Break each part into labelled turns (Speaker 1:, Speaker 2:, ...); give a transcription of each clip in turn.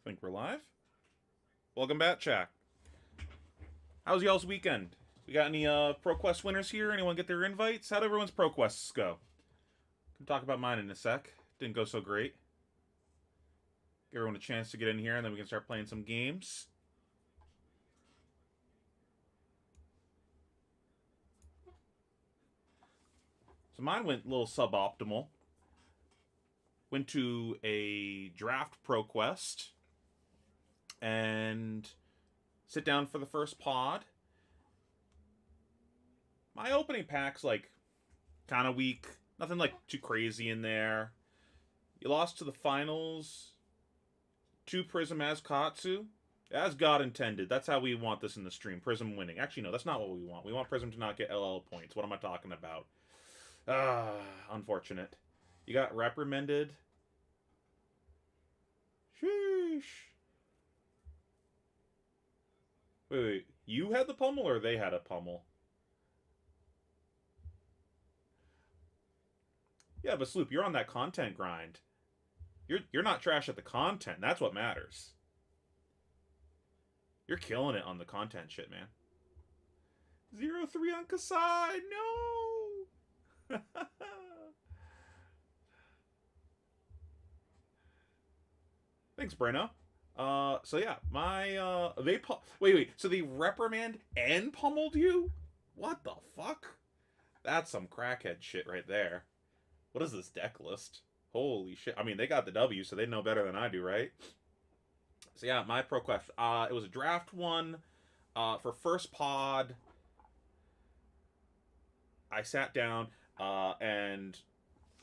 Speaker 1: Think we're live? Welcome back, chat. How's y'all's weekend? We got any ProQuest winners here? Anyone get their invites? How'd everyone's ProQuests go? Can talk about mine in a sec. Didn't go so great. Give everyone a chance to get in here, and then we can start playing some games. So mine went a little suboptimal. Went to a draft ProQuest and sit down for the first pod. My opening pack's like kind of weak. Nothing like too crazy in there. You lost to the finals. 2 Prism as Katsu. As God intended. That's how we want this in the stream. Prism winning. Actually, no, that's not what we want. We want Prism to not get LL points. What am I talking about? Unfortunate. You got reprimanded. Sheesh. Wait. You had the pummel or they had a pummel? Yeah, but Sloop, you're on that content grind. You're not trash at the content. That's what matters. You're killing it on the content shit, man. 0-3 on Kasai. No. Thanks, Breno. So yeah, my wait. So they reprimand and pummeled you? What the fuck? That's some crackhead shit right there. What is this deck list? Holy shit. I mean, they got the W, so they know better than I do, right? So yeah, my ProQuest. It was a draft one. For first pod, I sat down, and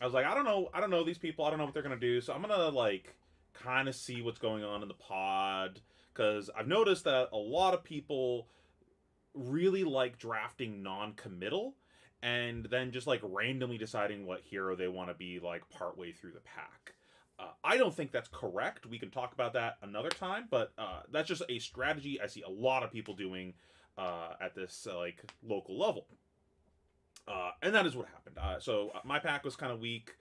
Speaker 1: I was like, I don't know these people. I don't know what they're gonna do. So I'm gonna like kind of see what's going on in the pod, because I've noticed that a lot of people really like drafting non-committal and then just like randomly deciding what hero they want to be like partway through the pack. I don't think that's correct. We can talk about that another time, but that's just a strategy I see a lot of people doing at this like local level. And that is what happened. So my pack was kind of weak.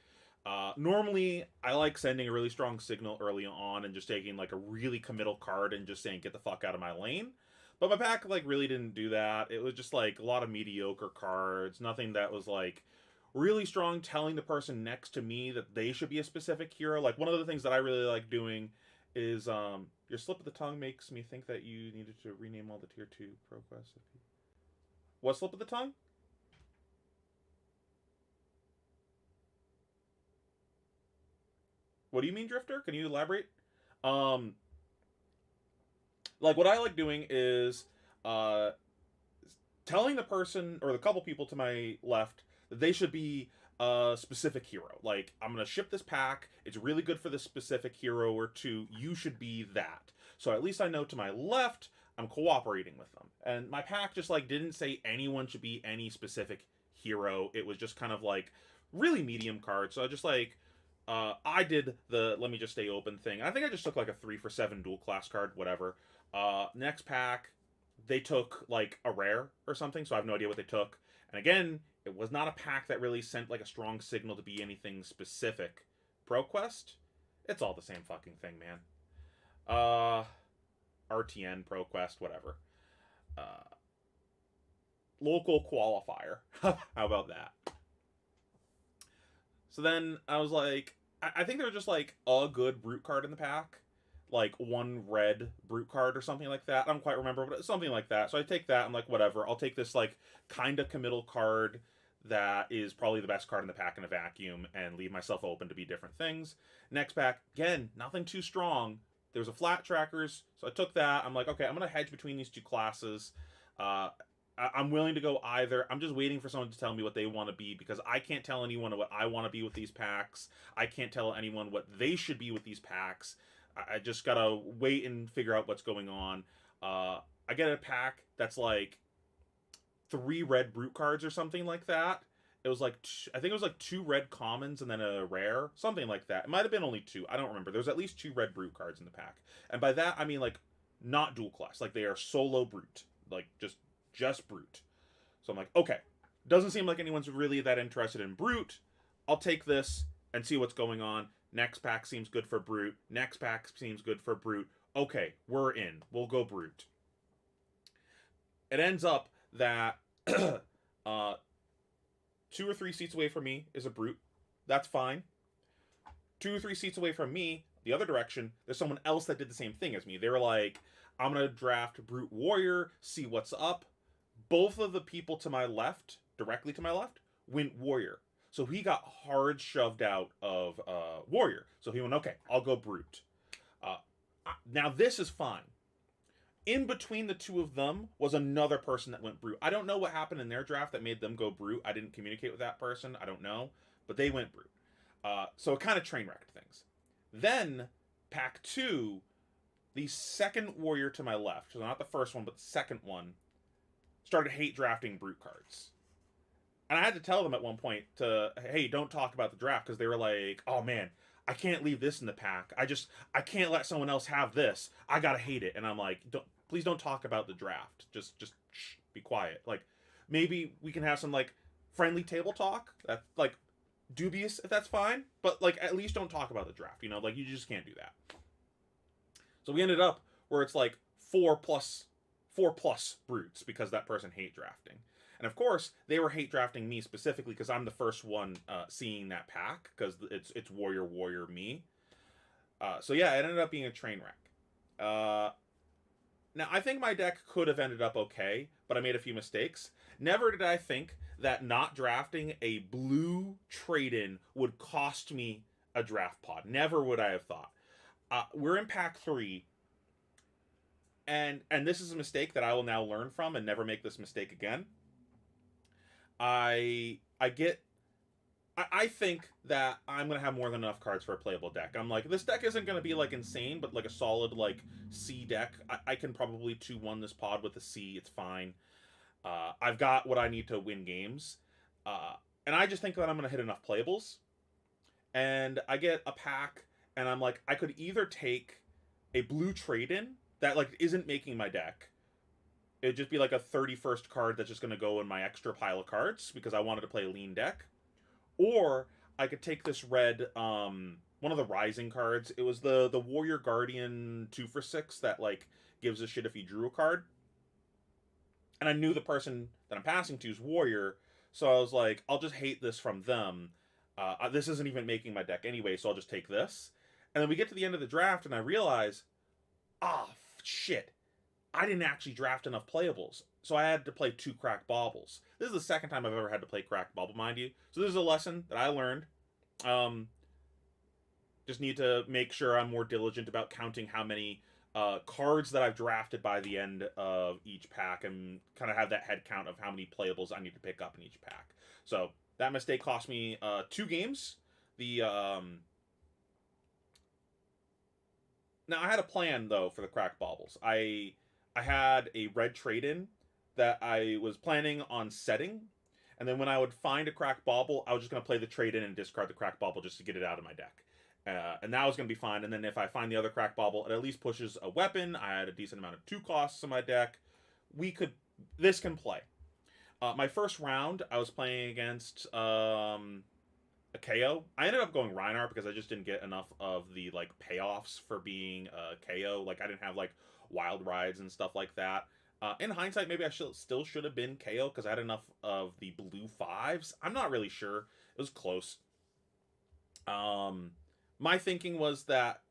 Speaker 1: Normally, I like sending a really strong signal early on and just taking like a really committal card and just saying, get the fuck out of my lane. But my pack like really didn't do that. It was just like a lot of mediocre cards. Nothing that was like really strong telling the person next to me that they should be a specific hero. Like one of the things that I really like doing is your slip of the tongue makes me think that you needed to rename all the tier 2 ProQuest. What slip of the tongue? What do you mean, Drifter? Can you elaborate? Um, like what I like doing is uh, telling the person or the couple people to my left that they should be a specific hero. Like, I'm gonna ship this pack. It's really good for this specific hero or two. You should be that. So at least I know to my left, I'm cooperating with them. And my pack just like didn't say anyone should be any specific hero. It was just kind of like really medium cards. So I just like I did the let me just stay open thing. I think I just took like a 3 for 7 dual class card, whatever. Next pack, they took like a rare or something, so I have no idea what they took. And again, it was not a pack that really sent like a strong signal to be anything specific. ProQuest, it's all the same fucking thing, man. RTN, ProQuest, whatever. Local qualifier. How about that? So then I was like, I think there was just like a good brute card in the pack, like one red brute card or something like that. I don't quite remember, but something like that. So I take that. I'm like, whatever. I'll take this like kind of committal card that is probably the best card in the pack in a vacuum and leave myself open to be different things. Next pack, again, nothing too strong. There was a flat trackers, so I took that. I'm like, okay, I'm gonna hedge between these two classes. I'm willing to go either. I'm just waiting for someone to tell me what they want to be, because I can't tell anyone what I want to be with these packs. I can't tell anyone what they should be with these packs. I just gotta wait and figure out what's going on. I get a pack that's like 3 red brute cards or something like that. It was like I think it was like 2 red commons and then a rare, something like that. It might have been only 2. I don't remember. There's at least 2 red brute cards in the pack, and by that I mean like not dual class. Like they are solo brute, like just brute. So I'm like, okay, doesn't seem like anyone's really that interested in brute. I'll take this and see what's going on. Next pack seems good for Brute. Next pack seems good for Brute. Okay, we're in. We'll go Brute. It ends up that uh, 2 or 3 seats away from me is a Brute. That's fine. 2 or 3 seats away from me, the other direction, there's someone else that did the same thing as me. They were like, I'm going to draft Brute Warrior, see what's up. Both of the people to my left, directly to my left, went Warrior. So he got hard shoved out of Warrior. So he went, okay, I'll go Brute. Uh, now this is fine. In between the two of them was another person that went Brute. I don't know what happened in their draft that made them go Brute. I didn't communicate with that person. I don't know. But they went Brute. So it kind of train wrecked things. Then, pack 2, the second Warrior to my left, so not the first one, but the second one, started hate drafting Brute cards. And I had to tell them at one point to, hey, don't talk about the draft, because they were like, oh man, I can't leave this in the pack. I can't let someone else have this. I gotta hate it. And I'm like, please don't talk about the draft. Just shh, be quiet. Like, maybe we can have some like friendly table talk. That's like dubious if that's fine, but like at least don't talk about the draft. You know, like you just can't do that. So we ended up where it's like four plus Brutes because that person hate drafting. And of course, they were hate drafting me specifically because I'm the first one seeing that pack because it's Warrior me. So yeah, it ended up being a train wreck. Now I think my deck could have ended up okay, but I made a few mistakes. Never did I think that not drafting a blue trade-in would cost me a draft pod. Never would I have thought. We're in pack 3. And this is a mistake that I will now learn from and never make this mistake again. I think that I'm gonna have more than enough cards for a playable deck. I'm like, this deck isn't gonna be like insane, but like a solid like C deck. I can probably 2-1 this pod with a C. It's fine. I've got what I need to win games, and I just think that I'm gonna hit enough playables. And I get a pack, and I'm like, I could either take a blue trade-in that like isn't making my deck. It'd just be like a 31st card that's just going to go in my extra pile of cards because I wanted to play a lean deck. Or I could take this red, one of the Rising cards. It was the Warrior Guardian 2-for-6 that like gives a shit if he drew a card. And I knew the person that I'm passing to is Warrior, so I was like, I'll just hate this from them. This isn't even making my deck anyway, so I'll just take this. And then we get to the end of the draft, and I realize, shit, I didn't actually draft enough playables. So I had to play 2 Crack Baubles. This is the second time I've ever had to play Crack Bauble, mind you. So this is a lesson that I learned. Just need to make sure I'm more diligent about counting how many cards that I've drafted by the end of each pack and kind of have that head count of how many playables I need to pick up in each pack. So that mistake cost me 2 games. Now I had a plan though for the Crack Baubles. I had a red trade-in that I was planning on setting, and then when I would find a Crack Bauble, I was just going to play the trade-in and discard the Crack Bauble just to get it out of my deck. And that was going to be fine, and then if I find the other Crack Bauble, it at least pushes a weapon. I had a decent amount of 2 costs in my deck. This can play. My first round, I was playing against a KO. I ended up going Rhinar because I just didn't get enough of the like payoffs for being a KO. Like I didn't have like wild rides and stuff like that. In hindsight, maybe I still should have been KO because I had enough of the blue 5s. I'm not really sure. It was close. My thinking was that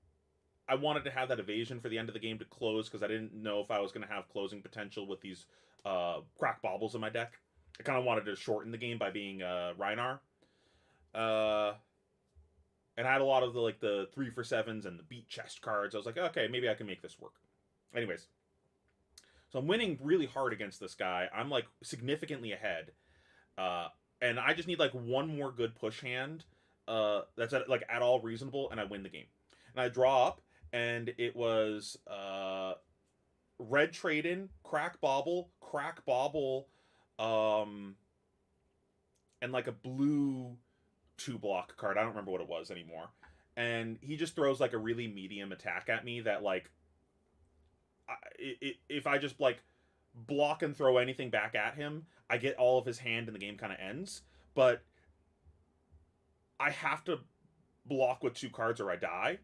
Speaker 1: I wanted to have that evasion for the end of the game to close because I didn't know if I was going to have closing potential with these Crack Baubles in my deck. I kind of wanted to shorten the game by being Rhinar. And I had a lot of the 3-for-7s and the beat chest cards. I was like, okay, maybe I can make this work. Anyways, so I'm winning really hard against this guy. I'm like significantly ahead, and I just need like one more good push hand that's at all reasonable, and I win the game. And I draw up, and it was red trade-in, Crack Bauble, and like a blue 2-block card. I don't remember what it was anymore. And he just throws like a really medium attack at me that like if I just like block and throw anything back at him, I get all of his hand and the game kind of ends. But I have to block with 2 cards or I die.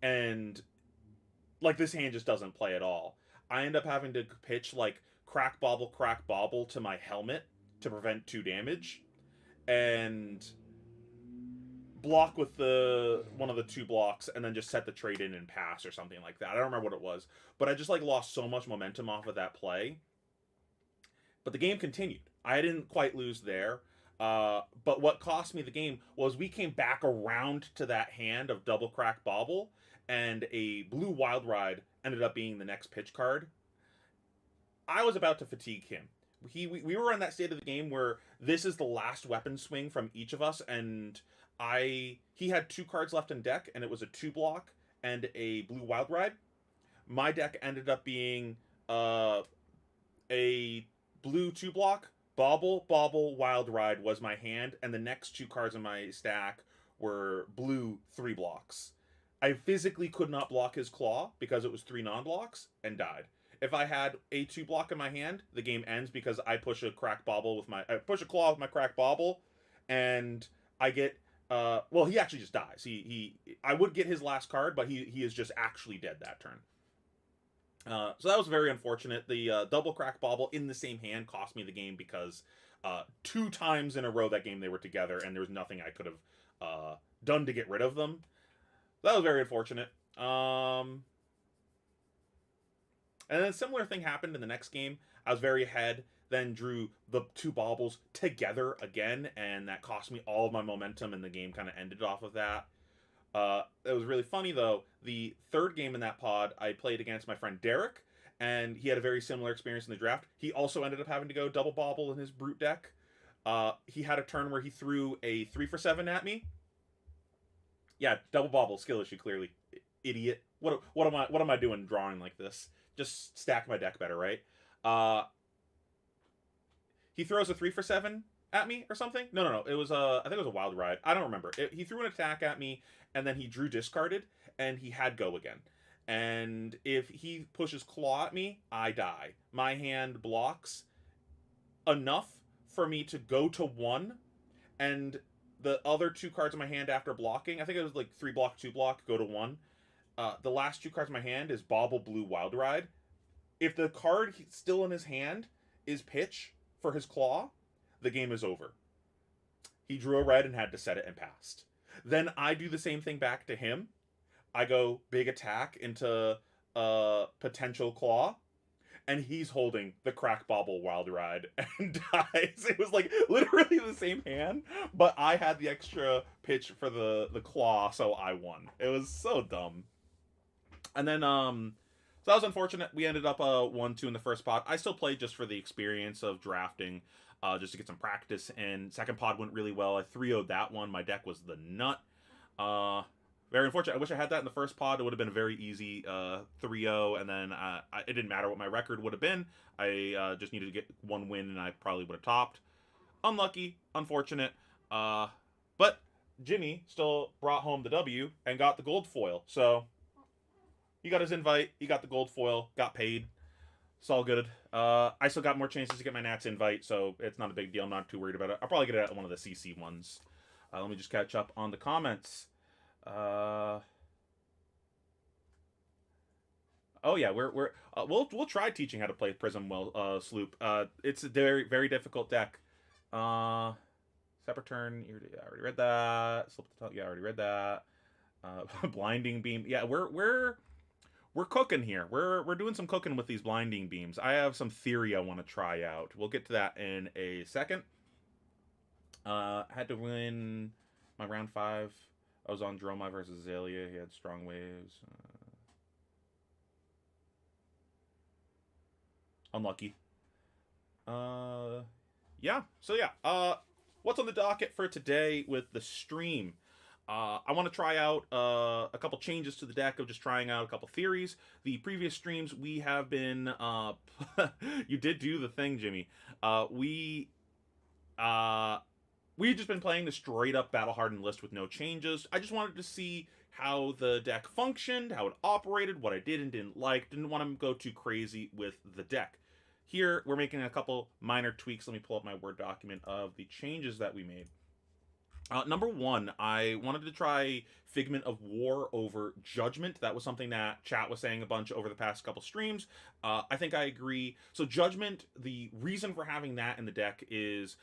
Speaker 1: And like this hand just doesn't play at all. I end up having to pitch like crack bobble to my helmet to prevent 2 damage, and block with the one of the 2 blocks, and then just set the trade in and pass or something like that. I don't remember what it was, but I just like lost so much momentum off of that play. But the game continued. I didn't quite lose there. But what cost me the game was we came back around to that hand of double crack bobble, and a blue wild ride ended up being the next pitch card. I was about to fatigue him. We were in that state of the game where this is the last weapon swing from each of us, and he had 2 cards left in deck, and it was a 2 block and a blue wild ride. My deck ended up being a blue 2 block, bobble, bobble, wild ride was my hand, and the next 2 cards in my stack were blue 3 blocks. I physically could not block his claw because it was 3 non-blocks and died. If I had a 2 block in my hand, the game ends because I push a crack bobble with my I push a claw with my crack bobble, and I get well, he actually just dies. He I would get his last card, but he is just actually dead that turn. So that was very unfortunate. The double crack bobble in the same hand cost me the game because 2 times in a row that game they were together, and there was nothing I could have done to get rid of them. That was very unfortunate. And then a similar thing happened in the next game. I was very ahead, then drew the 2 baubles together again, and that cost me all of my momentum, and the game kind of ended off of that. It was really funny though. The third game in that pod, I played against my friend Derek, and he had a very similar experience in the draft. He also ended up having to go double bauble in his brute deck. He had a turn where he threw a 3 for 7 at me. Yeah, double bauble skill issue clearly, idiot. What am I doing drawing like this? Just stack my deck better, right? He throws a 3 for 7 at me or something. No. It was I think it was a wild ride. I don't remember. He threw an attack at me, and then he drew discarded, and he had go again. And if he pushes claw at me, I die. My hand blocks enough for me to go to 1, and the other 2 cards in my hand after blocking, I think it was like 3 block, 2 block, go to 1. The last 2 cards in my hand is Bobble Blue Wild Ride. If the card still in his hand is pitch for his claw, the game is over. He drew a red and had to set it and passed. Then I do the same thing back to him. I go big attack into potential claw, and he's holding the crack bobble wild ride and dies. It was like literally the same hand, but I had the extra pitch for the claw, so I won. It was so dumb. And then so that was unfortunate. We ended up 1-2 in the first pod. I still played just for the experience of drafting, just to get some practice. And second pod went really well. I 3-0'd that one. My deck was the nut. Very unfortunate. I wish I had that in the first pod. It would have been a very easy 3-0, and then it didn't matter what my record would have been. I just needed to get 1 win, and I probably would have topped. Unlucky, unfortunate. But Jimmy still brought home the W and got the gold foil. So he got his invite. He got the gold foil. Got paid. It's all good. I still got more chances to get my Nats invite, so it's not a big deal. I'm not too worried about it. I'll probably get it at one of the CC ones. Let me just catch up on the comments. Oh yeah, we'll try teaching how to play Prism well, Sloop. It's a very very difficult deck. Separate turn. I already read that. Slip the tongue. Yeah, I already read that. Blinding beam. Yeah, we're cooking here. We're doing some cooking with these blinding beams. I have some theory I want to try out. We'll get to that in a second. Had to win my round 5. I was on Droma versus Azalea. He had strong waves. Unlucky. Yeah. So yeah. What's on the docket for today with the stream? I want to try out a couple changes to the deck of just trying out a couple theories. The previous streams we have been you did do the thing, Jimmy. We've just been playing the straight up battle hardened list with no changes. I just wanted to see how the deck functioned, how it operated, what I did and didn't like. Didn't want to go too crazy with the deck. Here, we're making a couple minor tweaks. Let me pull up my Word document of the changes that we made. Number one, I wanted to try Figment of War over Judgment. That was something that chat was saying a bunch over the past couple streams. I think I agree. So Judgment, the reason for having that in the deck is,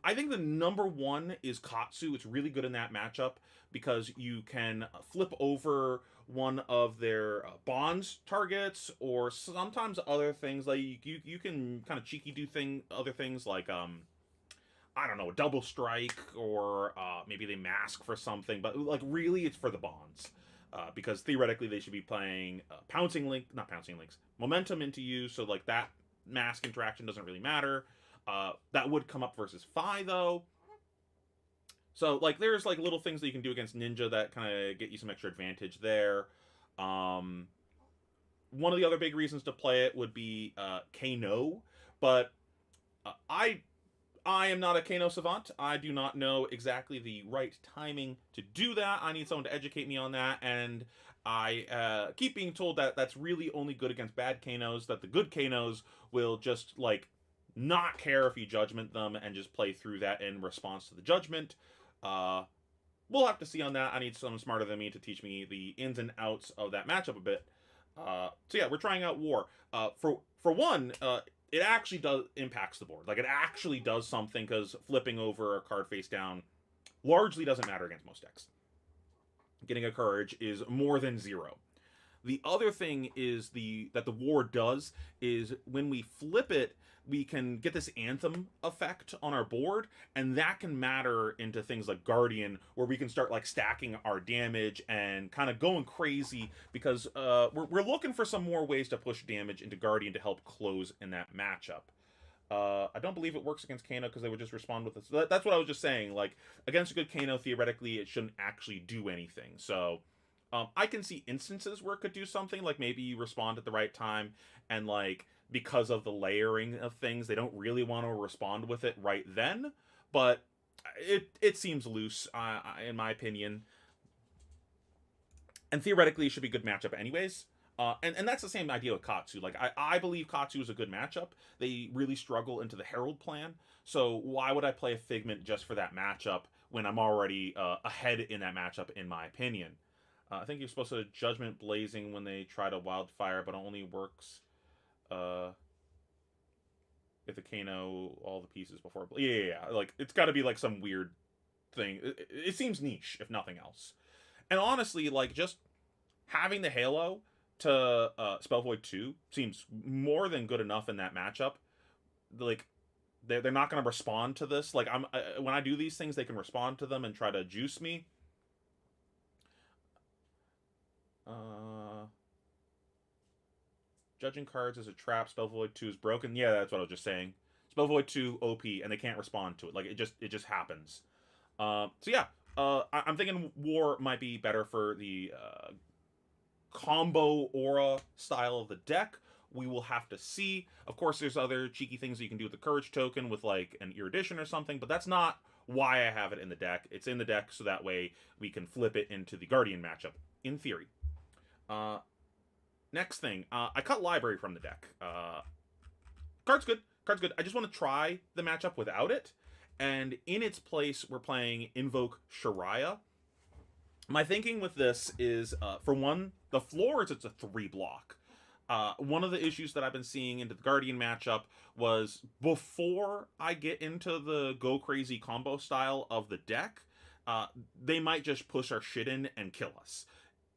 Speaker 1: I think the number one is Katsu. It's really good in that matchup because you can flip over one of their bonds targets, or sometimes other things like you can kind of cheeky do other things like I don't know, a double strike, or maybe they mask for something, but like really it's for the bonds. Because theoretically they should be playing not pouncing links, momentum into you, so like that mask interaction doesn't really matter. That would come up versus Phi though. So like there's like little things that you can do against Ninja that kind of get you some extra advantage there. Um, One of the other big reasons to play it would be Kano, but I am not a Kano savant. I do not know exactly the right timing to do that. I need someone to educate me on that, and I keep being told that that's really only good against bad Kanos, that the good Kanos will just, like, not care if you judgment them and just play through that in response to the judgment. Uh, we'll have to see on that. I need someone smarter than me to teach me the ins and outs of that matchup a bit. So yeah, we're trying out War. For one, it actually does impacts the board. Like it actually does something because flipping over a card face down largely doesn't matter against most decks. Getting a courage is more than zero. The other thing is that the War does is when we flip it, we can get this Anthem effect on our board, and that can matter into things like Guardian, where we can start like stacking our damage and kind of going crazy because we're looking for some more ways to push damage into Guardian to help close in that matchup. I don't believe it works against Kano because they would just respond with this. That's what I was just saying. Like against a good Kano, theoretically, it shouldn't actually do anything. So I can see instances where it could do something, like maybe you respond at the right time, and like because of the layering of things, they don't really want to respond with it right then. But it seems loose, in my opinion, and theoretically it should be a good matchup anyways. And that's the same idea with Katsu. Like I believe Katsu is a good matchup. They really struggle into the Herald plan. So why would I play a Figment just for that matchup when I'm already ahead in that matchup, in my opinion? I think you're supposed to Judgment Blazing when they try to Wildfire, but only works uh, if the Kano all the pieces before. Yeah. Like it's got to be like some weird thing. It seems niche, if nothing else. And honestly, like just having the Halo to Spell Void 2 seems more than good enough in that matchup. Like they're not going to respond to this. Like when I do these things, they can respond to them and try to juice me. Judging cards as a trap. Spell Void 2 is broken. Yeah, that's what I was just saying. Spell Void 2 OP, and they can't respond to it. Like it just happens. So yeah, I'm thinking War might be better for the combo aura style of the deck. We will have to see. Of course, there's other cheeky things that you can do with the courage token with like an erudition or something, but that's not why I have it in the deck. It's in the deck so that way we can flip it into the Guardian matchup, in theory. Next thing, I cut Library from the deck. Card's good. Card's good. I just want to try the matchup without it. And in its place, we're playing Invoke Shariah. My thinking with this is, for one, the floor is it's a 3-block. One of the issues that I've been seeing into the Guardian matchup was before I get into the go crazy combo style of the deck, they might just push our shit in and kill us.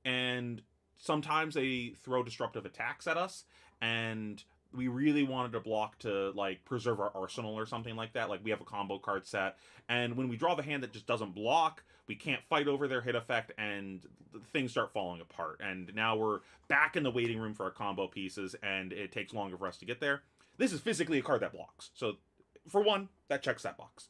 Speaker 1: And sometimes they throw disruptive attacks at us, and we really wanted to block to like preserve our arsenal or something like that. Like we have a combo card set, and when we draw the hand that just doesn't block, we can't fight over their hit effect, and things start falling apart. And now we're back in the waiting room for our combo pieces, and it takes longer for us to get there. This is physically a card that blocks, so for one, that checks that box.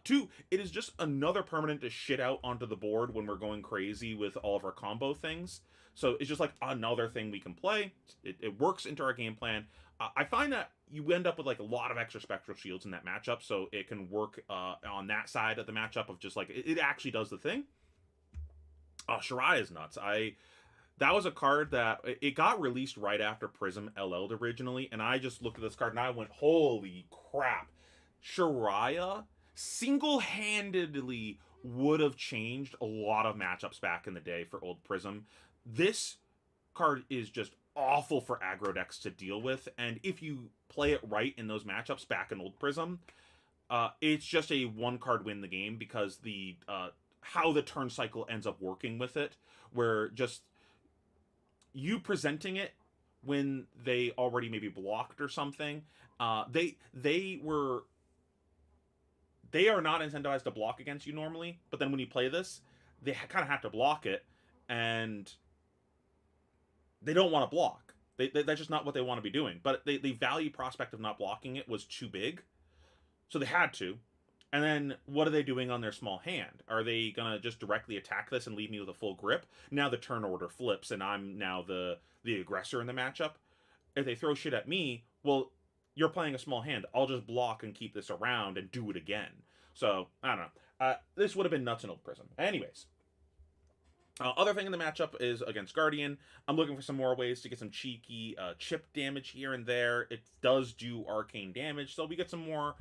Speaker 1: Two, it is just another permanent to shit out onto the board when we're going crazy with all of our combo things. So it's just like another thing we can play. It works into our game plan. I find that you end up with like a lot of extra spectral shields in that matchup, so it can work on that side of the matchup of just like it actually does the thing. Shariah is nuts. That was a card that it got released right after Prism LL'd originally, and I just looked at this card and I went, holy crap. Shariah single-handedly would have changed a lot of matchups back in the day for Old Prism. This card is just awful for aggro decks to deal with, and if you play it right in those matchups back in Old Prism, it's just a one card win the game, because the how the turn cycle ends up working with it, where just you presenting it when they already maybe blocked or something, they are not incentivized to block against you normally, but then when you play this, they kind of have to block it, and they don't want to block. That's just not what they want to be doing. But the value prospect of not blocking it was too big, so they had to. And then what are they doing on their small hand? Are they gonna just directly attack this and leave me with a full grip? Now the turn order flips, and I'm now the aggressor in the matchup. If they throw shit at me, well, you're playing a small hand. I'll just block and keep this around and do it again. So I don't know. This would have been nuts in Old Prism. Anyways, other thing in the matchup is against Guardian. I'm looking for some more ways to get some cheeky chip damage here and there. It does do arcane damage, so we get some more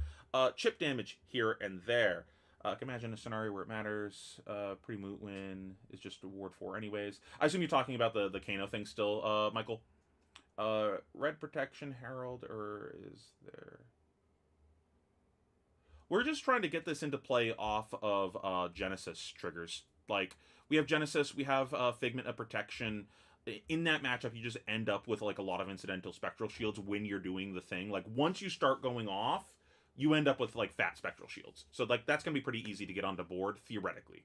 Speaker 1: chip damage here and there. I can imagine a scenario where it matters. Pretty moot win is just a ward 4 anyways. I assume you're talking about the Pheano thing still, Michael. Red protection, Herald, or is there... We're just trying to get this into play off of Genesis triggers. Like, we have Genesis, we have Figment of Protection. In that matchup, you just end up with like a lot of incidental spectral shields when you're doing the thing. Like, once you start going off, you end up with like fat spectral shields. So like that's gonna be pretty easy to get onto board theoretically.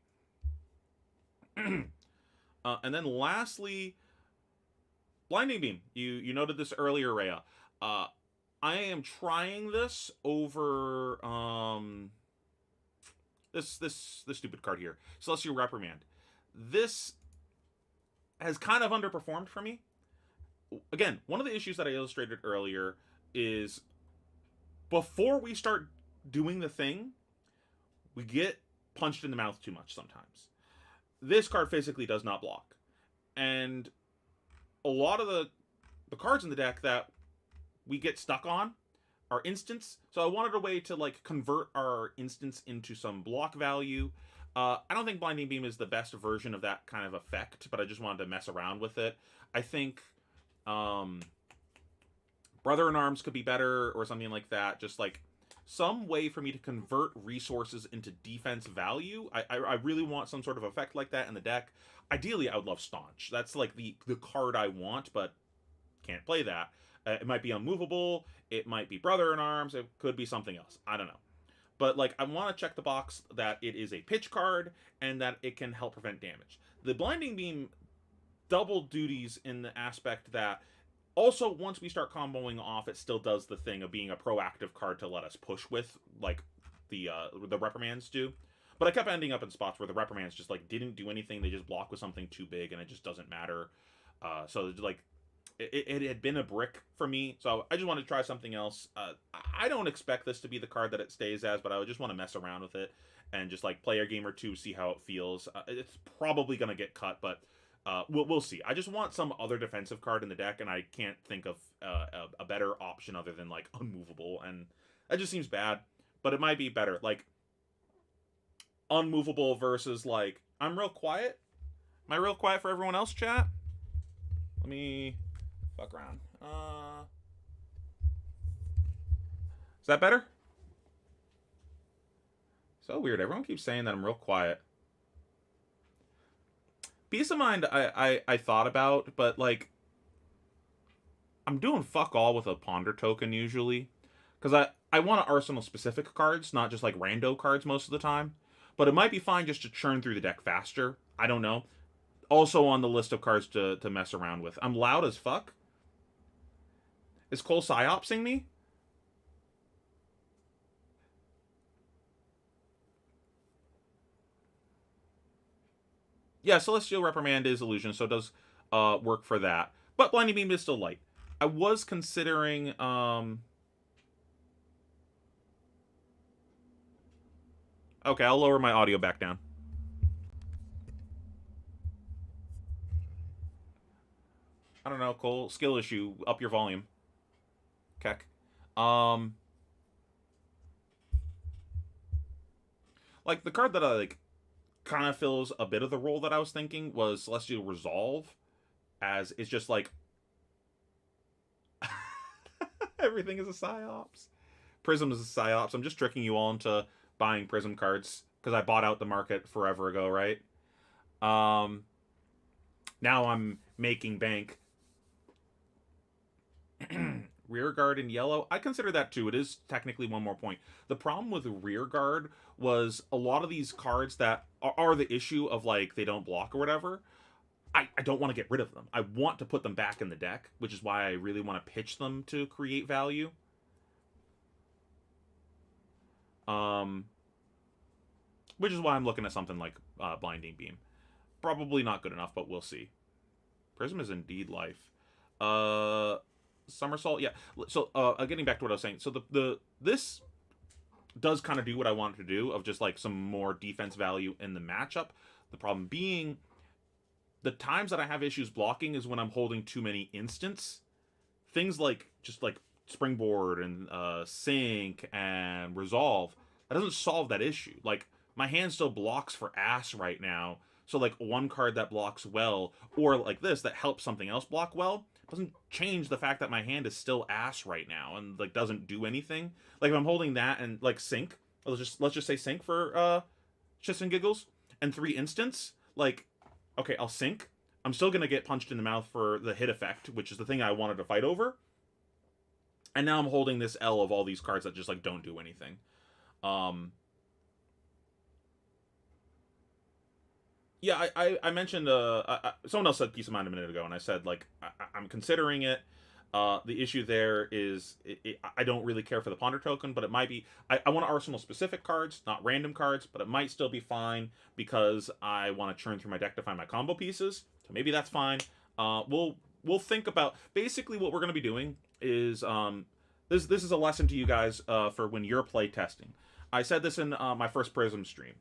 Speaker 1: And then lastly, Blinding Beam. You noted this earlier, Rhea. I am trying this over this stupid card here, Celestial Reprimand. This has kind of underperformed for me. Again, one of the issues that I illustrated earlier is before we start doing the thing, we get punched in the mouth too much sometimes. This card physically does not block. And a lot of the cards in the deck that we get stuck on are instants. So I wanted a way to like convert our instants into some block value. I don't think Blinding Beam is the best version of that kind of effect, but I just wanted to mess around with it. I think Brother in Arms could be better, or something like that. Just like some way for me to convert resources into defense value. I really want some sort of effect like that in the deck. Ideally, I would love Staunch. That's like the card I want, but can't play that. It might be Unmovable. It might be Brother in Arms. It could be something else. I don't know. But like, I want to check the box that it is a pitch card and that it can help prevent damage. The Blinding Beam double duties in the aspect that also, once we start comboing off, it still does the thing of being a proactive card to let us push with, like the Reprimands do. But I kept ending up in spots where the Reprimands just like didn't do anything. They just block with something too big, and it just doesn't matter. So like, it had been a brick for me. So I just wanted to try something else. I don't expect this to be the card that it stays as, but I would just want to mess around with it and just like play a game or two, see how it feels. It's probably gonna get cut, but we'll see. I just want some other defensive card in the deck, and I can't think of a better option other than like Unmovable, and that just seems bad. But it might be better, like Unmovable versus like I'm Real Quiet. Am I real quiet for everyone else, chat? Let me fuck around. Is that better? So weird. Everyone keeps saying that I'm real quiet. Peace of Mind I thought about, but like I'm doing fuck all with a Ponder token usually, because I want to arsenal specific cards, not just like rando cards most of the time. But it might be fine just to churn through the deck faster. I don't know. Also on the list of cards to mess around with. I'm loud as fuck. Is Cole psyopsing me? Yeah, Celestial Reprimand is illusion, so it does work for that. But Blinding Beam is still light. I was considering... Okay, I'll lower my audio back down. I don't know, Cole. Skill issue. Up your volume. Keck. Like, the card that I, like, kind of fills a bit of the role that I was thinking was Celestial Resolve, as it's just like everything is a psyops. Prism is a psyops. I'm just tricking you all into buying Prism cards because I bought out the market forever ago, right? Um, Now I'm making bank. Rear guard in yellow, I consider that too. It is technically one more point. The problem with rear guard was a lot of these cards that are the issue of like they don't block or whatever. I don't want to get rid of them. I want to put them back in the deck, which is why I really want to pitch them to create value. Um, which is why I'm looking at something like Blinding Beam. Probably not good enough, but we'll see. Prism is indeed life. Somersault, yeah. So getting back to what I was saying, so the this does kind of do what I wanted to do of just like some more defense value in the matchup. The problem being the times that I have issues blocking is when I'm holding too many instants. Things like just like Springboard and Sync and Resolve, that doesn't solve that issue. Like my hand still blocks for ass right now. So like one card that blocks well, or like this that helps something else block well, doesn't change the fact that my hand is still ass right now and like doesn't do anything. Like if I'm holding that and like Sync, let's just say Sync for shits and giggles, and 3 instants, like okay, I'll Sync. I'm still gonna get punched in the mouth for the hit effect, which is the thing I wanted to fight over. And now I'm holding this L of all these cards that just like don't do anything. Yeah, I mentioned someone else said peace of mind a minute ago, and I said like I'm considering it. The issue there is I don't really care for the ponder token, but it might be I want Arsenal specific cards, not random cards, but it might still be fine because I want to churn through my deck to find my combo pieces. So maybe that's fine. We'll think about basically what we're going to be doing is this is a lesson to you guys for when you're play testing. I said this in my first Prism stream.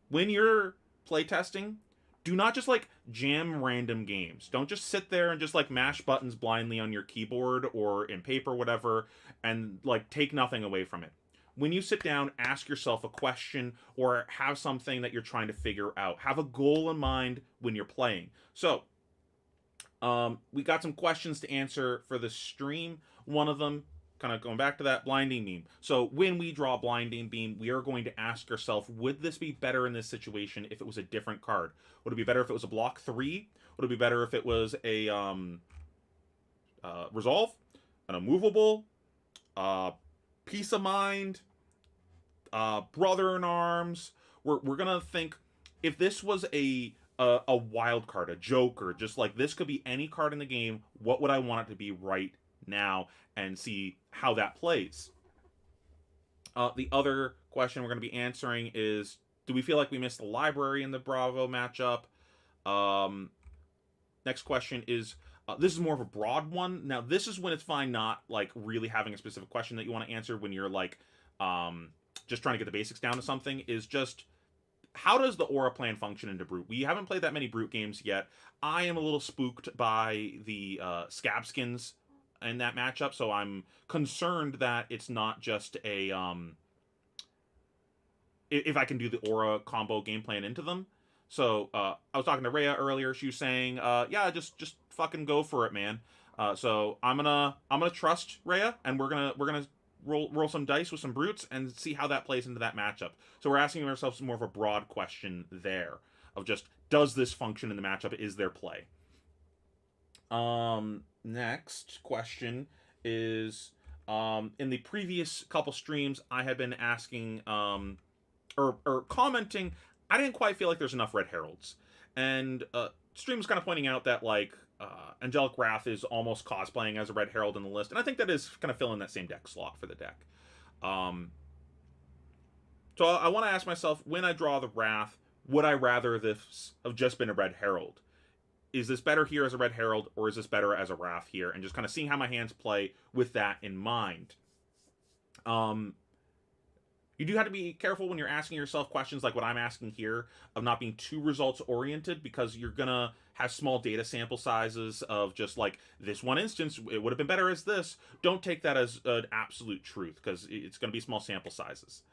Speaker 1: When you're playtesting, do not just like jam random games. Don't just sit there and just like mash buttons blindly on your keyboard or in paper, whatever, and like take nothing away from it. When you sit down, ask yourself a question or have something that you're trying to figure out. Have a goal in mind when you're playing. So, we got some questions to answer for the stream. One of them, kind of going back to that Blinding Beam. So when we draw Blinding Beam, we are going to ask ourselves, would this be better in this situation if it was a different card? Would it be better if it was a block 3? Would it be better if it was a Resolve, an Immovable, Peace of Mind, Brother in Arms? We're going to think, if this was a wild card, a Joker, just like this could be any card in the game, what would I want it to be right now, and see how that plays. The other question we're going to be answering is, do we feel like we missed the library in the Bravo matchup? Next question is, this is more of a broad one. Now, this is when it's fine not like really having a specific question that you want to answer when you're like just trying to get the basics down to something, is just how does the aura plan function into Brute? We haven't played that many Brute games yet. I am a little spooked by the scab skins in that matchup, so I'm concerned that it's not just a if I can do the aura combo game plan into them. So I was talking to Rhea earlier. She was saying, yeah, just fucking go for it, man. So I'm gonna trust Rhea, and we're gonna roll some dice with some brutes and see how that plays into that matchup. So we're asking ourselves more of a broad question there of just, does this function in the matchup? Is there play? Next question is, in the previous couple streams, I had been asking, or commenting, I didn't quite feel like there's enough Red Heralds. And, stream was kind of pointing out that, like, Angelic Wrath is almost cosplaying as a Red Herald in the list, and I think that is kind of filling that same deck slot for the deck. So I want to ask myself, when I draw the Wrath, would I rather this have just been a Red Herald? Is this better here as a Red Herald, or is this better as a Wrath here? And just kind of seeing how my hands play with that in mind. You do have to be careful when you're asking yourself questions like what I'm asking here, of not being too results oriented, because you're gonna have small data sample sizes of just like, this one instance, it would have been better as this. Don't take that as an absolute truth, because it's gonna be small sample sizes.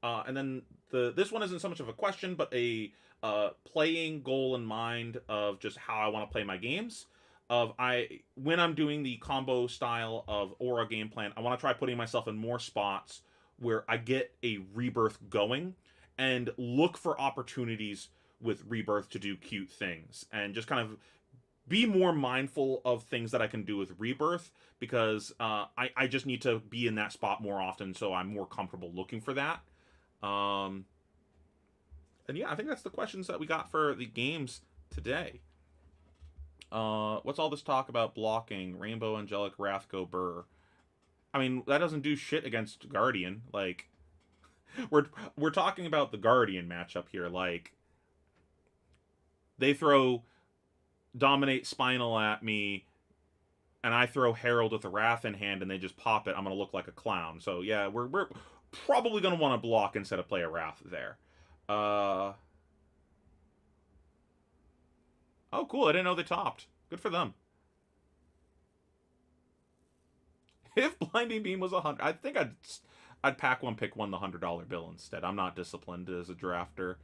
Speaker 1: And then this one isn't so much of a question, but a playing goal in mind of just how I want to play my games. Of I when I'm doing the combo style of aura game plan, I want to try putting myself in more spots where I get a rebirth going and look for opportunities with rebirth to do cute things and just kind of be more mindful of things that I can do with rebirth because I just need to be in that spot more often so I'm more comfortable looking for that. Um, and yeah, I think that's the questions that we got for the games today. What's all this talk about blocking Rainbow, Angelic, Rathko, Burr? I mean, that doesn't do shit against Guardian. Like, we're we're talking about the Guardian matchup here. Like, they throw Dominate Spinal at me, and I throw Herald with a Wrath in hand, and they just pop it. I'm gonna look like a clown. So yeah, we're probably gonna want to block instead of play a Wrath there. Uh, oh, cool. I didn't know they topped. Good for them. If Blinding Beam was 100, I think I'd pack one, pick one, the $100 bill instead. I'm not disciplined as a drafter.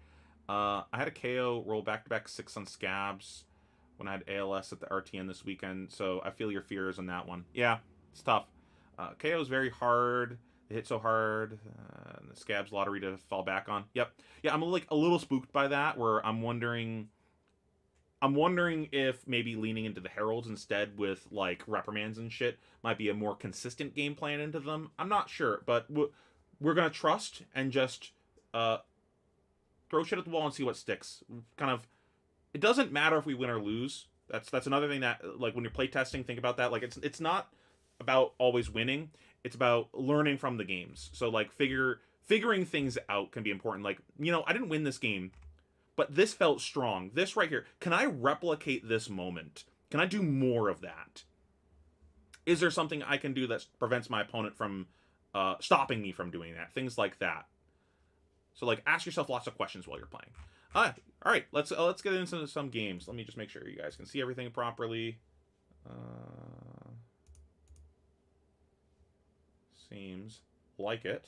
Speaker 1: I had a KO roll back to back 6 on Scabs when I had ALS at the RTN this weekend, so I feel your fears on that one. Yeah, it's tough. KO is very hard. They hit so hard. The Scabs lottery to fall back on. Yep. Yeah, I'm like a little spooked by that. Where I'm wondering if maybe leaning into the Heralds instead with like reprimands and shit might be a more consistent game plan into them. I'm not sure, but we're gonna trust and just uh, throw shit at the wall and see what sticks. Kind of, it doesn't matter if we win or lose. That's another thing that like when you're playtesting, think about that. Like it's not about always winning. It's about learning from the games. So like figuring things out can be important. Like I didn't win this game, but this felt strong. This right here. Can I replicate this moment? Can I do more of that? Is there something I can do that prevents my opponent from stopping me from doing that? Things like that. So like ask yourself lots of questions while you're playing. All right. Let's get into some games. Let me just make sure you guys can see everything properly. Seems like it.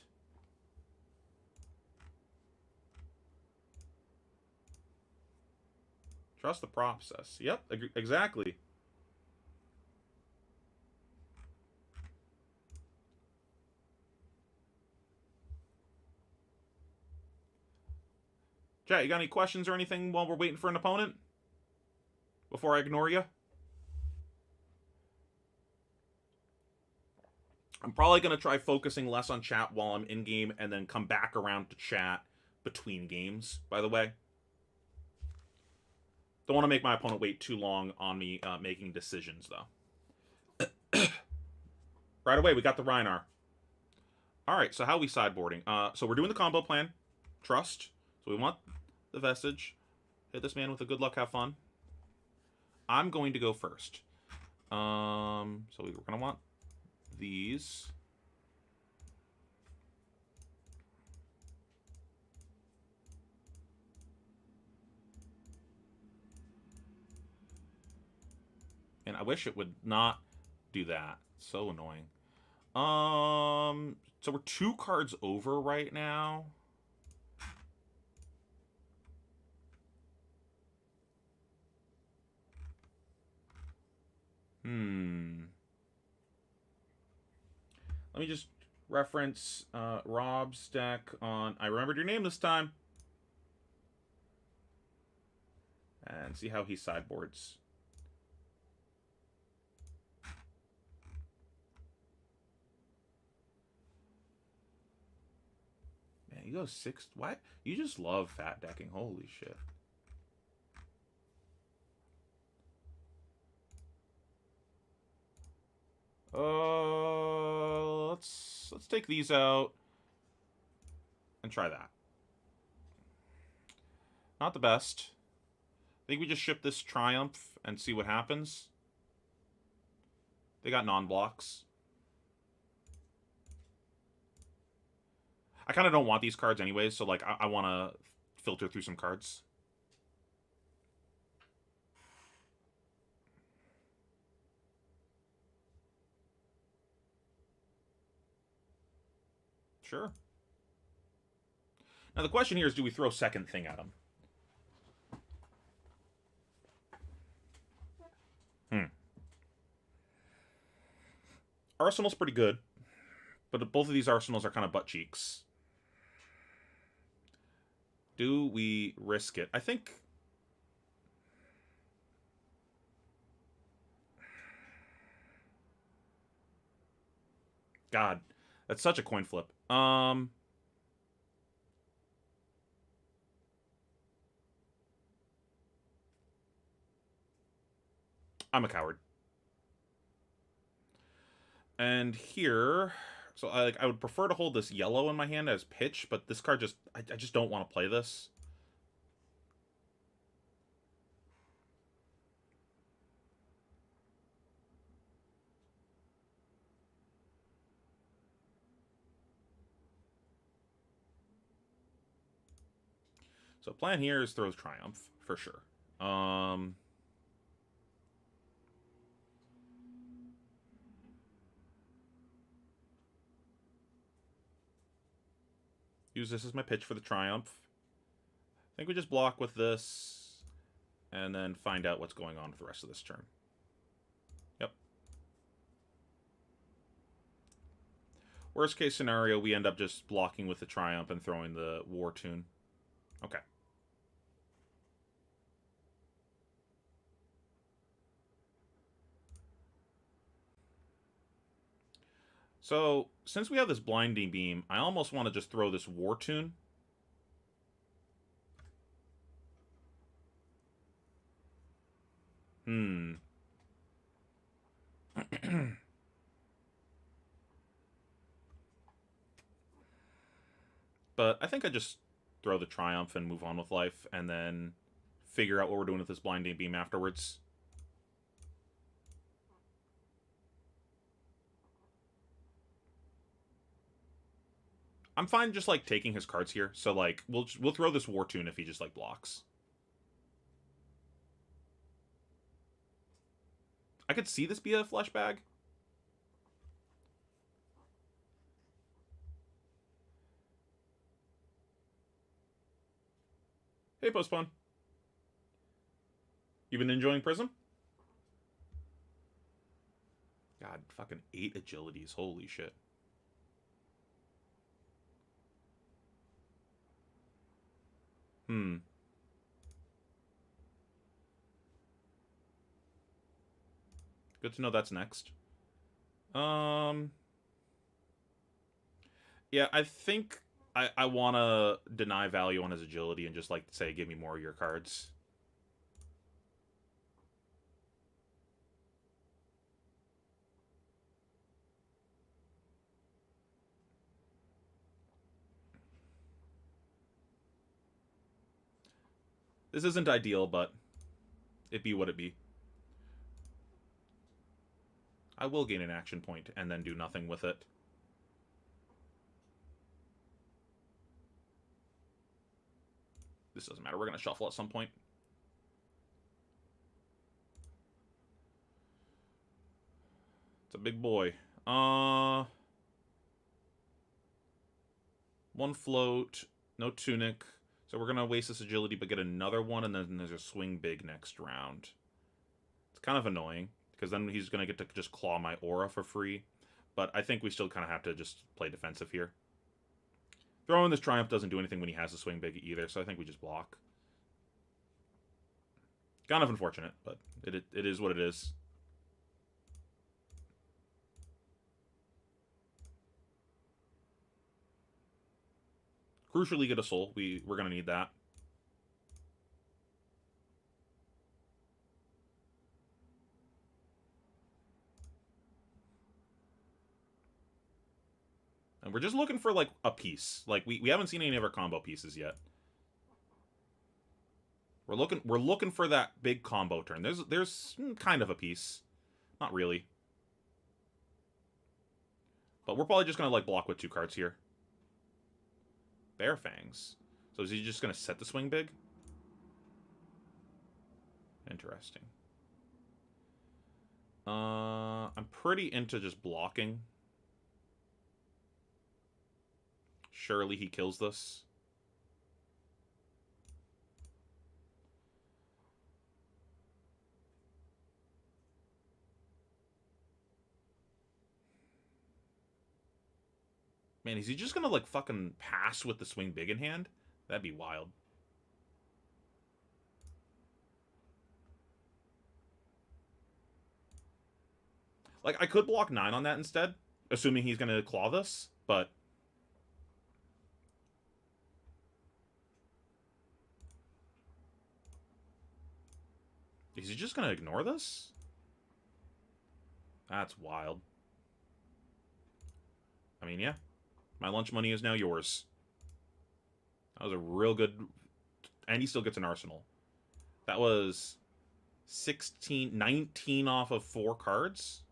Speaker 1: Trust the process. Yep, exactly. Chat, you got any questions or anything while we're waiting for an opponent? Before I ignore you? I'm probably going to try focusing less on chat while I'm in game and then come back around to chat between games, by the way. Don't want to make my opponent wait too long on me making decisions, though. Right away, we got the Rhinar. Alright, so how are we sideboarding? So we're doing the combo plan. Trust. So we want the Vestige. Hit this man with a good luck, have fun. I'm going to go first. So we're going to want these. And I wish it would not do that. So annoying. So we're 2 cards over right now. Let me just reference Rob's deck on I remembered your name this time. And see how he sideboards. Man, you go 6. What? You just love fat decking. Holy shit. Let's take these out and try that. Not the best. I think we just ship this Triumph and see what happens. They got non-blocks. I kind of don't want these cards anyways, so like I want to filter through some cards. Sure. Now the question here is, do we throw second thing at him? Arsenal's pretty good, but both of these arsenals are kind of butt cheeks. Do we risk it? I think... God, that's such a coin flip. I'm a coward. And here, so I would prefer to hold this yellow in my hand as pitch, but this card I just don't want to play this. So plan here is throws Triumph, for sure. Use this as my pitch for the Triumph. I think we just block with this, and then find out what's going on with the rest of this turn. Yep. Worst case scenario, we end up just blocking with the Triumph and throwing the War Tune. Okay. So, since we have this Blinding Beam, I almost want to just throw this War Tune. But I think I just throw the Triumph and move on with life, and then figure out what we're doing with this Blinding Beam afterwards. I'm fine just, like, taking his cards here. So, like, we'll throw this War Tune if he just, like, blocks. I could see this be a flesh bag. Hey, Postpone. You been enjoying Prism? God, fucking 8 agilities. Holy shit. Good to know that's next. Yeah, I think I want to deny value on his agility and just, like, say, give me more of your cards. This isn't ideal, but it be what it be. I will gain an action point and then do nothing with it. This doesn't matter. We're going to shuffle at some point. It's a big boy. One float, no tunic. So we're going to waste this agility but get another one, and then there's a swing big next round. It's kind of annoying, because then he's going to get to just claw my aura for free. But I think we still kind of have to just play defensive here. Throwing this Triumph doesn't do anything when he has the swing big either, so I think we just block. Kind of unfortunate, but it is what it is. Crucially, get a soul. We're going to need that. And we're just looking for, like, a piece. Like, we haven't seen any of our combo pieces yet. We're looking for that big combo turn. There's kind of a piece. Not really. But we're probably just going to, like, block with 2 cards here. Bear Fangs. So is he just going to set the swing big? Interesting. I'm pretty into just blocking. Surely he kills this. Man, is he just gonna like fucking pass with the swing big in hand? That'd be wild. Like, I could block 9 on that instead, assuming he's gonna claw this, but... Is he just gonna ignore this? That's wild. I mean, yeah. My lunch money is now yours. That was a real good... And he still gets an arsenal. That was 16, 19 off of 4 cards.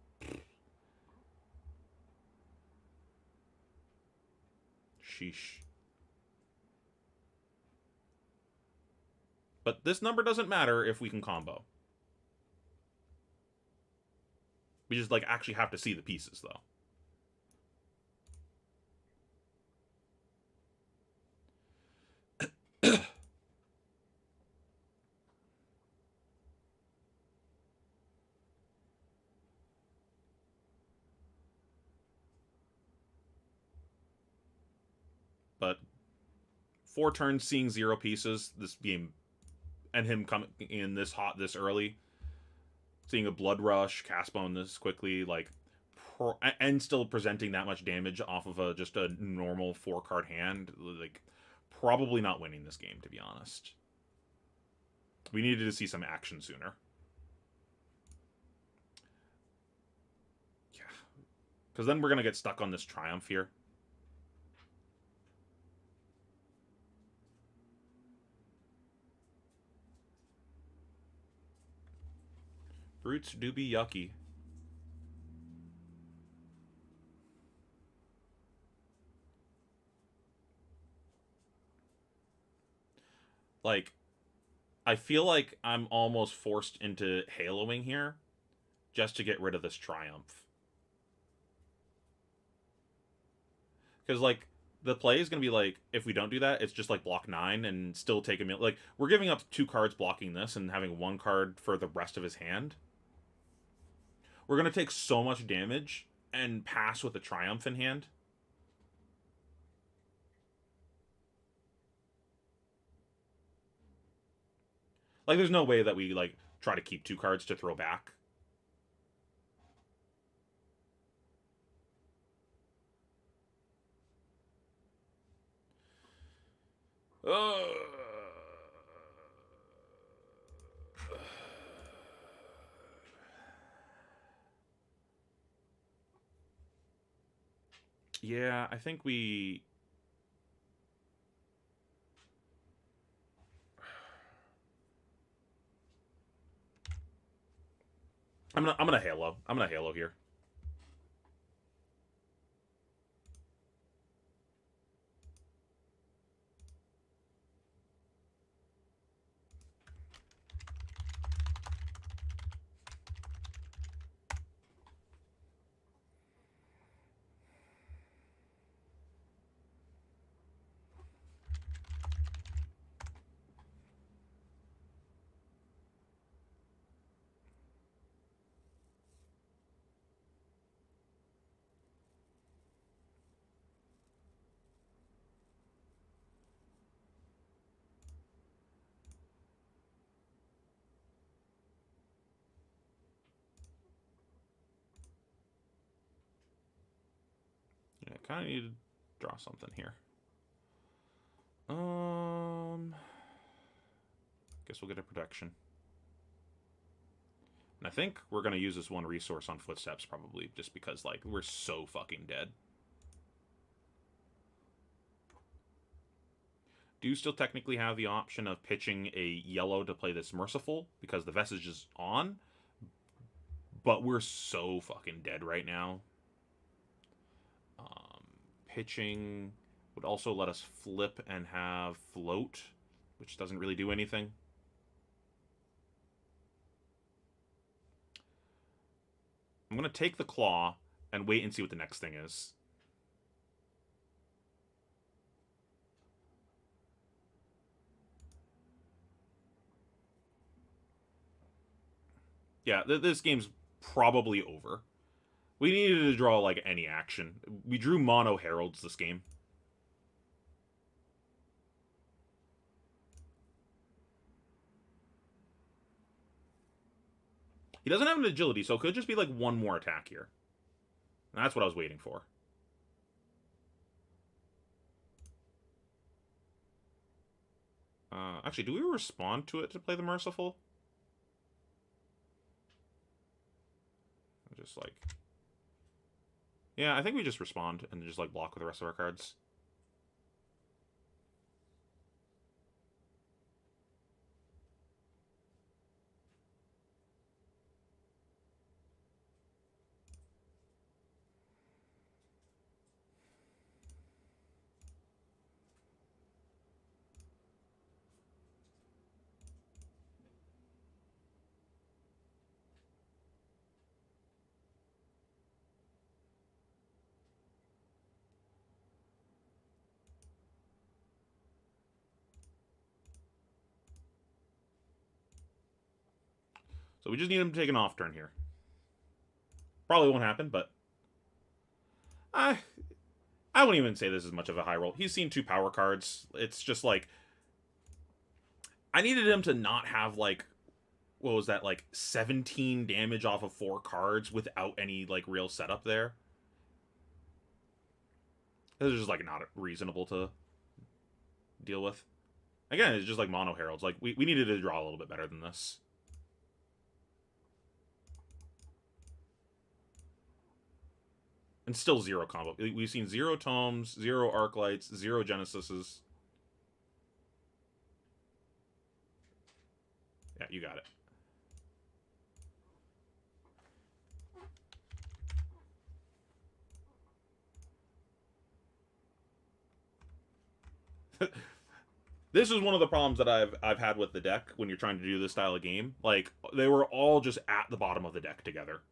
Speaker 1: Sheesh. But this number doesn't matter if we can combo. We just, like, actually have to see the pieces, though. But 4 turns seeing 0 pieces, this game, and him coming in this hot this early, seeing a blood rush, cast bone this quickly, like, and still presenting that much damage off of just a normal 4-card hand, like, probably not winning this game, to be honest. We needed to see some action sooner. Yeah. Because then we're going to get stuck on this Triumph here. Brutes do be yucky. Like, I feel like I'm almost forced into haloing here just to get rid of this Triumph. Because, like, the play is going to be, like, if we don't do that, it's just, like, block 9 and still take a minute. Like, we're giving up 2 cards blocking this and having 1 card for the rest of his hand. We're going to take so much damage and pass with a Triumph in hand. Like, there's no way that we, like, try to keep 2 cards to throw back. Yeah, I think we... I'm gonna Halo. I'm gonna Halo here. Yeah, I kind of need to draw something here. Guess we'll get a protection. And I think we're going to use this 1 resource on Footsteps, probably, just because, like, we're so fucking dead. Do still technically have the option of pitching a yellow to play this Merciful, because the Vestige is on, but we're so fucking dead right now. Pitching would also let us flip and have Float, which doesn't really do anything. I'm going to take the Claw and wait and see what the next thing is. Yeah, this game's probably over. We needed to draw, like, any action. We drew mono heralds this game. He doesn't have an agility, so it could just be, like, one more attack here. And that's what I was waiting for. Actually, do we respond to it to play the Merciful? Just, like... Yeah, I think we just respond and just, like, block with the rest of our cards. So we just need him to take an off turn here. Probably won't happen, but... I wouldn't even say this is much of a high roll. He's seen 2 power cards. It's just like... I needed him to not have, like... What was that, like, 17 damage off of 4 cards without any, like, real setup there. This is just, like, not reasonable to deal with. Again, it's just, like, mono heralds. Like, we needed to draw a little bit better than this. And still 0 combo. We've seen 0 tomes, 0 arclights, 0 genesises. Yeah, you got it. This is one of the problems that I've had with the deck when you're trying to do this style of game. Like, they were all just at the bottom of the deck together.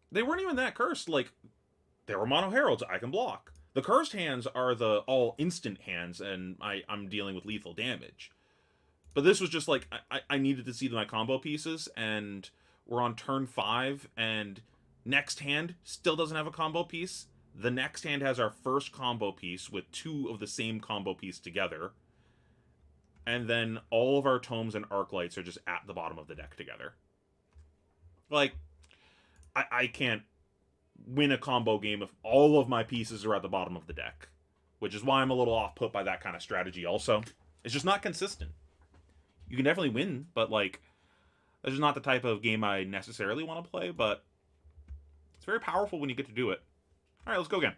Speaker 1: They weren't even that cursed. Like, they were mono heralds. I can block. The cursed hands are the all instant hands, and I'm dealing with lethal damage. But this was just like, I needed to see my combo pieces, and we're on turn 5, and next hand still doesn't have a combo piece. The next hand has our first combo piece with 2 of the same combo piece together. And then all of our tomes and arclights are just at the bottom of the deck together. Like, I can't win a combo game if all of my pieces are at the bottom of the deck. Which is why I'm a little off-put by that kind of strategy also. It's just not consistent. You can definitely win, but, like, this is not the type of game I necessarily want to play, but it's very powerful when you get to do it. Alright, let's go again.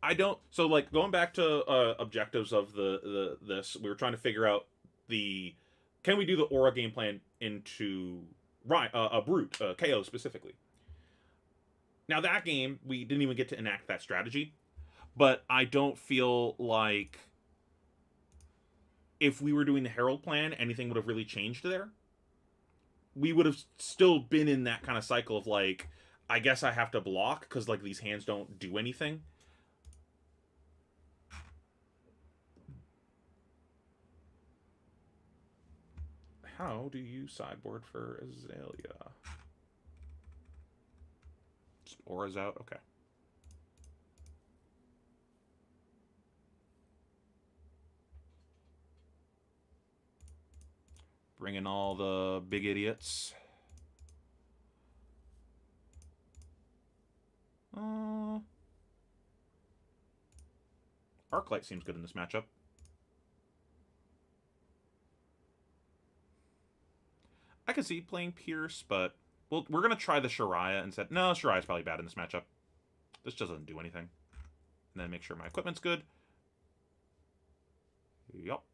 Speaker 1: I don't... So, like, going back to objectives of this, we were trying to figure out the... Can we do the aura game plan into a brute, KO specifically? Now, that game, we didn't even get to enact that strategy, but I don't feel like if we were doing the Herald plan, anything would have really changed there. We would have still been in that kind of cycle of, like, I guess I have to block because, like, these hands don't do anything. How do you sideboard for Azalea? Just Aura's out? Okay. Bring in all the big idiots. Arclight seems good in this matchup. I could see playing Pierce, but we're going to try the Shariah instead. No, Shariah's probably bad in this matchup. This just doesn't do anything. And then make sure my equipment's good. Yup.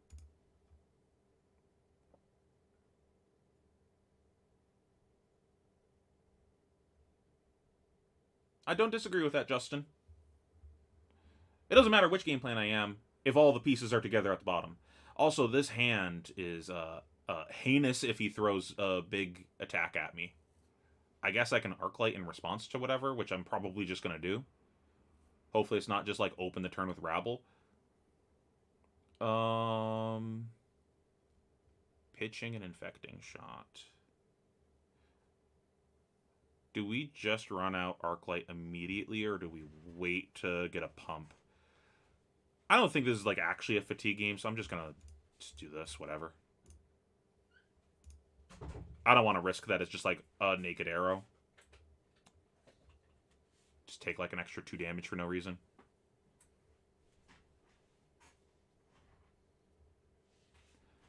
Speaker 1: I don't disagree with that, Justin. It doesn't matter which game plan I am if all the pieces are together at the bottom. Also, this hand is heinous if he throws a big attack at me. I guess I can Arclight in response to whatever, which I'm probably just going to do. Hopefully it's not just, like, open the turn with Rabble. Um, pitching and infecting shot. Do we just run out Arclight immediately, or do we wait to get a pump? I don't think this is like actually a fatigue game, so I'm just gonna just do this, whatever. I don't want to risk that it's just like a naked arrow. Just take like an extra 2 damage for no reason.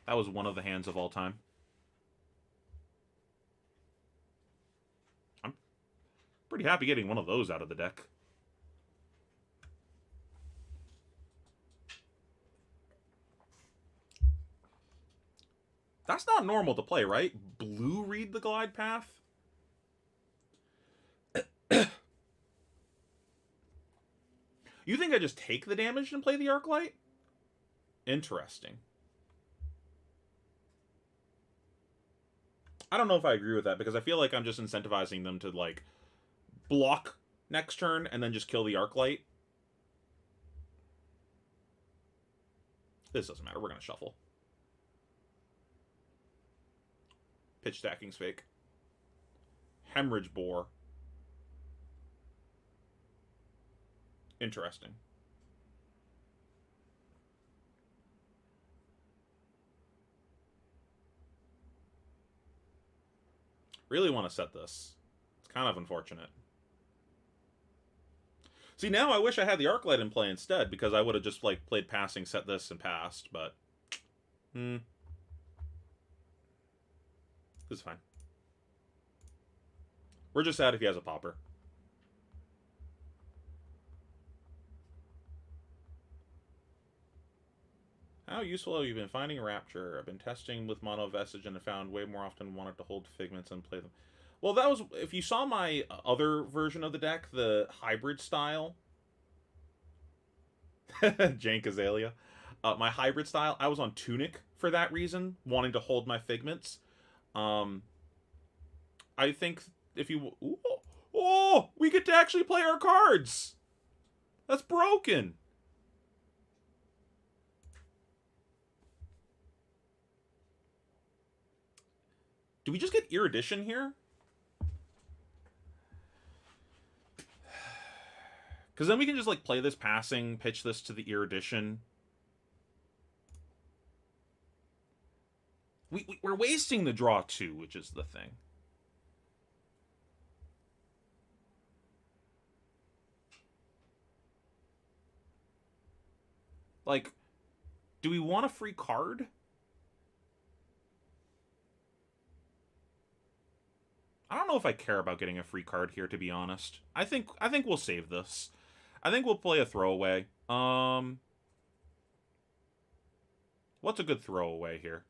Speaker 1: That was one of the hands of all time. I'm pretty happy getting one of those out of the deck. That's not normal to play, right? Blue read the glide path? You think I just take the damage and play the Arclight? Interesting. I don't know if I agree with that, because I feel like I'm just incentivizing them to, like, block next turn and then just kill the Arclight. This doesn't matter. We're going to shuffle. Pitch stacking's fake. Hemorrhage Bore. Interesting. Really want to set this. It's kind of unfortunate. See, now I wish I had the Arclight in play instead, because I would have just, like, played passing, set this, and passed, but... This is fine. We're just sad if he has a popper. How useful have you been finding Rapture? I've been testing with Mono Vestige and have found way more often wanted to hold Figments and play them. Well, that was... If you saw my other version of the deck, the hybrid style... Jank Azalea. My hybrid style, I was on Tunic for that reason, wanting to hold my Figments. I think if you... Oh! We get to actually play our cards! That's broken! Do we just get Erudition here? Because then we can just, like, play this passing, pitch this to the Erudition. We're wasting the draw, too, which is the thing. Like, do we want a free card? I don't know if I care about getting a free card here, to be honest. I think we'll save this. I think we'll play a throwaway. What's a good throwaway here?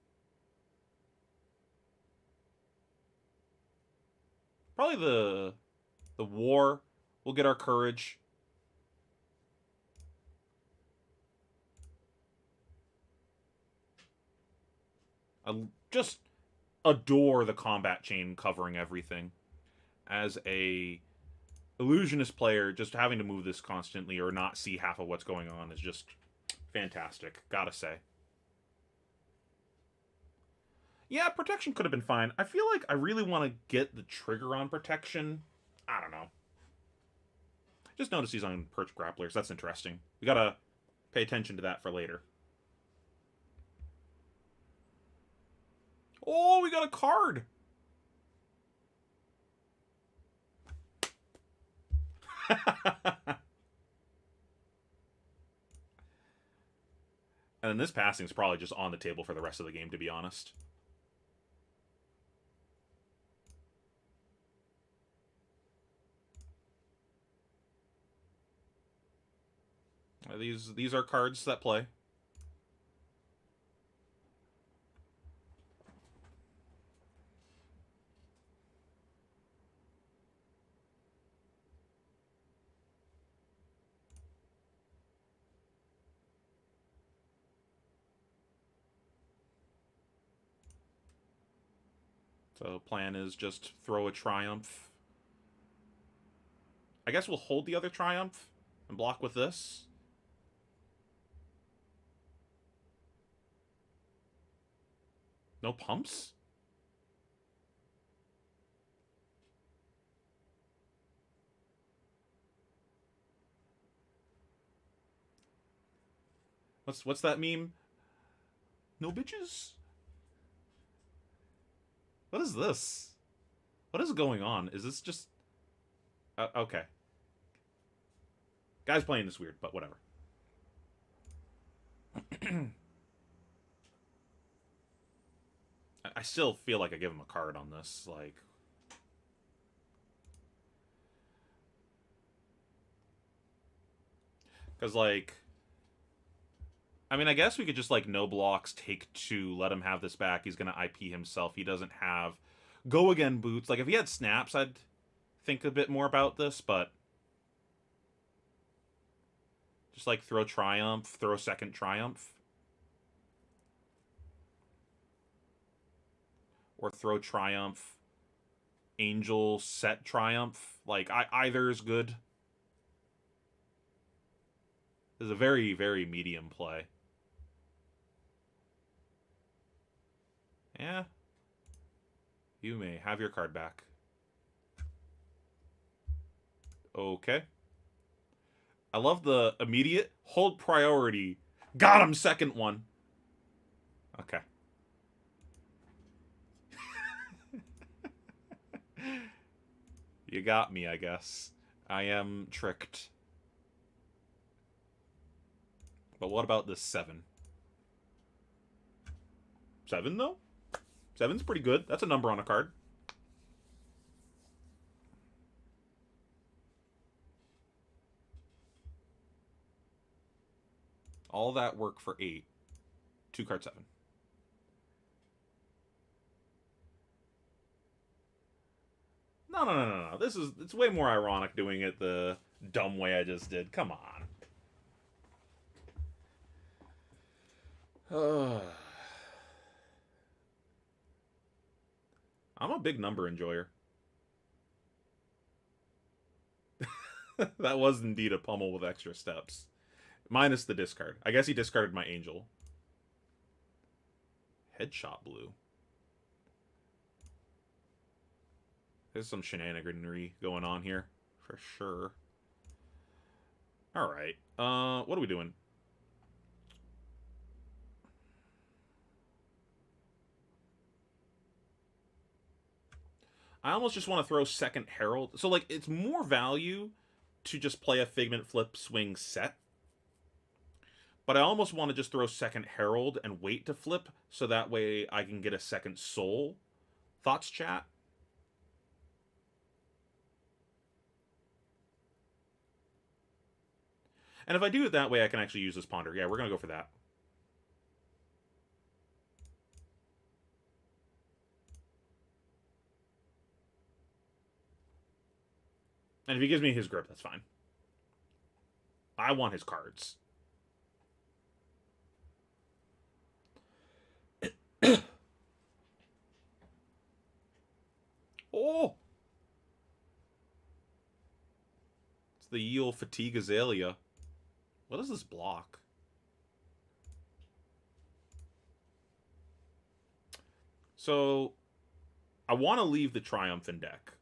Speaker 1: Probably the War. We'll get our courage. I just adore the combat chain covering everything. As a illusionist player, just having to move this constantly or not see half of what's going on is just fantastic, gotta say. Yeah, protection could have been fine. I feel like I really want to get the trigger on protection. I don't know. Just notice he's on Perch Grapplers. That's interesting. We gotta pay attention to that for later. Oh, we got a card! And then this passing is probably just on the table for the rest of the game, to be honest. These are cards that play. So plan is just throw a Triumph. I guess we'll hold the other Triumph and block with this. No pumps? What's that meme? No bitches? What is this? What is going on? Is this just okay? Guy's playing this weird, but whatever. I still feel like I give him a card on this, like. Because, like, I mean, I guess we could just, like, no blocks, take 2, let him have this back. He's going to IP himself. He doesn't have go again boots. Like, if he had snaps, I'd think a bit more about this, but just, like, throw Triumph, throw second Triumph. Or throw Triumph, Angel, set Triumph. Like, either is good. This is a very, very medium play. Yeah. You may have your card back. Okay. I love the immediate hold priority. Got him, second one. Okay. You got me, I guess. I am tricked. But what about this 7? 7, though? 7's pretty good. That's a number on a card. All that work for 8. 2 card 7. No. It's way more ironic doing it the dumb way I just did. Come on. I'm a big number enjoyer. That was indeed a pummel with extra steps. Minus the discard. I guess he discarded my angel. Headshot blue. There's some shenaniganery going on here. For sure. Alright. What are we doing? I almost just want to throw second Herald. So, like, it's more value to just play a Figment Flip Swing set. But I almost want to just throw second Herald and wait to flip, so that way I can get a second Soul. Thoughts, chat? And if I do it that way, I can actually use this Ponder. Yeah, we're going to go for that. And if he gives me his grip, that's fine. I want his cards. Oh! It's the Yule Fatigue Azalea. What does this block? So, I want to leave the Triumph in deck.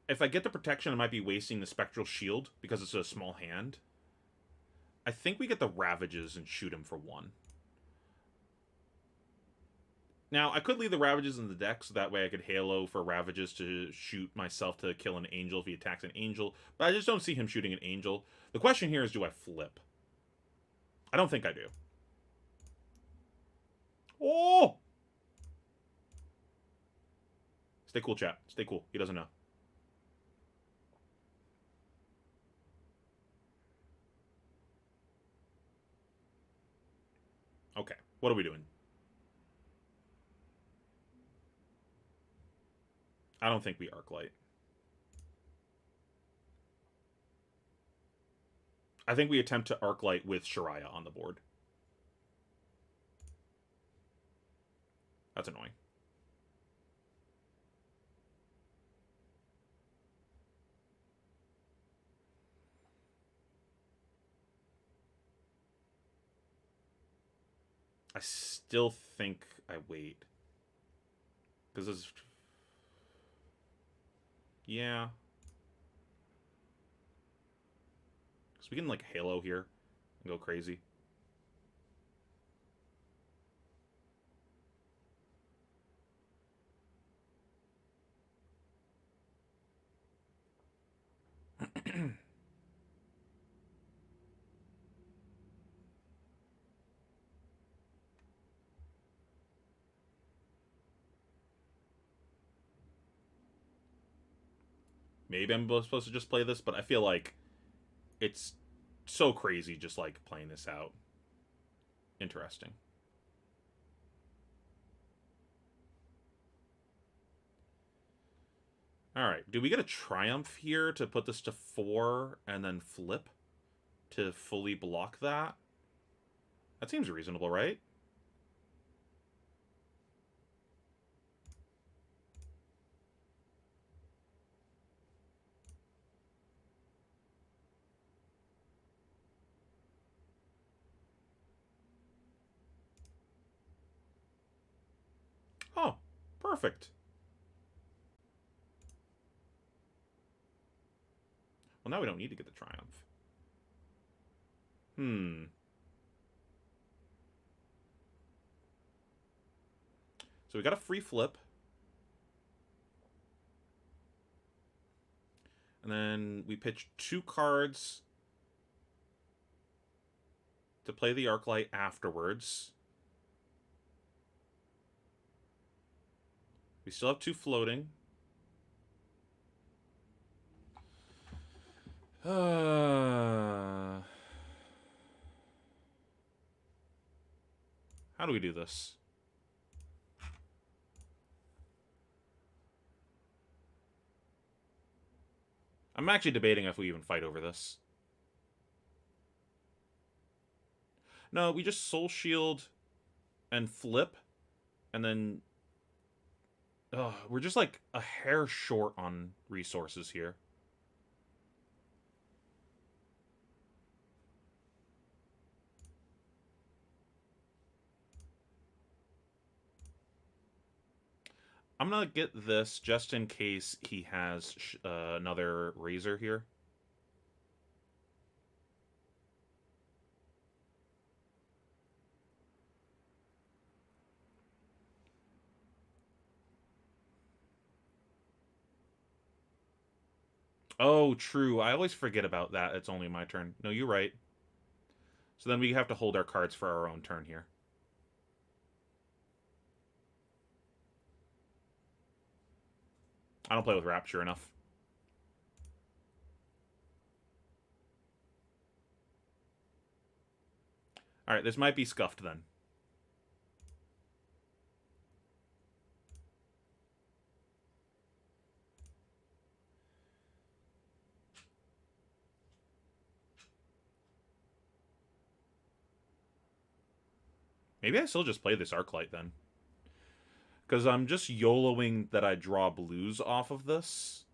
Speaker 1: If I get the protection, I might be wasting the Spectral Shield because it's a small hand. I think we get the Ravages and shoot him for 1. Now, I could leave the Ravages in the deck, so that way I could Halo for Ravages to shoot myself to kill an Angel if he attacks an Angel, but I just don't see him shooting an Angel. The question here is, do I flip? I don't think I do. Oh! Stay cool, chat. Stay cool. He doesn't know. Okay, what are we doing? I don't think we Arclight. I think we attempt to Arclight with Shariah on the board. That's annoying. I still think I wait. Because this... Yeah. Because we can, like, Halo here and go crazy. Maybe I'm supposed to just play this, but I feel like it's so crazy just, like, playing this out. Interesting. Alright, do we get a Triumph here to put this to 4 and then flip to fully block that? That seems reasonable, right? Oh, perfect. Well, now we don't need to get the Triumph. So we got a free flip. And then we pitch 2 cards to play the Arclight afterwards. We still have 2 floating. How do we do this? I'm actually debating if we even fight over this. No, we just Soul Shield and flip, and then... we're just like a hair short on resources here. I'm gonna get this just in case he has another Razor here. Oh, true. I always forget about that. It's only my turn. No, you're right. So then we have to hold our cards for our own turn here. I don't play with Rapture enough. Alright, this might be scuffed then. Maybe I still just play this Arclight then. Because I'm just YOLOing that I draw blues off of this.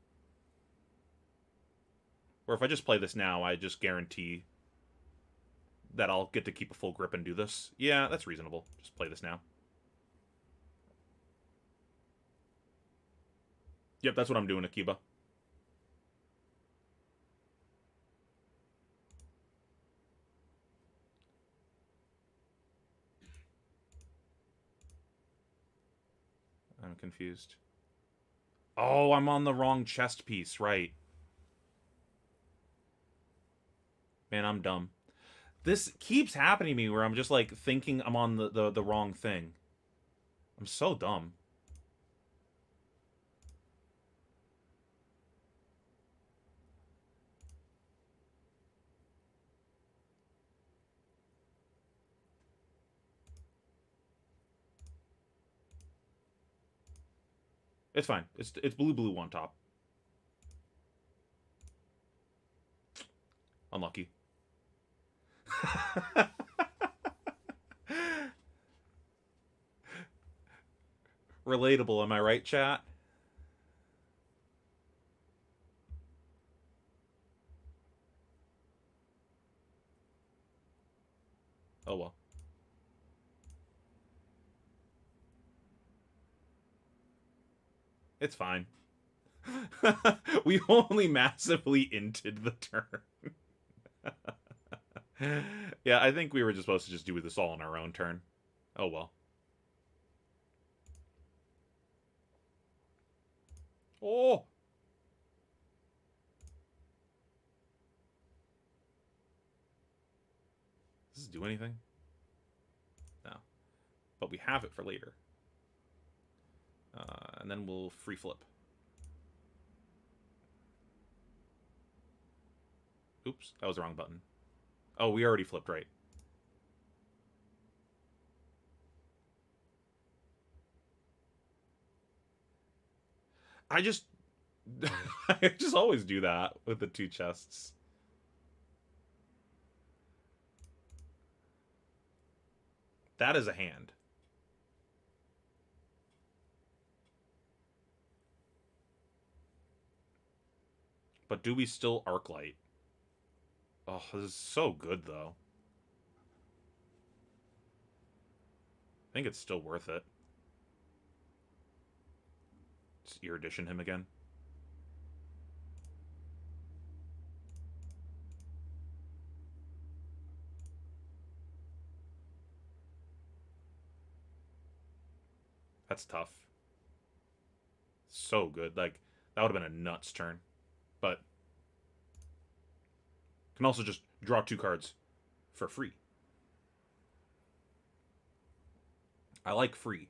Speaker 1: Or if I just play this now, I just guarantee that I'll get to keep a full grip and do this. Yeah, that's reasonable. Just play this now. Yep, that's what I'm doing, Akiba. I'm confused. Oh, I'm on the wrong chest piece, right. Man, I'm dumb. This keeps happening to me where I'm just, like, thinking I'm on the wrong thing. I'm so dumb. It's fine. It's blue on top. Unlucky. Relatable, am I right, chat? Oh well. It's fine. We only massively inted the turn. Yeah, I think we were just supposed to just do this all on our own turn. Oh well. Oh! Does this do anything? No. But we have it for later. And then we'll free flip. Oops, that was the wrong button. Oh, we already flipped right. I just... I just always do that with the two chests. That is a hand. But do we still Arclight? Oh, this is so good, though. I think it's still worth it. Just Erudition him again. That's tough. So good. Like, that would have been a nuts turn. But can also just draw 2 cards for free. I like free.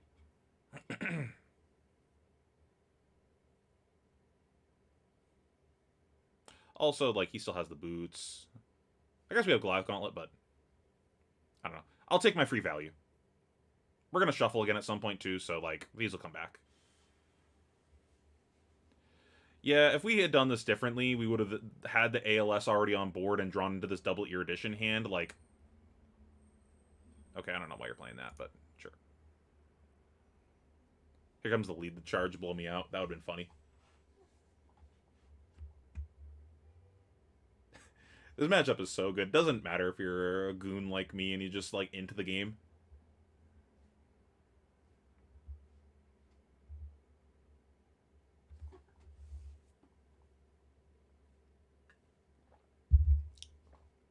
Speaker 1: Also, like, he still has the boots. I guess we have Goliath Gauntlet, but I don't know. I'll take my free value. We're going to shuffle again at some point, too, so, like, these will come back. Yeah, if we had done this differently, we would have had the ALS already on board and drawn into this double Erudition hand, like... Okay, I don't know why you're playing that, but sure. Here comes the lead the charge, blow me out. That would have been funny. This matchup is so good. Doesn't matter if you're a goon like me and you just, like, into the game.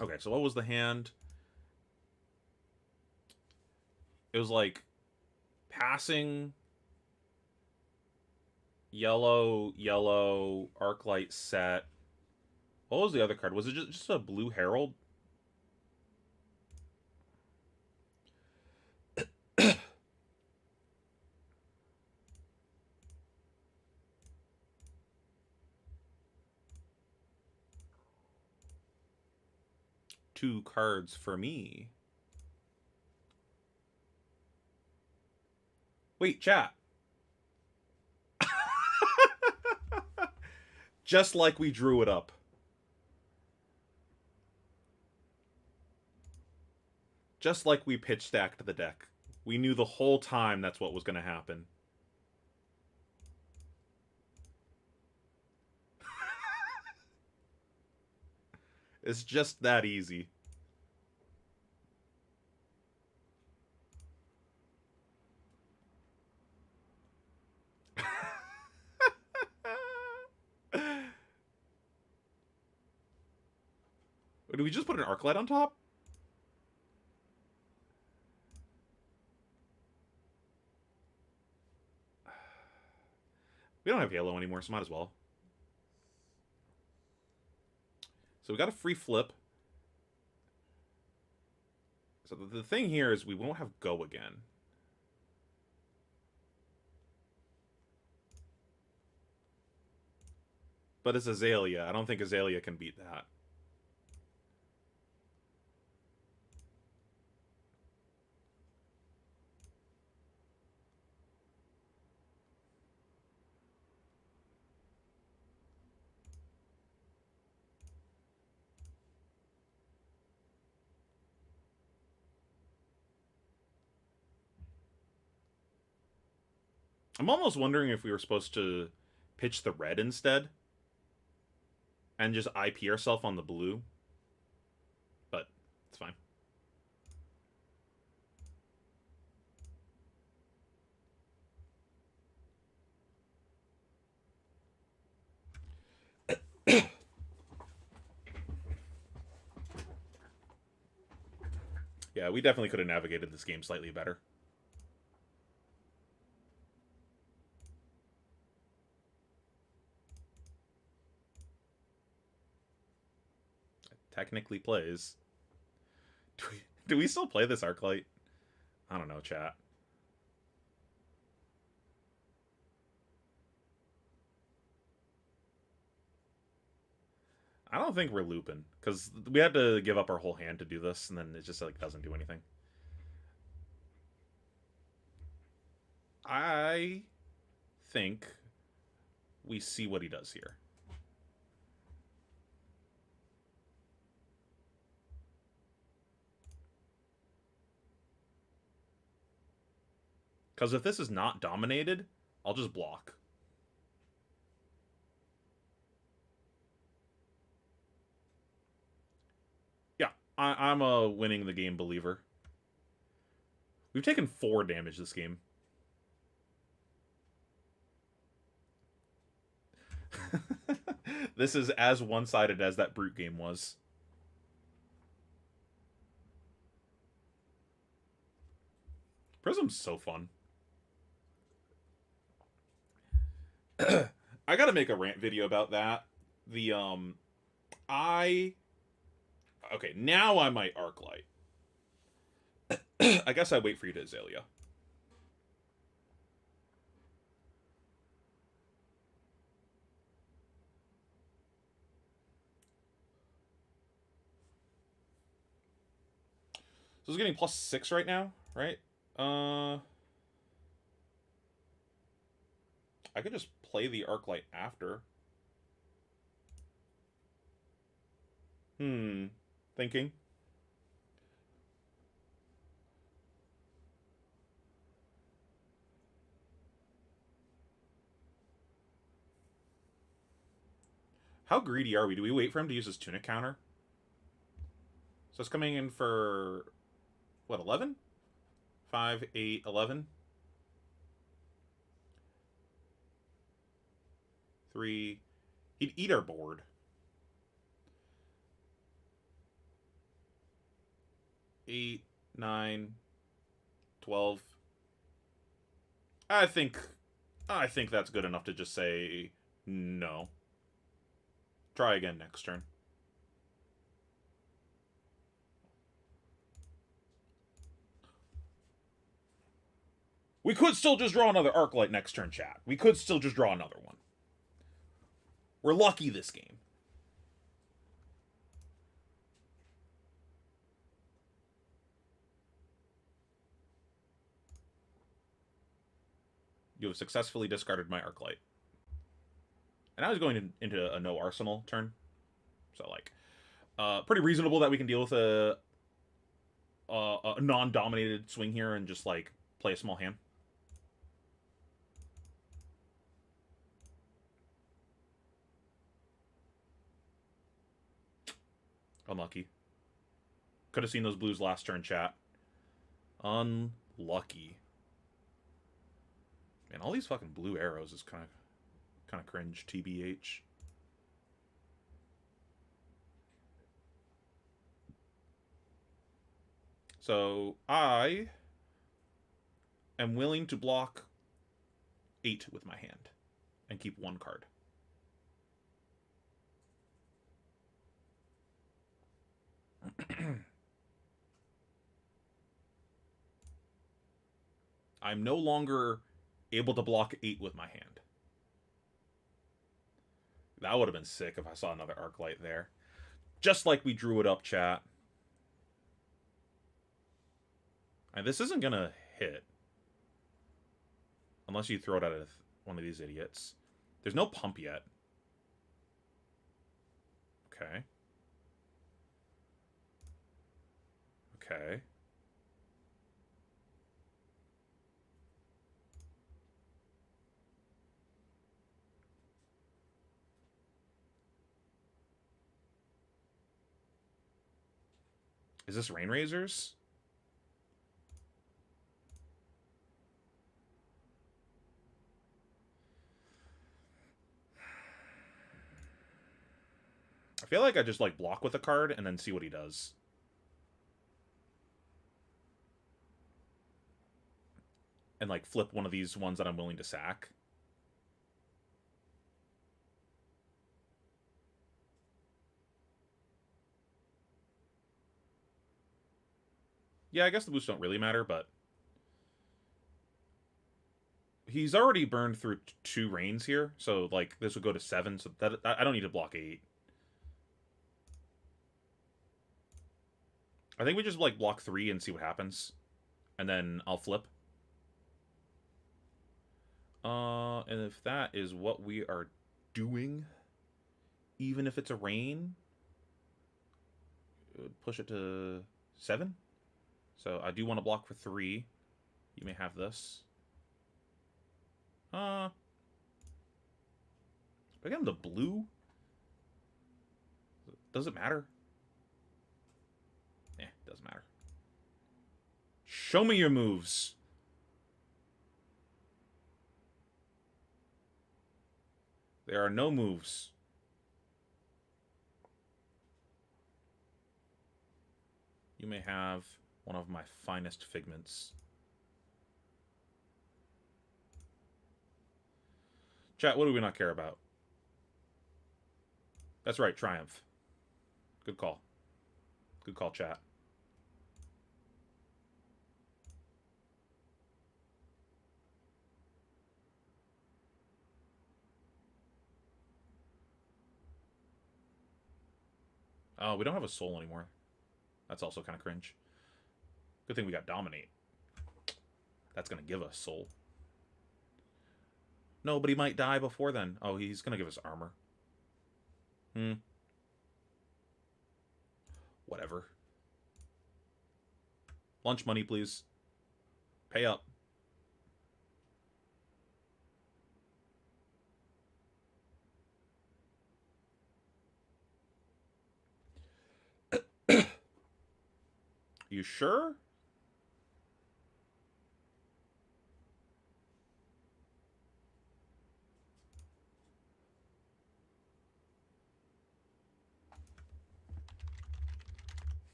Speaker 1: Okay, so what was the hand? It was, like, passing... Yellow, yellow, Arclight set. What was the other card? Was it just a blue Herald? Two cards for me. Wait, chat. Just like we drew it up. Just like we pitch stacked the deck. We knew the whole time that's what was going to happen. It's just that easy. Did we just put an Arclight on top? We don't have Halo anymore, so might as well. So we got a free flip. So the thing here is we won't have Go again. But it's Azalea. I don't think Azalea can beat that. I'm almost wondering if we were supposed to pitch the red instead. And just IP ourselves on the blue. But it's fine. Yeah, we definitely could have navigated this game slightly better. Technically plays. Do we still play this Arclight? I don't know, chat. I don't think we're looping because we had to give up our whole hand to do this, and then it just like doesn't do anything. I think we see what he does here. Because if this is not dominated, I'll just block. Yeah, I'm a winning the game believer. We've taken 4 damage this game. This is as one-sided as that brute game was. Prism's so fun. I gotta make a rant video about that. The I okay, now I might Arclight. I guess I wait for you to Azalea. So it's getting +6 right now, right? I could just play the Arclight after. Thinking. How greedy are we? Do we wait for him to use his tunic counter? So it's coming in for what, 11? 5, 8, 11. 3. He'd eat our board. 8, 9, 12. I think that's good enough to just say no. Try again next turn. We could still just draw another Arclight next turn, chat. We could still just draw another one. We're lucky this game. You have successfully discarded my Arclight. And I was going into a no arsenal turn. So, like, pretty reasonable that we can deal with a non-dominated swing here and just, like, play a small hand. Unlucky. Could have seen those blues last turn, chat. Unlucky. Man, all these fucking blue arrows is kind of cringe, TBH. So I am willing to block 8 with my hand and keep 1 card. I'm no longer able to block 8 with my hand. That would have been sick if I saw another Arclight there. Just like we drew it up, chat. And this isn't going to hit. Unless you throw it at one of these idiots. There's no pump yet. Okay. Okay. Is this Rain Razors? I feel like I just like block with a card and then see what he does. and like flip one of these ones that I'm willing to sack. Yeah, I guess the boosts don't really matter, but he's already burned through 2 rains here, so like this would go to 7. So that I don't need to block 8. I think we just like block 3 and see what happens, and then I'll flip. And if that is what we are doing, even if it's a rain, it would push it to 7. So I do want to block for 3. You may have this. Again, the blue. Does it matter? Doesn't matter. Show me your moves. There are no moves. You may have one of my finest figments. Chat, what do we not care about? That's right, Triumph. Good call. Good call, chat. Oh, we don't have a soul anymore. That's also kind of cringe. Good thing we got Dominate. That's going to give us soul. No, but he might die before then. Oh, he's going to give us armor. Whatever. Lunch money, please. Pay up. You sure?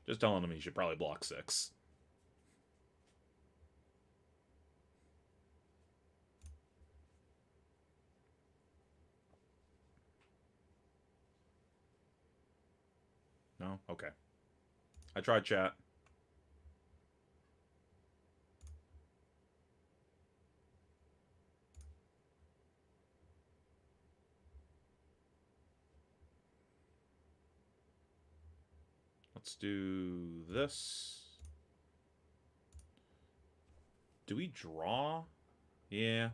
Speaker 1: Just telling him he should probably block 6. No? Okay. I tried, chat. Let's do this. Do we draw? Yeah.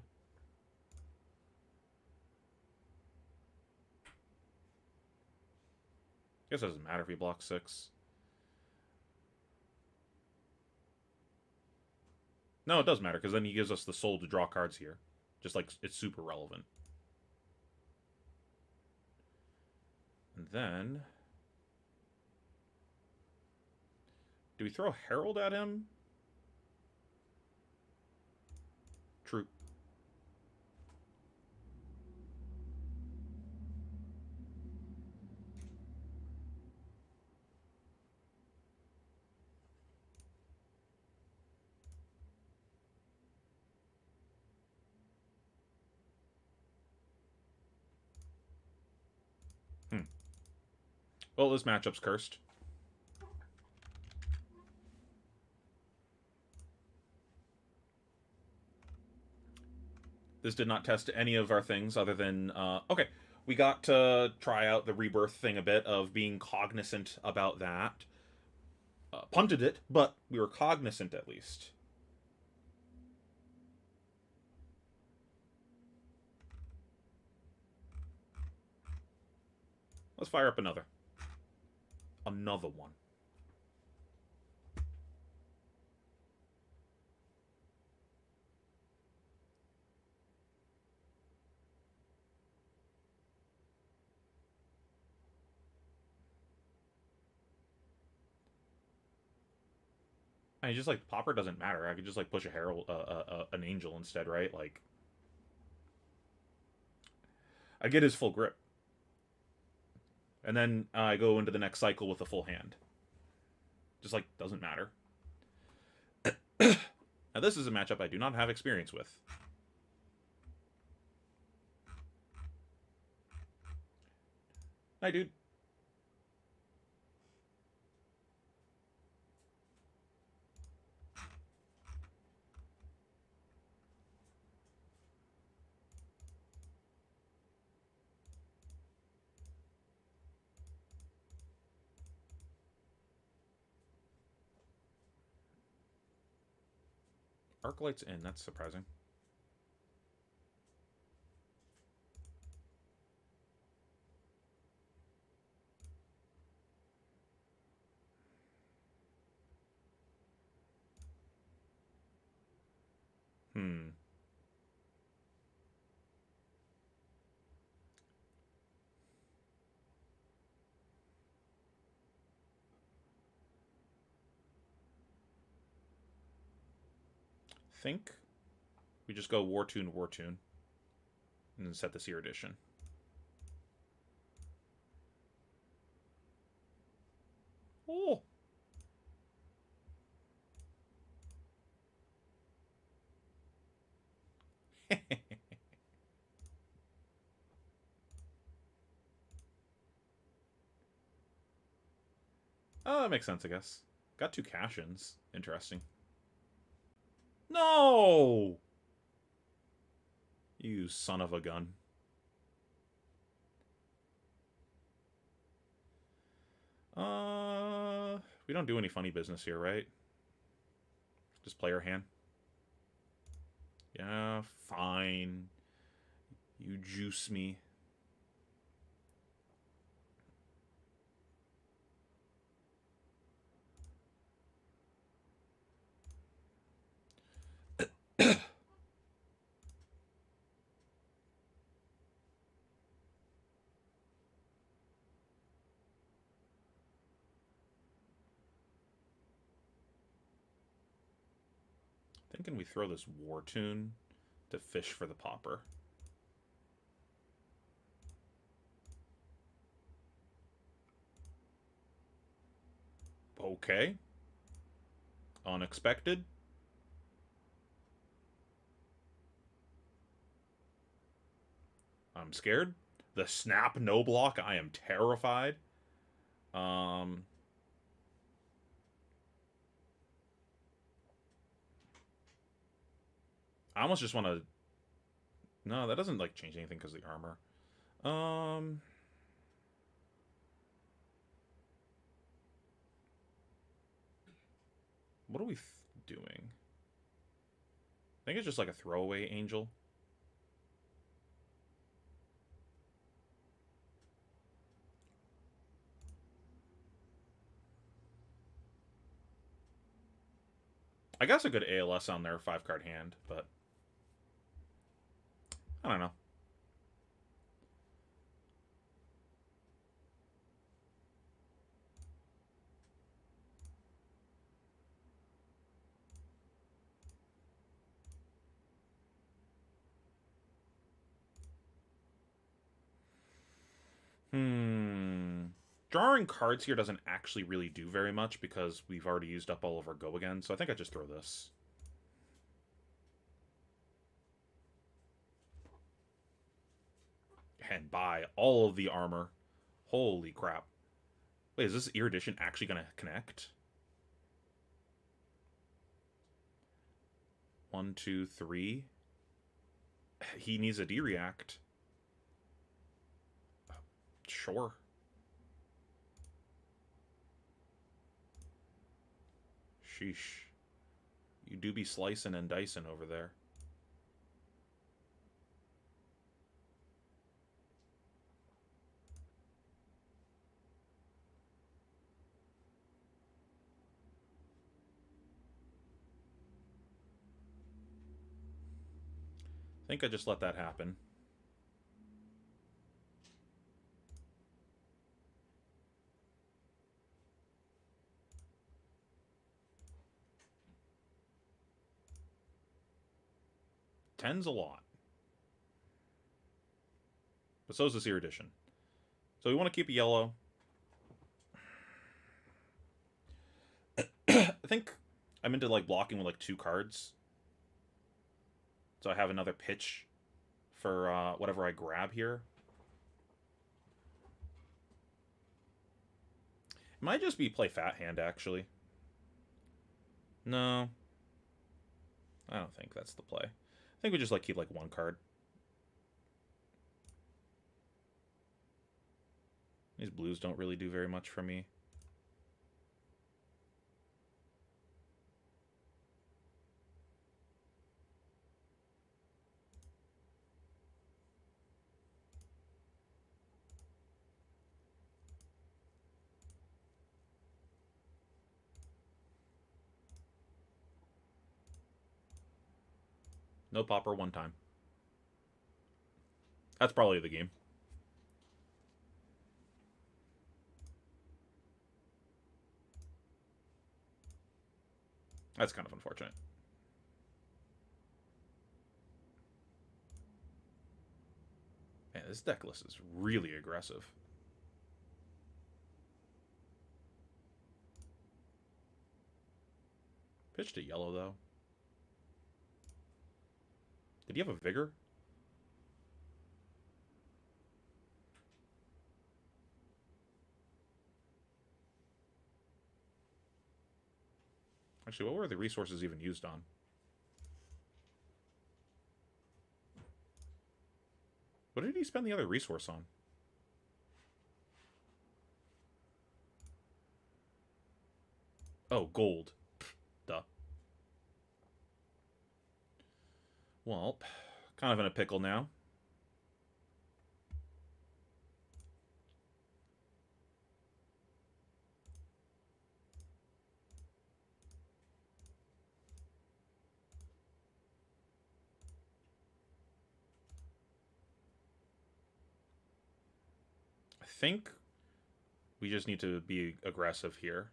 Speaker 1: Guess it doesn't matter if he blocks 6. No, it does matter, because then he gives us the soul to draw cards here. Just like, it's super relevant. And then... do we throw Herald at him? True. Well, this matchup's cursed. This did not test any of our things other than... okay, we got to try out the rebirth thing a bit of being cognizant about that. Punted it, but we were cognizant at least. Let's fire up another. Another one. I mean, just like Popper doesn't matter. I could just like push a Herald, an Angel instead, right? Like I get his full grip, and then I go into the next cycle with a full hand. Just like doesn't matter. Now this is a matchup I do not have experience with. Hi, dude. Arclight's in. That's surprising. Hmm. Think we just go War Tune, and then set the Seer Edition. Oh. Oh, that makes sense, I guess. Got 2 cash-ins. Interesting. No! You son of a gun. We don't do any funny business here, right? Just play our hand. Yeah, fine. You juice me. Thinking we throw this War Tune to fish for the Popper. Okay. Unexpected. I'm scared. The snap no block. I am terrified. Um, I almost just want to. No, that doesn't like change anything because of the armor. Um, what are we doing? I think it's just like a throwaway angel. I guess a good ALS on their 5-card hand, but I don't know. Hmm. Drawing cards here doesn't actually really do very much because we've already used up all of our go again, so I think I just throw this. And buy all of the armor. Holy crap. Wait, is this Erudition actually going to connect? 1, 2, 3. He needs a D-react. Sure. Sheesh. You do be slicing and dicing over there. I think I just let that happen. 10's a lot. But so is this Erudition. So we want to keep a yellow. I think I'm into like blocking with like 2 cards. So I have another pitch for whatever I grab here. It might just be play Fat Hand, actually. No. I don't think that's the play. I think we just like keep like 1 card. These blues don't really do very much for me. No popper 1 time. That's probably the game. That's kind of unfortunate. Man, this deck list is really aggressive. Pitched a yellow, though. Did he have a vigor? Actually, what were the resources even used on? What did he spend the other resource on? Oh, gold. Duh. Well, kind of in a pickle now. I think we just need to be aggressive here.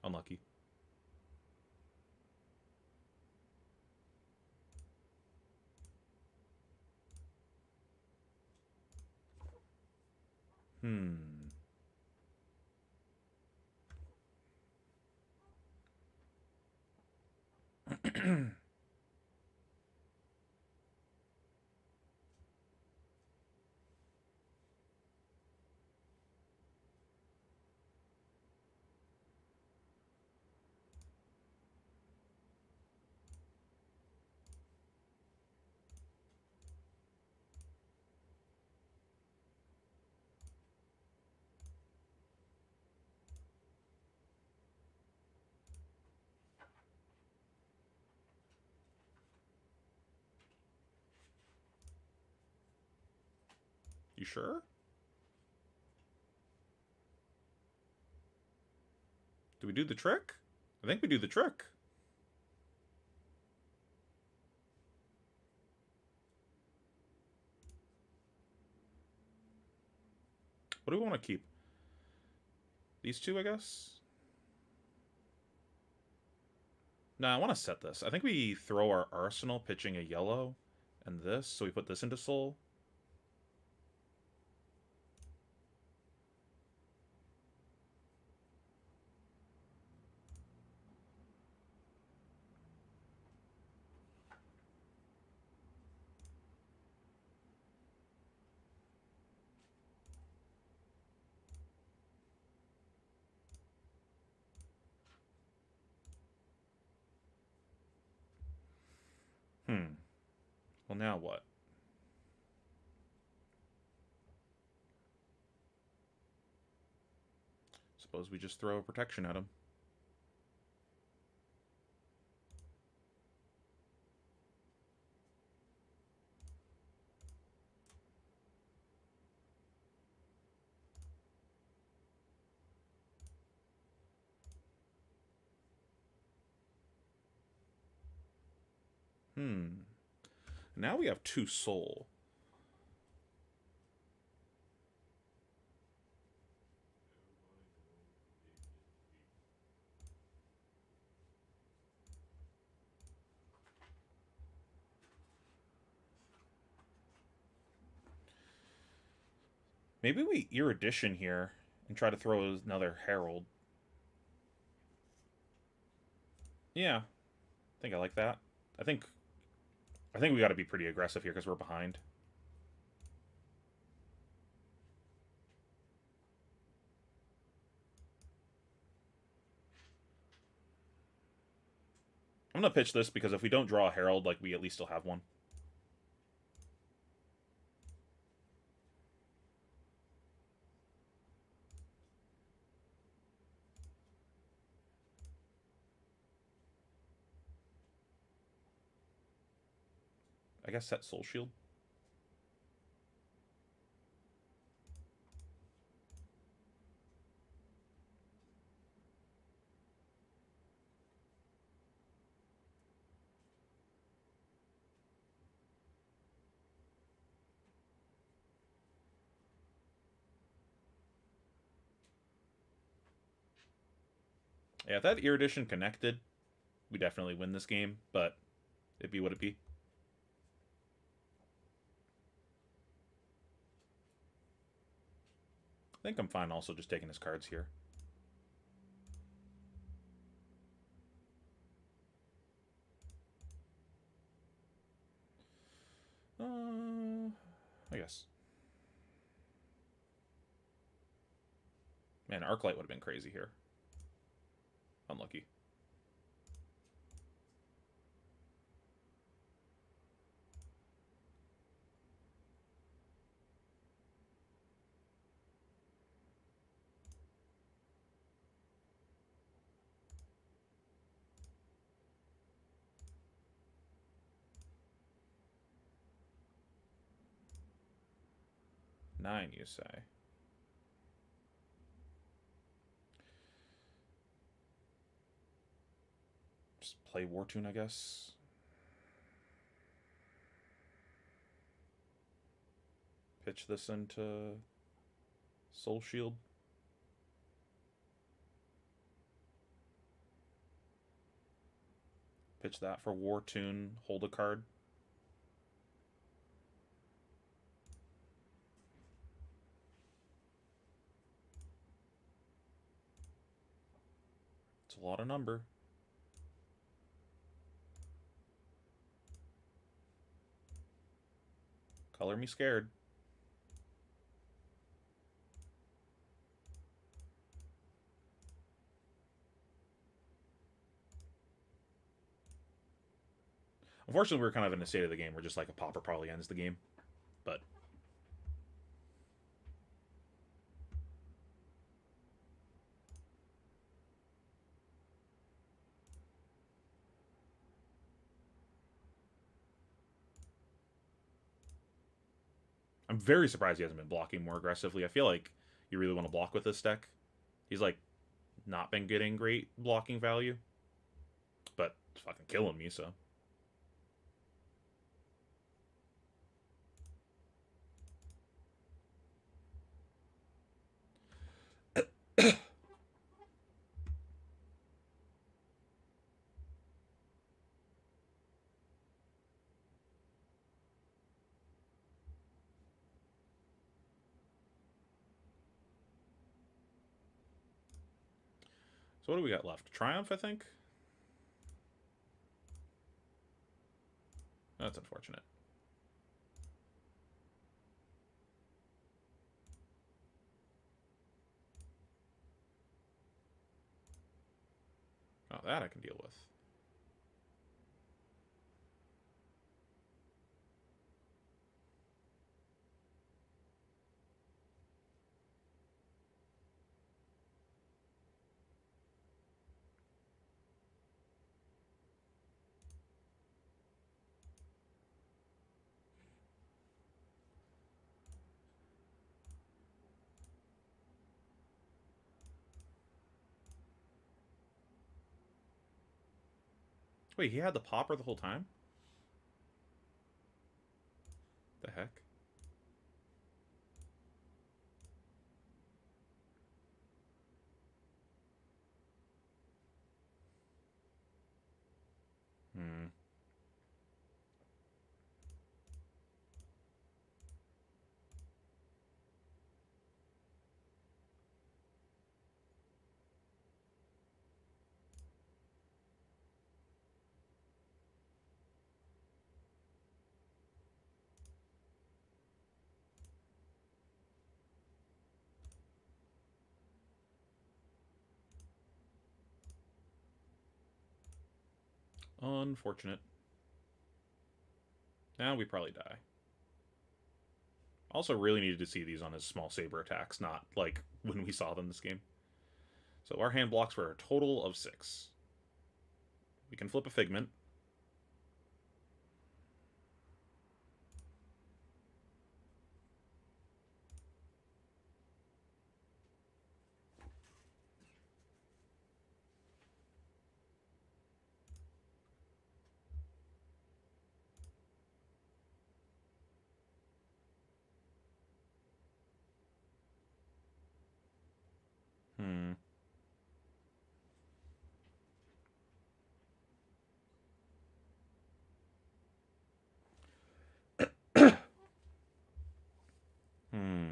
Speaker 1: Unlucky. Hmm. You sure? Do we do the trick? I think we do the trick. What do we want to keep? These 2, I guess? Nah, I want to set this. I think we throw our arsenal pitching a yellow and this, so we put this into soul. Well, now what? Suppose we just throw a protection at him. Now we have 2 soul. Maybe we Erudition here and try to throw another Herald. Yeah, I think I like that. I think we got to be pretty aggressive here because we're behind. I'm gonna pitch this because if we don't draw a Herald, like we at least still have one. I guess set Soul Shield. Yeah, if that Erudition connected, we definitely win this game, but it'd be what it be. I think I'm fine also just taking his cards here. I guess. Man, Arclight would have been crazy here. Unlucky. Nine, you say? Just play War Tune, I guess. Pitch this into Soul Shield. Pitch that for War Tune. Hold a card. It's a lot of number. Color me scared. Unfortunately, we're kind of in a state of the game where just like a popper probably ends the game. But I'm very surprised he hasn't been blocking more aggressively. I feel like you really want to block with this deck. He's like not been getting great blocking value, but it's fucking killing me, so. So what do we got left? Triumph, I think? That's unfortunate. Oh, that I can deal with. Wait, he had the popper the whole time? The heck? Hmm. Unfortunate. Now we probably die. Also, really needed to see these on his small saber attacks, not like when we saw them this game. So our hand blocks for a total of 6. We can flip a Figment. Hmm. Hmm.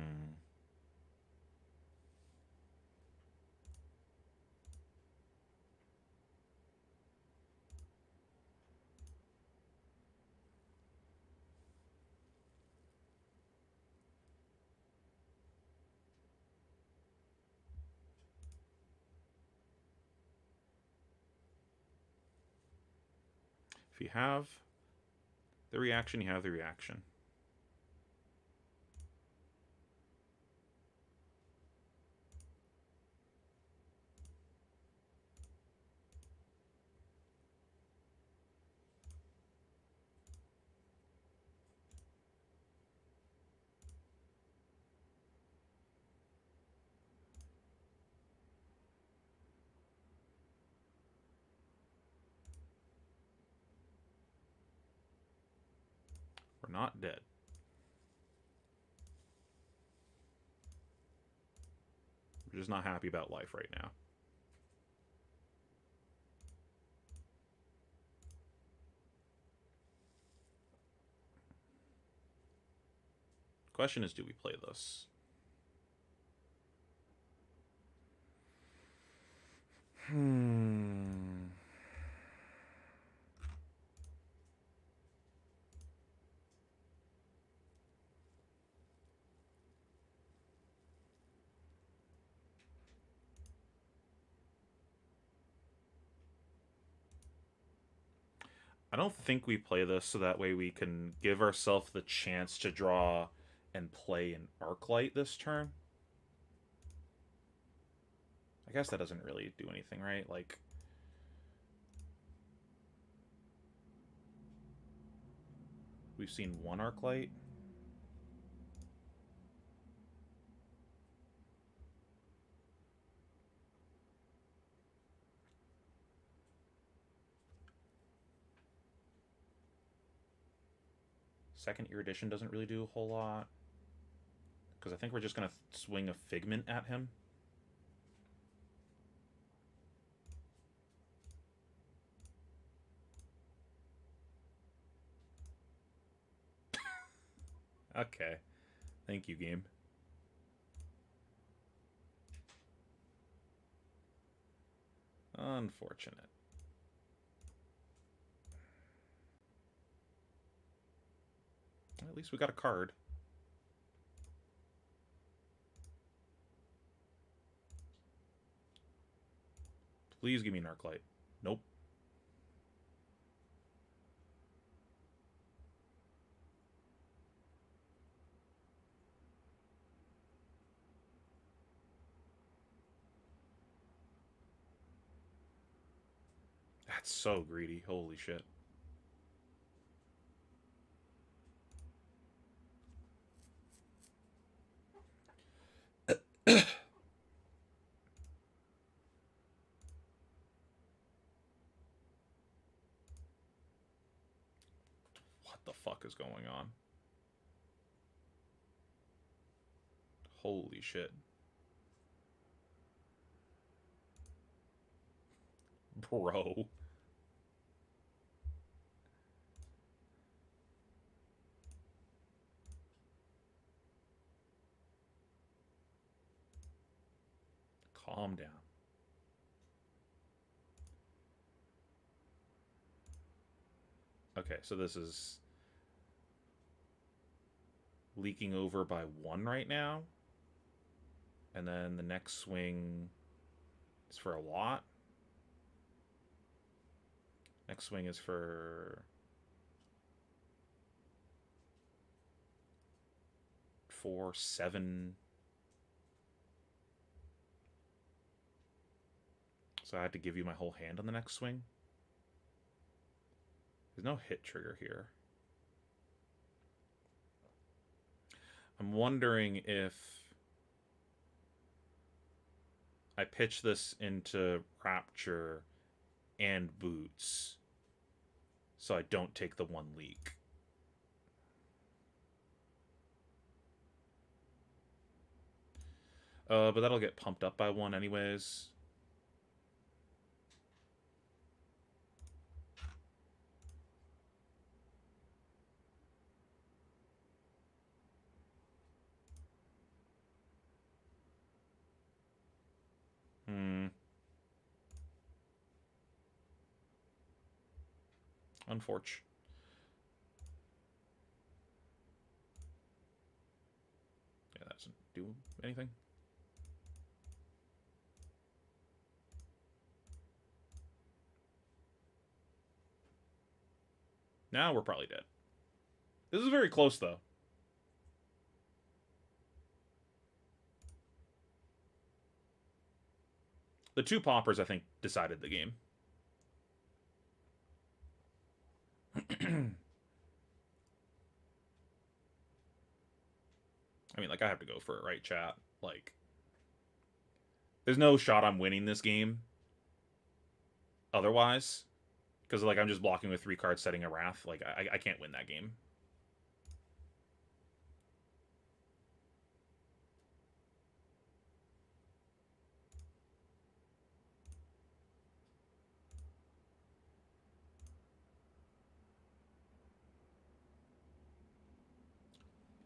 Speaker 1: If you have the reaction, you have the reaction. We're not dead. We're just not happy about life right now. Question is, do we play this? Hmm. I don't think we play this so that way we can give ourselves the chance to draw and play an Arclight this turn. I guess that doesn't really do anything, right? Like, we've seen one Arclight. Second Erudition doesn't really do a whole lot. Because I think we're just going to swing a Figment at him. Okay. Thank you, game. Unfortunate. At least we got a card. Please give me an Arclight. Nope. That's so greedy. Holy shit. What the fuck is going on? Holy shit. Bro. Calm down. Okay, so this is leaking over by 1 right now. And then the next swing is for a lot. Next swing is for 4, 7. So I had to give you my whole hand on the next swing. There's no hit trigger here. I'm wondering if I pitch this into Rapture and Boots so I don't take the 1 leak. But that'll get pumped up by 1 anyways. Unfortunate. Yeah, that doesn't do anything. Now we're probably dead. This is very close, though. The 2 poppers, I think, decided the game. I mean, like, I have to go for it, right, chat? Like, there's no shot I'm winning this game otherwise. Because, like, I'm just blocking with 3 cards, setting a Wrath. Like, I can't win that game.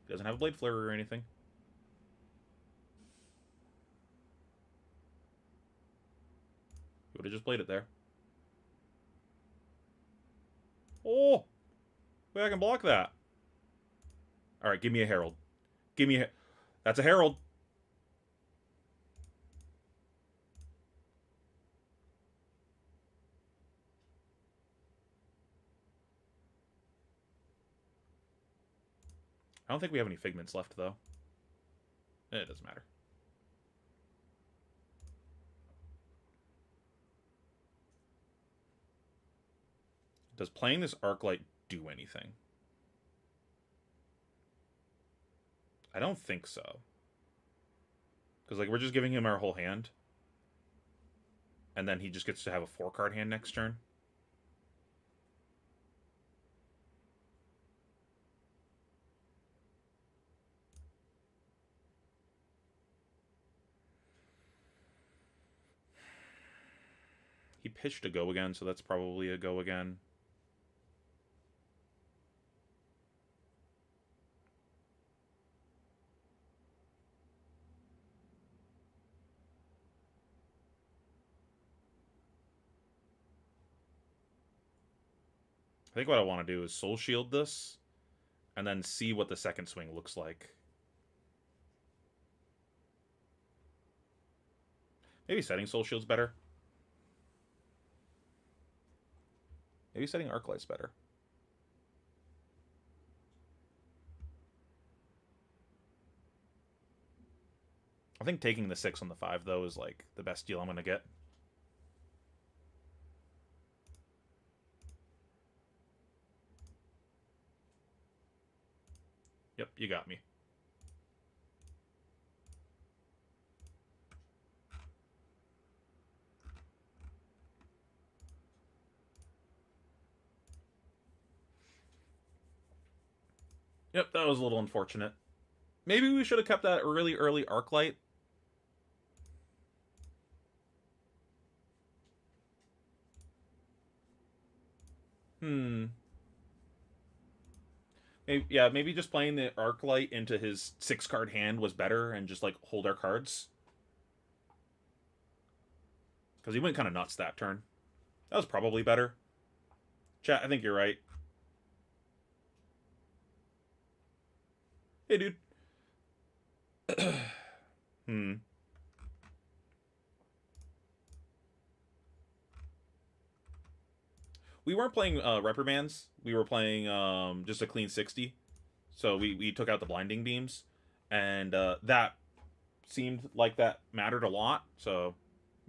Speaker 1: He doesn't have a Blade Flurry or anything. He would have just played it there. Oh! Wait, I can block that. Alright, give me a Herald. Give me a... That's a Herald. I don't think we have any Figments left, though. It doesn't matter. Does playing this Arclight do anything? I don't think so. Because, like, we're just giving him our whole hand. And then he just gets to have a 4-card hand next turn. He pitched a go again, so that's probably a go again. I think what I want to do is Soul Shield this, and then see what the second swing looks like. Maybe setting Soul Shield's better. Maybe setting Arclight's better. I think taking the 6 on the 5, though, is, like, the best deal I'm going to get. Yep, you got me. Yep, that was a little unfortunate. Maybe we should have kept that really early arc light. Hmm. Maybe, yeah, maybe just playing the arc light into his 6 card hand was better, and just like hold our cards, because he went kind of nuts that turn. That was probably better. Chat, I think you're right. Hey, dude. Hmm. We weren't playing reprimands. We were playing just a clean 60. So we took out the blinding beams, and that seemed like that mattered a lot. So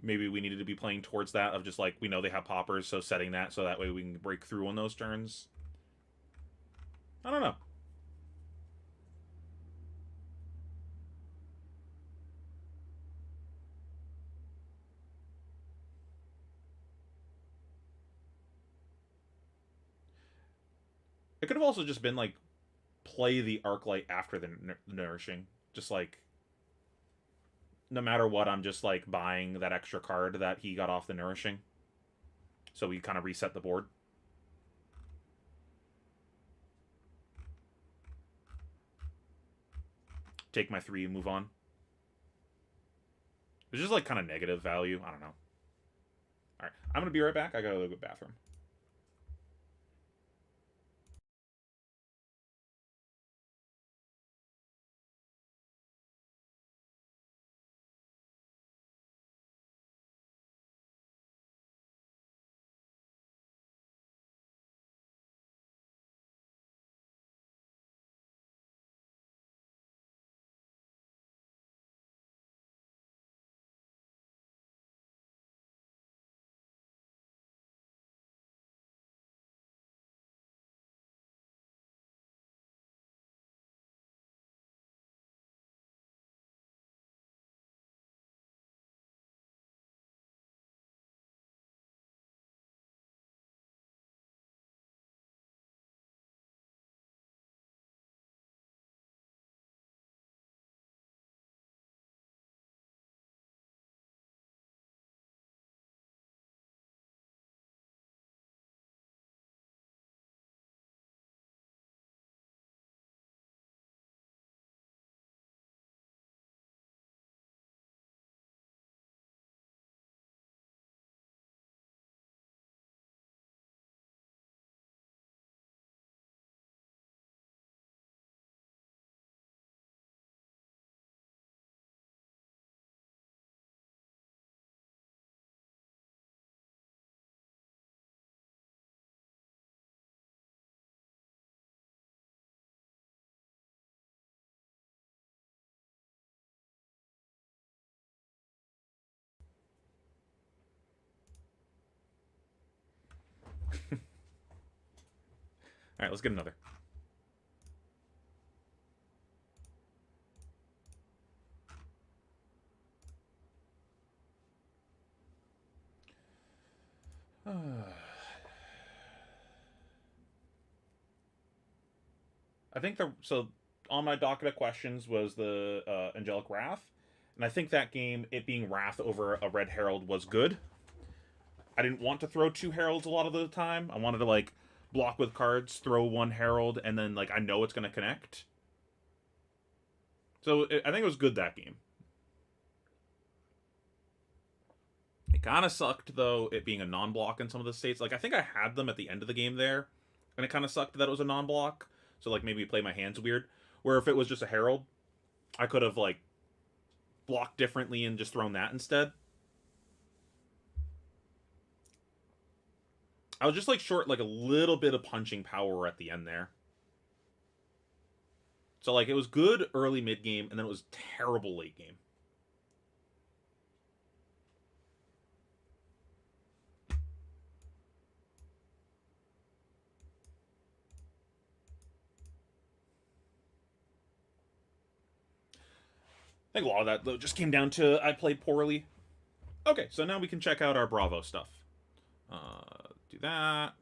Speaker 1: maybe we needed to be playing towards that, of just like, we know they have poppers, so setting that so that way we can break through on those turns. I don't know. It could have also just been like, play the arc light after the nourishing. Just like, no matter what, I'm just like buying that extra card that he got off the nourishing. So we kind of reset the board. Take my 3 and move on. It's just like kind of negative value. I don't know. All right, I'm gonna be right back. I gotta go to the bathroom. All right, let's get another. I think the so on my docket of questions was the Angelic Wrath, and I think that game, it being Wrath over a Red Herald, was good. I didn't want to throw 2 Heralds a lot of the time. I wanted to like block with cards, throw 1 Herald, and then like I know it's gonna connect. So I think it was good that game. It kind of sucked though, it being a non-block in some of the states. Like I think I had them at the end of the game there, and it kind of sucked that it was a non-block. So like maybe play my hands weird. Where if it was just a Herald, I could have like blocked differently and just thrown that instead. I was just like short like a little bit of punching power at the end there. So like it was good early mid game, and then it was terrible late game. I think a lot of that though just came down to I played poorly. Okay, so now we can check out our Bravo stuff. Do that.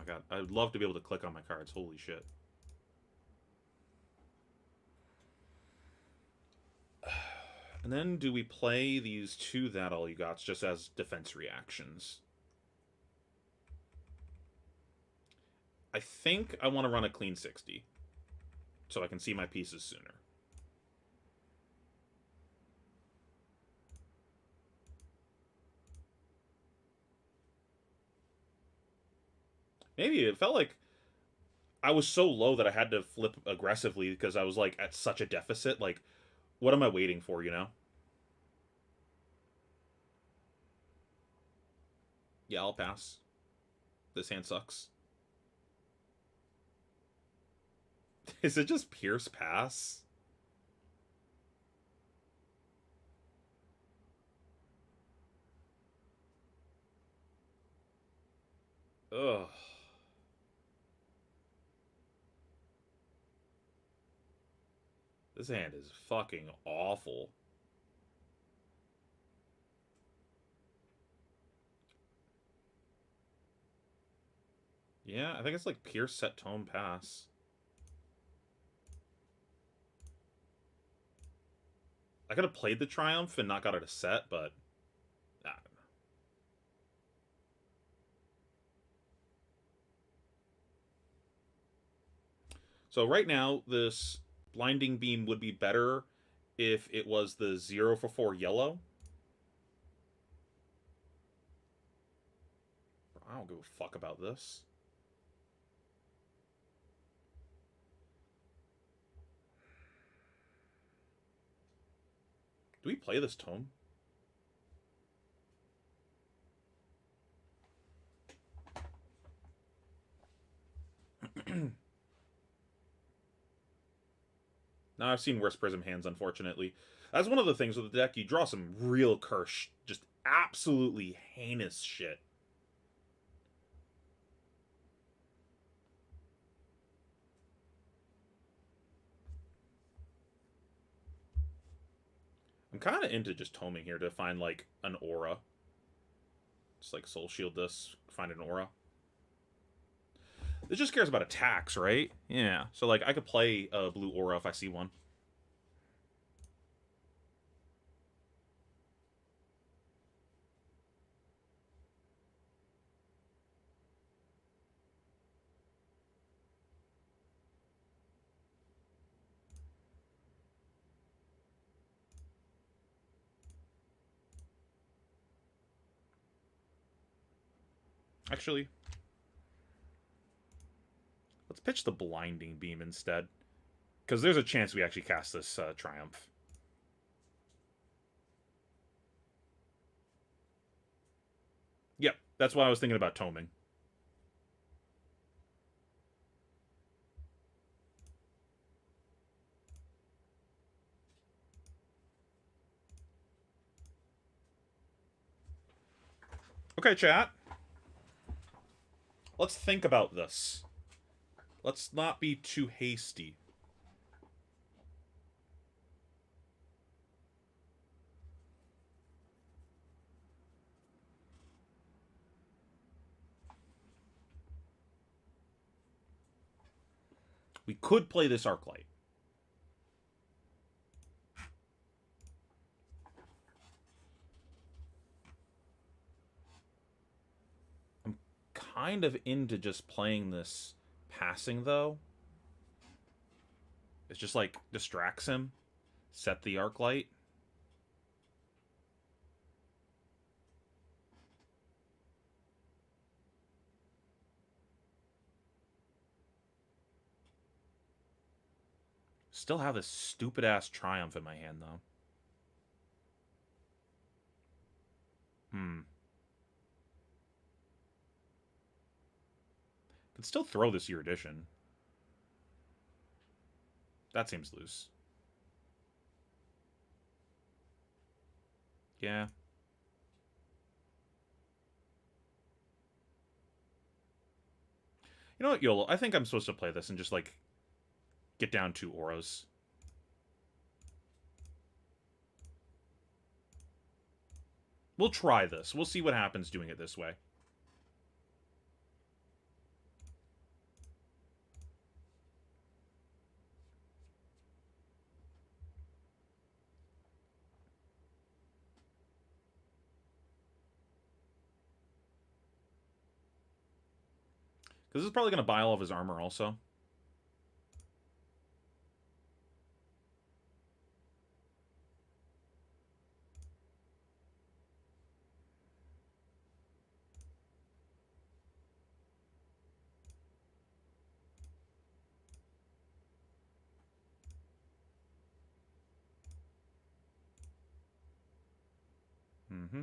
Speaker 1: my god. I'd love to be able to click on my cards. Holy shit. And then do we play these two That All You Gots just as defense reactions? I think I want to run a clean 60 so I can see my pieces sooner. Maybe it felt like I was so low that I had to flip aggressively because I was like at such a deficit. Like, what am I waiting for, you know? Yeah, I'll pass. This hand sucks. Is it just Pierce pass? Ugh. This hand is fucking awful. Yeah, I think it's like Pierce set tone pass. I could have played the Triumph and not got it a set, but I don't know. So right now, this Blinding Beam would be better if it was the 0 for 4 yellow. I don't give a fuck about this. Do we play this tome? Now I've seen worse Prism hands, unfortunately. That's one of the things with the deck. You draw some real curse, just absolutely heinous shit. I'm kind of into just toming here to find, like, an aura. Just, like, Soul Shield this, find an aura. This just cares about attacks, right? Yeah. So, like, I could play a blue aura if I see one. Actually, let's pitch the Blinding Beam instead. Because there's a chance we actually cast this Triumph. Yep, that's why I was thinking about toming. Okay, chat. Let's think about this. Let's not be too hasty. We could play this Arclight. I'm kind of into just playing this passing, though. It's just like distracts him. Set the Arclight. Still have this stupid ass Triumph in my hand, though. Could still throw this year edition. That seems loose. Yeah. You know what, YOLO? I think I'm supposed to play this and just, like, get down 2 auras. We'll try this. We'll see what happens doing it this way. Because this is probably going to buy all of his armor also. Mm-hmm.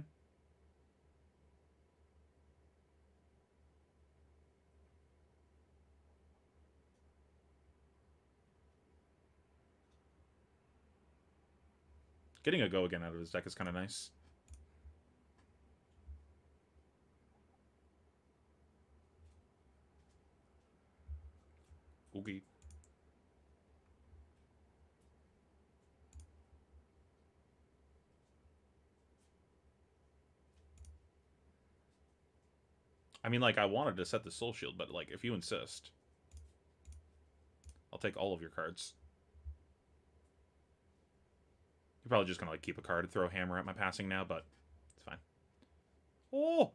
Speaker 1: Getting a go again out of his deck is kind of nice. Okay. I mean, like, I wanted to set the Soul Shield, but, like, if you insist, I'll take all of your cards. You're probably just gonna, like, keep a card and throw a hammer at my passing now, but it's fine. Oh!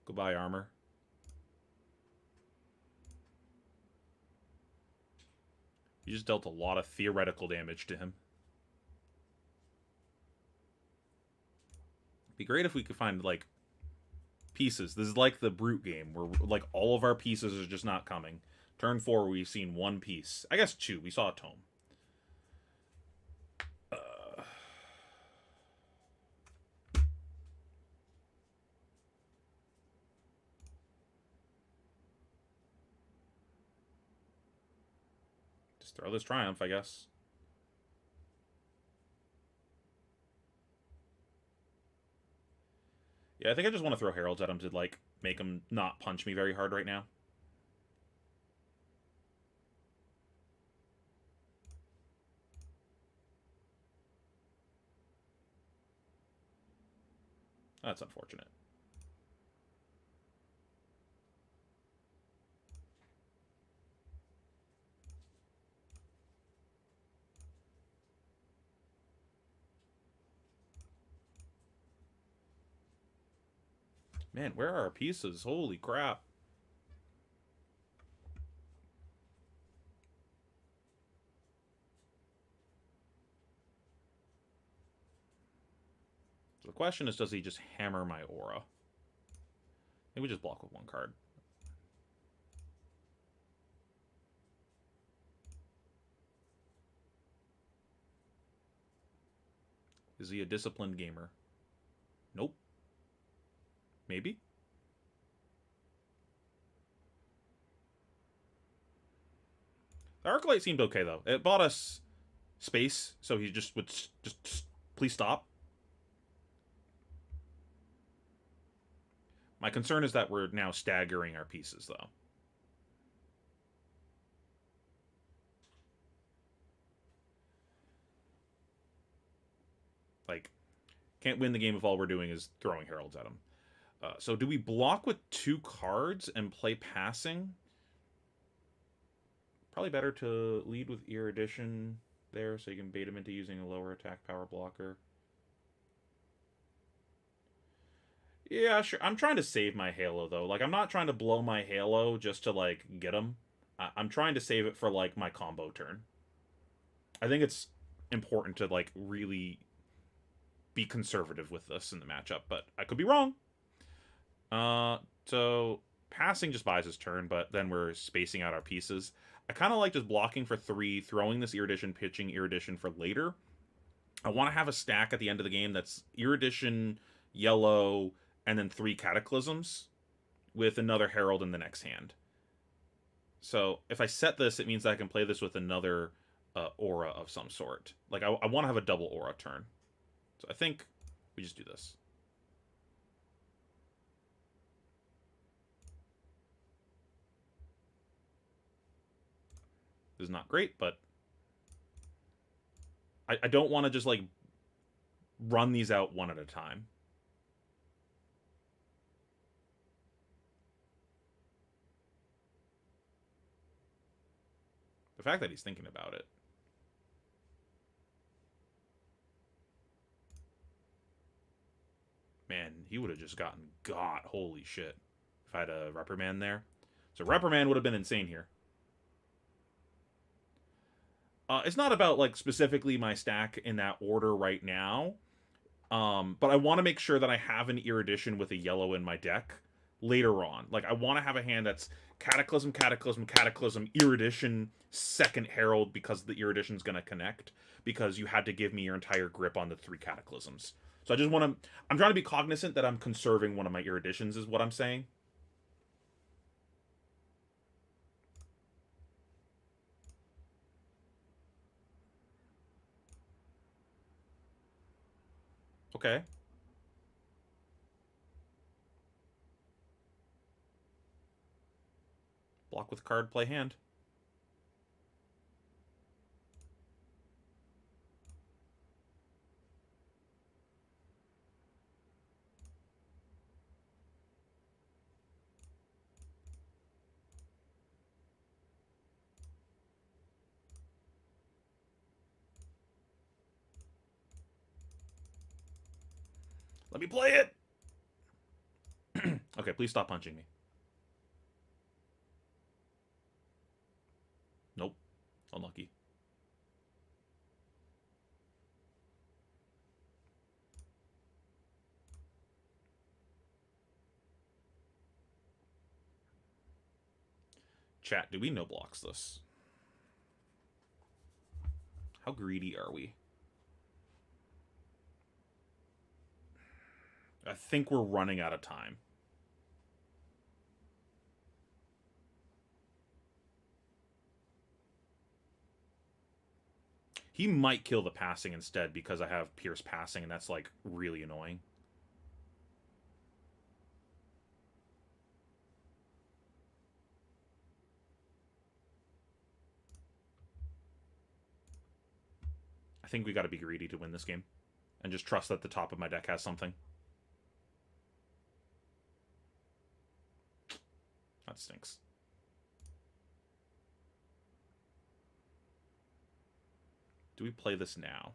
Speaker 1: Goodbye, armor. You just dealt a lot of theoretical damage to him. Be great if we could find, like, pieces. This is like the Brute game, where, like, all of our pieces are just not coming. Turn 4, we've seen one piece. I guess 2. We saw a tome. Just throw this Triumph, I guess. Yeah, I think I just want to throw Heralds at him to, like, make him not punch me very hard right now. That's unfortunate. Man, where are our pieces? Holy crap. So the question is, does he just hammer my aura? Maybe we just block with one card. Is he a disciplined gamer? Nope. Maybe? The Arclight seemed okay, though. It bought us space, so he just would just please stop. My concern is that we're now staggering our pieces, though. Like, can't win the game if all we're doing is throwing heralds at him. So do we block with 2 cards and play passing? Probably better to lead with Erudition there, so you can bait him into using a lower attack power blocker. Yeah, sure. I'm trying to save my Halo, though. Like, I'm not trying to blow my Halo just to, like, get him. I'm trying to save it for, like, my combo turn. I think it's important to, like, really be conservative with this in the matchup, but I could be wrong. So passing just buys his turn, but then we're spacing out our pieces. I kind of like just blocking for 3, throwing this Erudition, pitching Erudition for later. I want to have a stack at the end of the game that's Erudition, yellow, and then 3 Cataclysms with another Herald in the next hand. So if I set this, it means I can play this with another aura of some sort. Like, I want to have a double aura turn. So I think we just do this. This is not great, but I don't want to just, like, run these out one at a time. The fact that he's thinking about it. he would have just gotten got. Holy shit. If I had a reprimand there. So reprimand would have been insane here. It's not about like specifically my stack in that order right now. But I want to make sure that I have an Erudition with a yellow in my deck later on. Like I want to have a hand that's Cataclysm, Cataclysm, Cataclysm, Erudition, second Herald because the Erudition's going to connect because you had to give me your entire grip on the 3 Cataclysms. So I just want to... I'm trying to be cognizant that I'm conserving one of my Eruditions is what I'm saying. Okay. Block with card, play hand. Let me play it! Okay, please stop punching me. Nope. Unlucky. Chat, do we no blocks this? How greedy are we? I think we're running out of time. He might kill the passing instead because I have Pierce passing, and that's, like, really annoying. I think we gotta be greedy to win this game. And just trust that the top of my deck has something. That stinks. Do we play this now?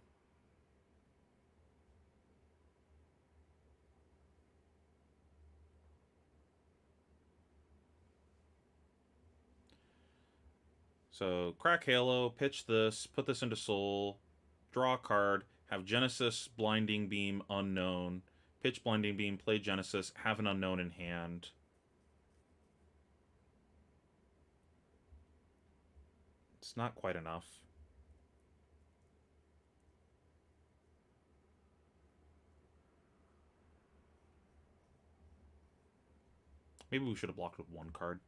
Speaker 1: So, crack Halo, pitch this, put this into Soul, draw a card, have Genesis, Blinding Beam, Unknown, pitch Blinding Beam, play Genesis, have an Unknown in hand. It's not quite enough. Maybe we should have blocked with one card.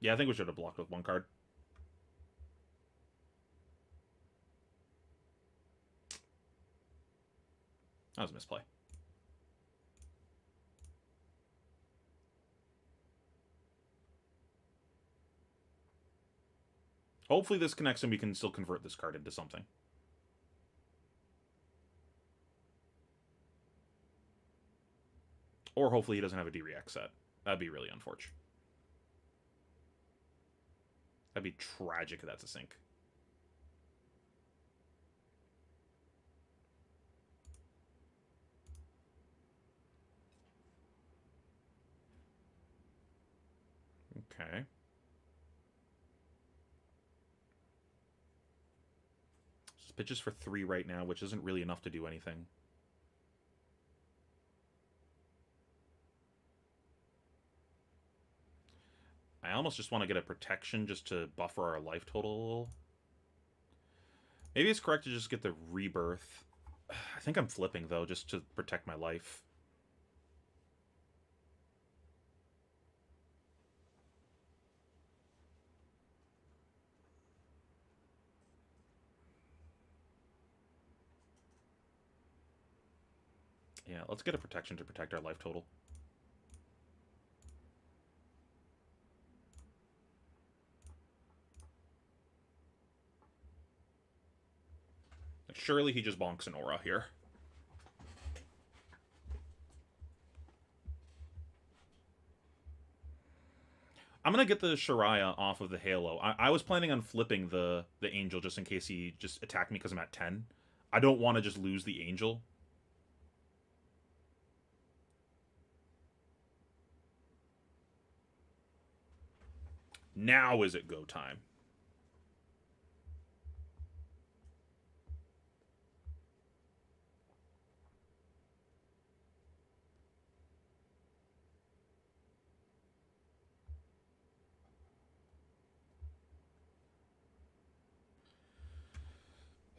Speaker 1: Yeah, I think we should have blocked with one card. That was a misplay. Hopefully this connects and we can still convert this card into something. Or hopefully he doesn't have a D-React set. That'd be really unfortunate. That'd be tragic if that's a sink. Okay. This pitches for 3 right now, which isn't really enough to do anything. I almost just want to get a protection just to buffer our life total a little. Maybe it's correct to just get the rebirth. I think I'm flipping, though, just to protect my life. Yeah, let's get a protection to protect our life total. Surely he just bonks an aura here. I'm going to get the Shariah off of the Halo. I was planning on flipping the Angel just in case he just attacked me because I'm at 10. I don't want to just lose the angel. Now is it go time?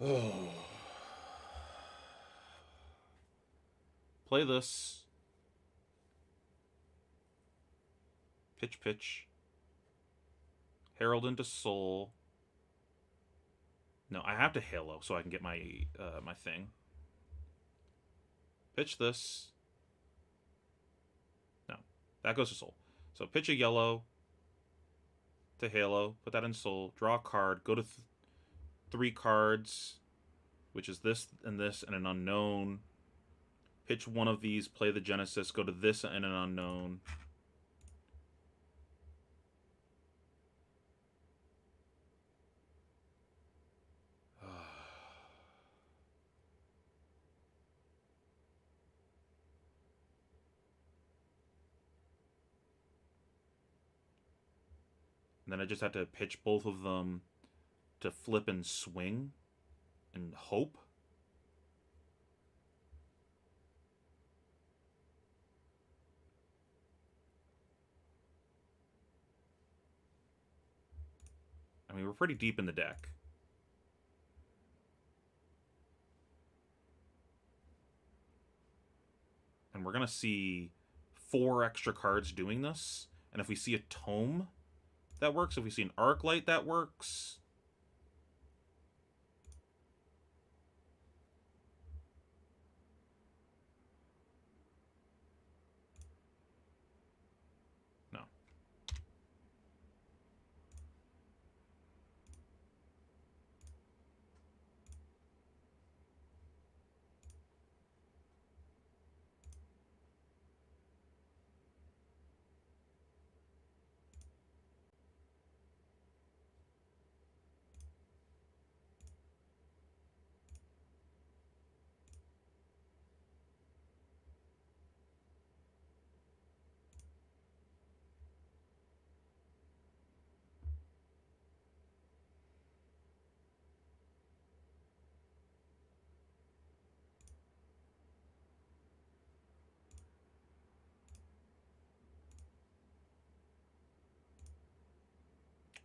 Speaker 1: Oh. Play this. Pitch, pitch. Herald into Soul. No, I have to Halo so I can get my my thing. Pitch this. No, that goes to Soul. So pitch a yellow to Halo. Put that in Soul. Draw a card. Go to 3 cards, which is this and an unknown. Pitch one of these. Play the Genesis. Go to this and an unknown. And then I just have to pitch both of them to flip and swing and hope. I mean, we're pretty deep in the deck. And we're going to see 4 extra cards doing this. And if we see a Tome, that works. If we see an Arclight, that works. No.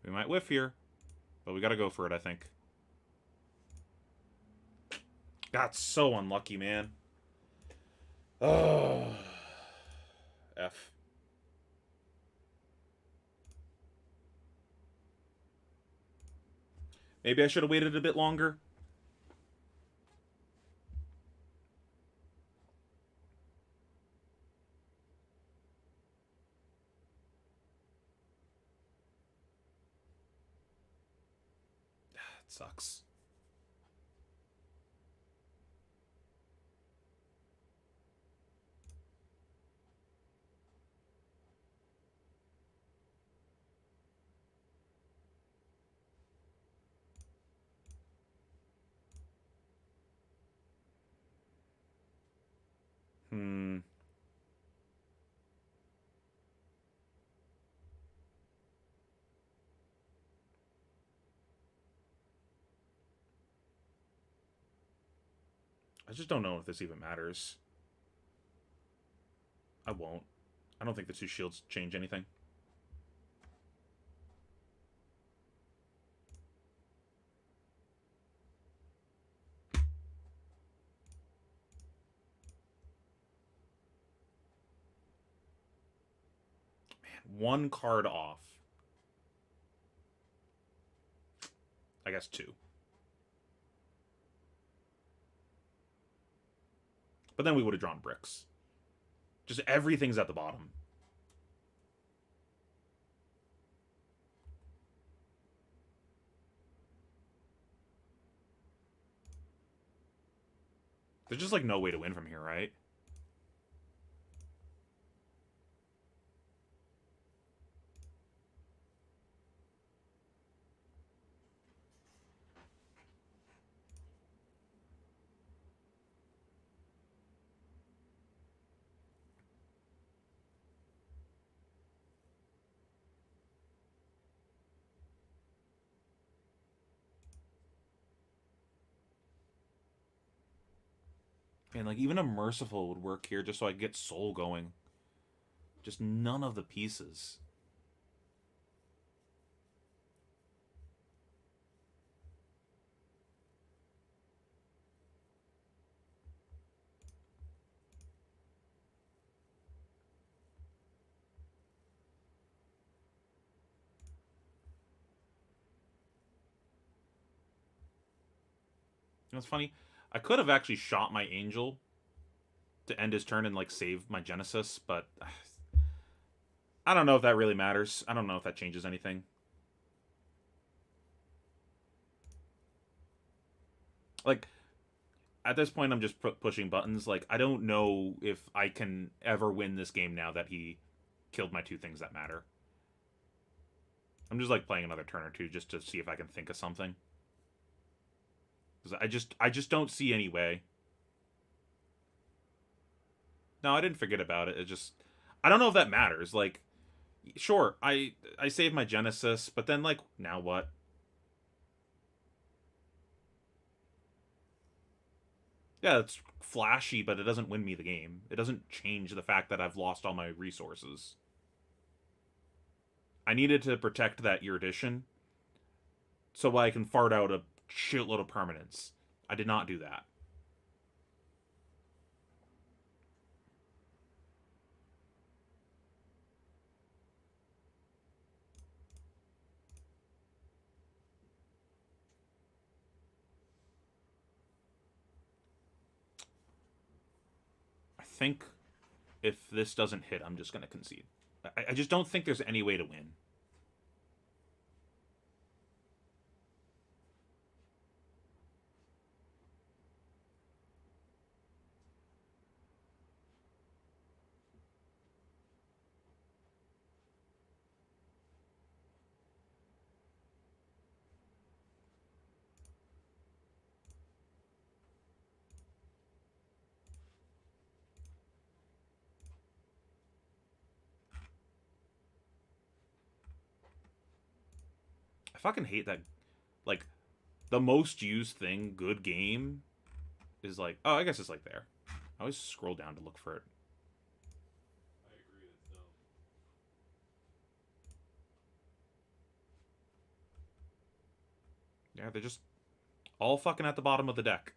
Speaker 1: We might whiff here, but we got to go for it, I think. Got so unlucky, man. Oh. F. Maybe I should have waited a bit longer. It sucks. I just don't know if this even matters. I won't. I don't think the 2 shields change anything. Man, 1 card off. I guess 2. But then we would have drawn bricks. Just everything's at the bottom. There's just like no way to win from here, right? And like even a merciful would work here just so I get soul going. Just none of the pieces. It's funny. I could have actually shot my angel to end his turn and like save my Genesis, but I don't know if that really matters. I don't know if that changes anything. Like at this point, I'm just pushing buttons. Like I don't know if I can ever win this game now that he killed my two things that matter. I'm just like playing another turn or two just to see if I can think of something. Because I just don't see any way. No, I didn't forget about it. It just I don't know if that matters. Like sure, I saved my Genesis, but then like now what? Yeah, it's flashy, but it doesn't win me the game. It doesn't change the fact that I've lost all my resources. I needed to protect that erudition so I can fart out a shitload of permanents. I did not do that. I think if this doesn't hit, I'm just going to concede. I just don't think there's any way to win. I fucking hate that. Like, the most used thing, good game, is like, oh, I guess it's like there. I always scroll down to look for it. Yeah, they're just all fucking at the bottom of the deck.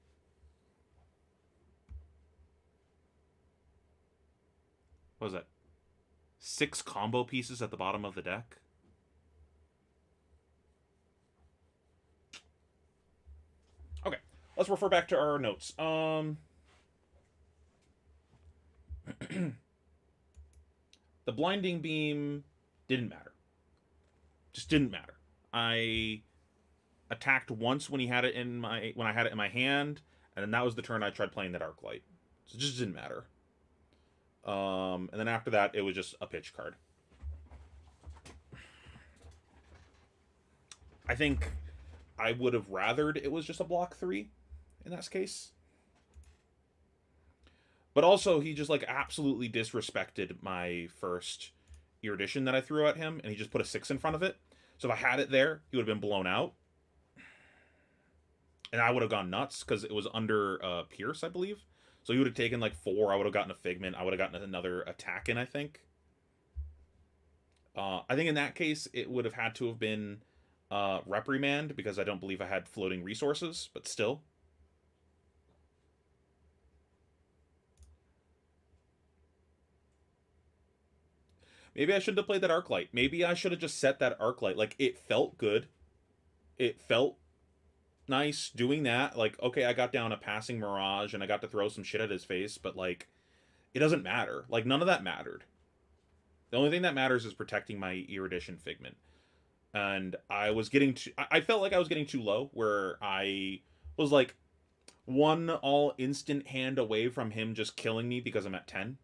Speaker 1: What was that? 6 combo pieces at the bottom of the deck? Okay, let's refer back to our notes. The blinding beam didn't matter. Just didn't matter. I attacked once when he had it in my when I had it in my hand, and then that was the turn I tried playing that arc light. So it just didn't matter. And then after that, it was just a pitch card. I think I would have rathered it was just a block 3 in that case. But also, he just like absolutely disrespected my first erudition that I threw at him, and he just put a 6 in front of it. So if I had it there, he would have been blown out, and I would have gone nuts because it was under Pierce, I believe. So he would have taken like 4. I would have gotten a Figment. I would have gotten another attack in, I think. I think in that case, it would have had to have been Reprimand because I don't believe I had floating resources, but still. Maybe I shouldn't have played that arc light. Maybe I should have just set that arc light. Like, it felt good. It felt nice doing that. Like, okay, I got down a passing Mirage and I got to throw some shit at his face, but like, it doesn't matter. Like, none of that mattered. The only thing that matters is protecting my Erudition Figment. And I was getting too, I felt like I was getting too low, where I was like one all instant hand away from him just killing me because I'm at 10.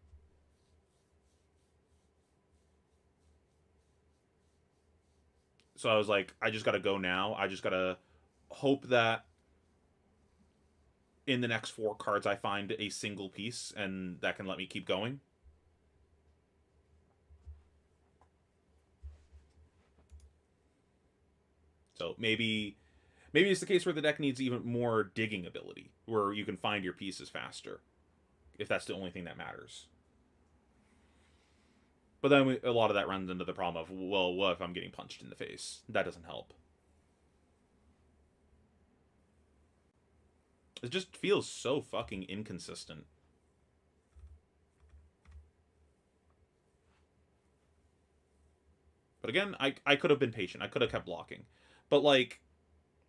Speaker 1: So I was like, I just gotta go now. I just gotta hope that in the next 4 cards I find a single piece and that can let me keep going. So maybe it's the case where the deck needs even more digging ability, where you can find your pieces faster. if that's the only thing that matters. But then a lot of that runs into the problem of, well, what if I'm getting punched in the face? That doesn't help. It just feels so fucking inconsistent. But again, I could have been patient. I could have kept blocking. But, like,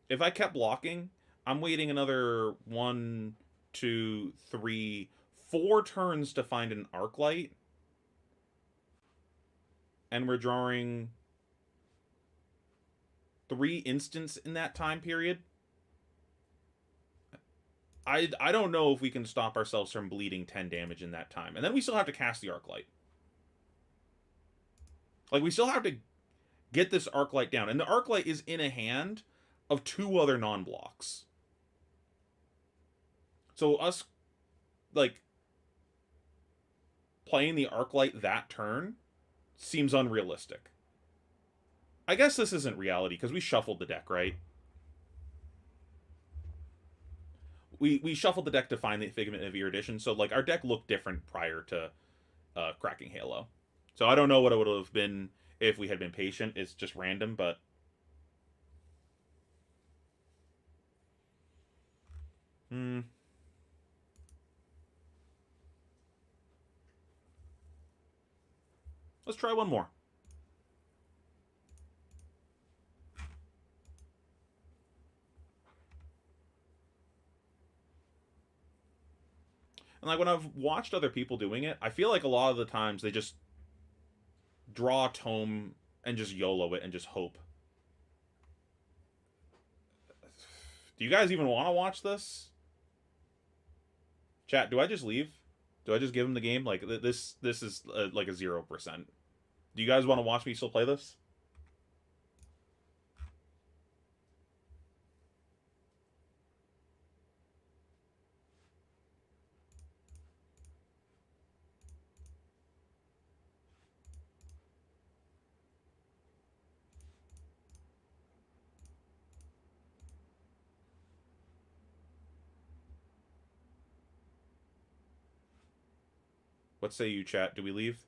Speaker 1: if I kept blocking, I'm waiting another 1, 2, 3, 4 turns to find an arc light. And we're drawing 3 instants in that time period. I don't know if we can stop ourselves from bleeding 10 damage in that time. And then we still have to cast the arc light. Like, we still have to get this arc light down. And the arc light is in a hand of 2 other non-blocks. So us, like, playing the arc light that turn seems unrealistic. I guess this isn't reality, because we shuffled the deck, right? We shuffled the deck to find the Figment of Erudition, so, like, our deck looked different prior to cracking Halo. So I don't know what it would have been if we had been patient. It's just random, but... Let's try one more. And, like, when I've watched other people doing it, I feel like a lot of the times they just draw a tome and just YOLO it and just hope. Do you guys even want to watch this? Chat, do I just leave? Do I just give him the game? Like, this is like a 0%. Do you guys want to watch me still play this? What say you, chat? Do we leave?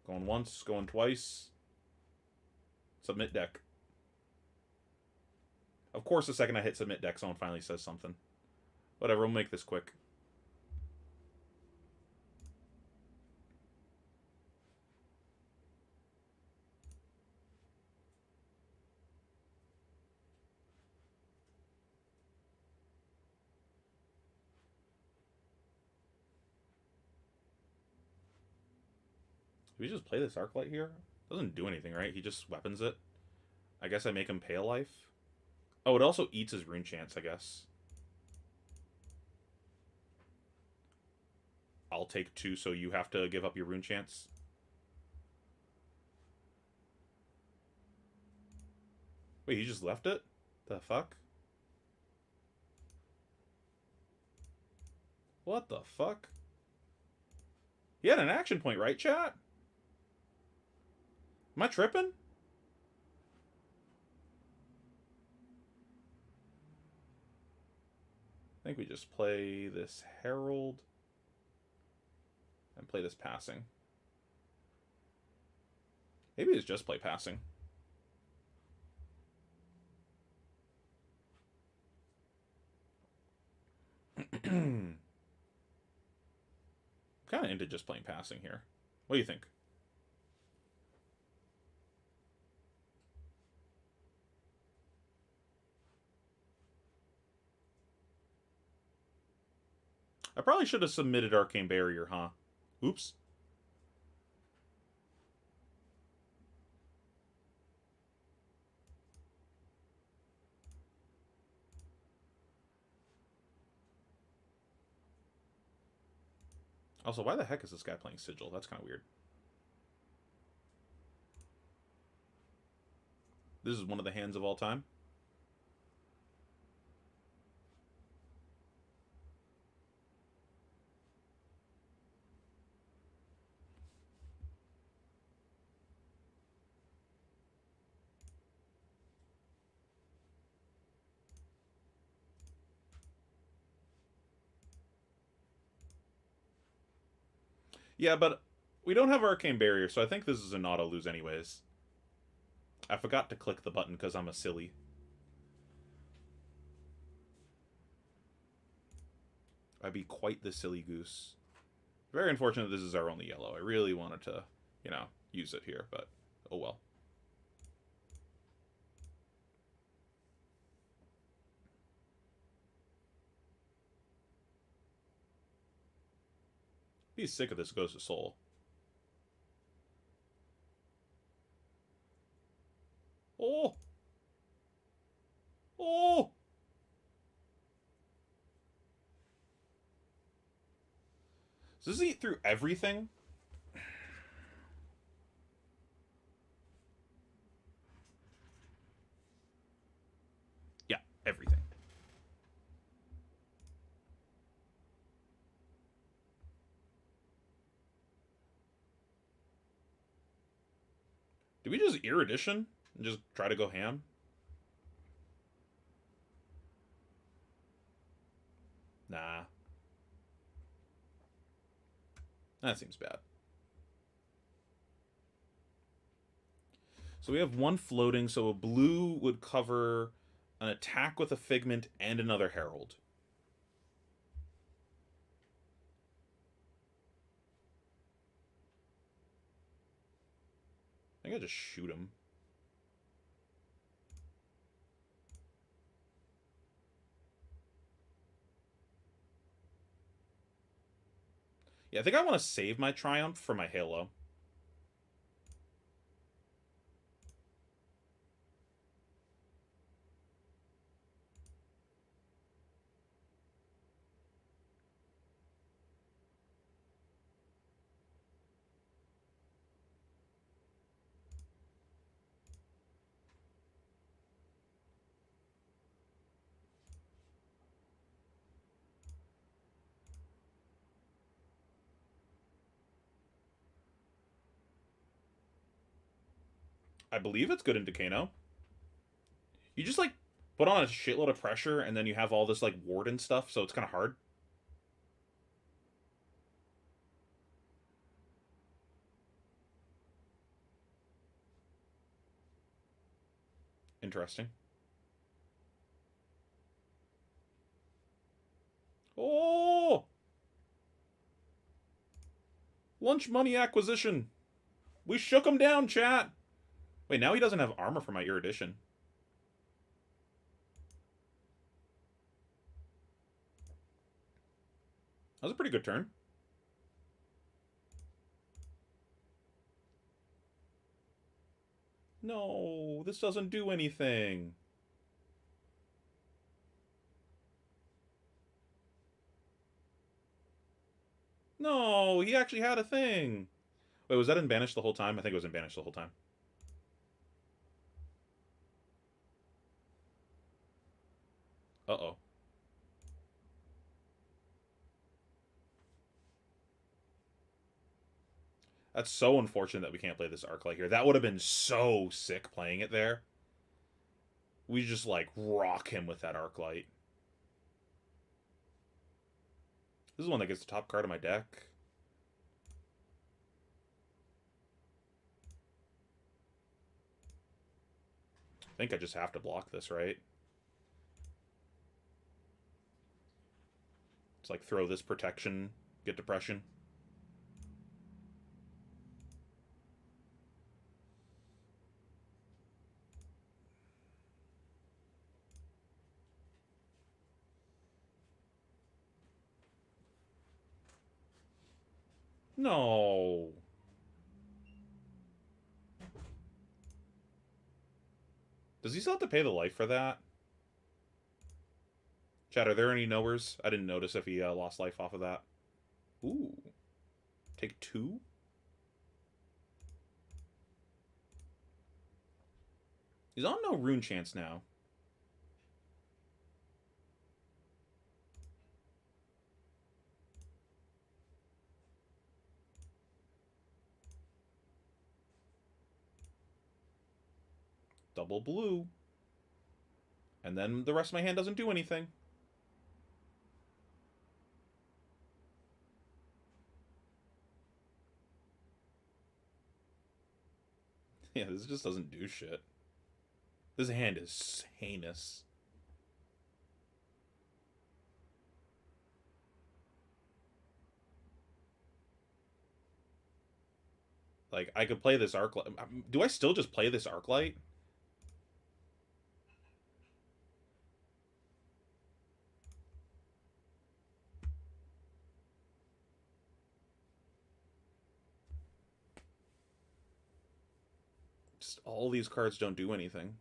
Speaker 1: Going once, going twice. Submit deck. Of course, the second I hit submit deck, someone finally says something. Whatever, we'll make this quick. Do we just play this Arclight here? Doesn't do anything, right? He just weapons it. I guess I make him pay a life. Oh, it also eats his rune chance, I guess. I'll take 2, so you have to give up your rune chance. Wait, he just left it? The fuck? What the fuck? He had an action point, right, chat? Am I tripping? I think we just play this Herald and play this Passing. Maybe it's just play Passing. I'm kind of into just playing Passing here. What do you think? I probably should have submitted Arcane Barrier, huh? Oops. Also, why the heck is this guy playing Sigil? That's kind of weird. This is one of the hands of all time. Yeah, but we don't have Arcane Barrier, so I think this is an auto lose anyways. I forgot to click the button because I'm a silly. I'd be quite the silly goose. Very unfortunate this is our only yellow. I really wanted to, use it here, but oh well. Be sick of this Ghost of Soul. Oh! Oh! Does this eat through everything? Yeah, everything. Did we just Erudition and just try to go ham? Nah. That seems bad. So we have one floating, so a blue would cover an attack with a Figment and another Herald. I think I just shoot him. Yeah, I think I want to save my Triumph for my Halo. I believe it's good in Decano. You just, like, put on a shitload of pressure, and then you have all this, like, ward and stuff, so it's kind of hard. Interesting. Oh! Lunch money acquisition. We shook him down, chat. Wait, now he doesn't have armor for my Erudition. That was a pretty good turn. No, this doesn't do anything. No, he actually had a thing. Wait, was that in Banish the whole time? I think it was in Banish the whole time. Uh-oh. That's so unfortunate that we can't play this Arclight here. That would have been so sick playing it there. We just, like, rock him with that Arclight. This is one that gets the top card of my deck. I think I just have to block this, right? It's like throw this protection, get depression. No. Does he still have to pay the life for that? Chat, are there any knowers? I didn't notice if he lost life off of that. Ooh. Take 2? He's on no rune chance now. Double blue. And then the rest of my hand doesn't do anything. Yeah, this just doesn't do shit. This hand is heinous. Like, I could play this arc light. Do I still just play this arc light? Just all these cards don't do anything.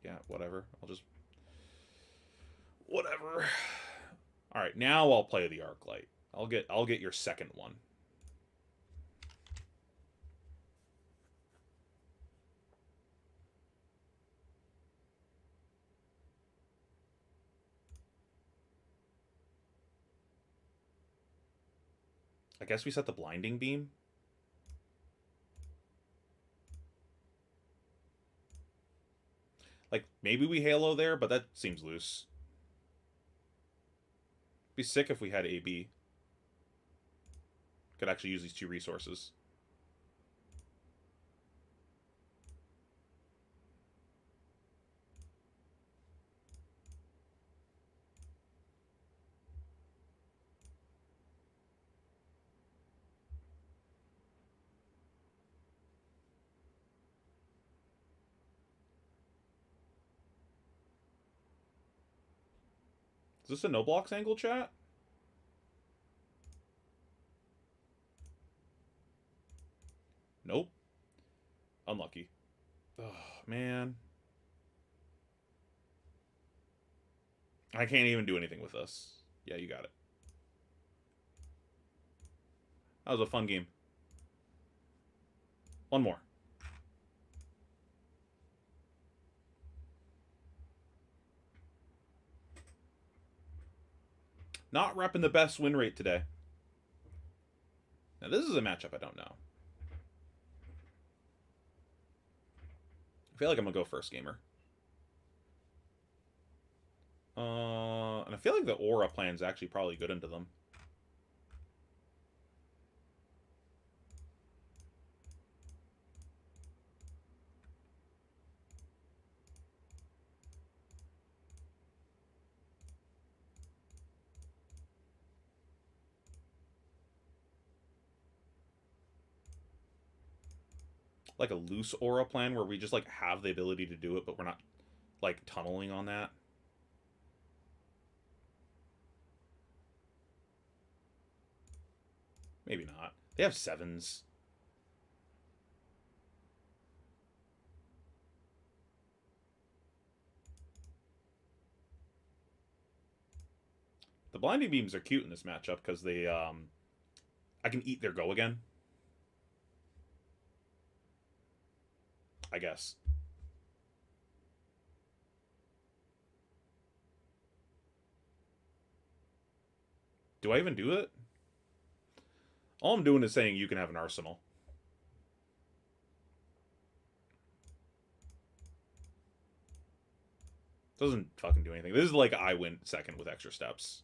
Speaker 1: Yeah, whatever. I'll just... Whatever. Alright, now I'll play the arc light. I'll get your second one. I guess we set the blinding beam. Like, maybe we Halo there, but that seems loose. Be sick if we had AB. Could actually use these two resources. Is this a no blocks angle, chat? Nope. Unlucky. Oh, man. I can't even do anything with this. Yeah, you got it. That was a fun game. One more. Not repping the best win rate today. Now, this is a matchup I don't know. I feel like I'm going to go first gamer. And I feel like the aura plan's actually probably good into them. Like a loose aura plan where we just like have the ability to do it, but we're not like tunneling on that. Maybe not. They have sevens. The blinding beams are cute in this matchup because they I can eat their go again. I guess. Do I even do it? All I'm doing is saying you can have an arsenal. Doesn't fucking do anything. This is like I win second with extra steps.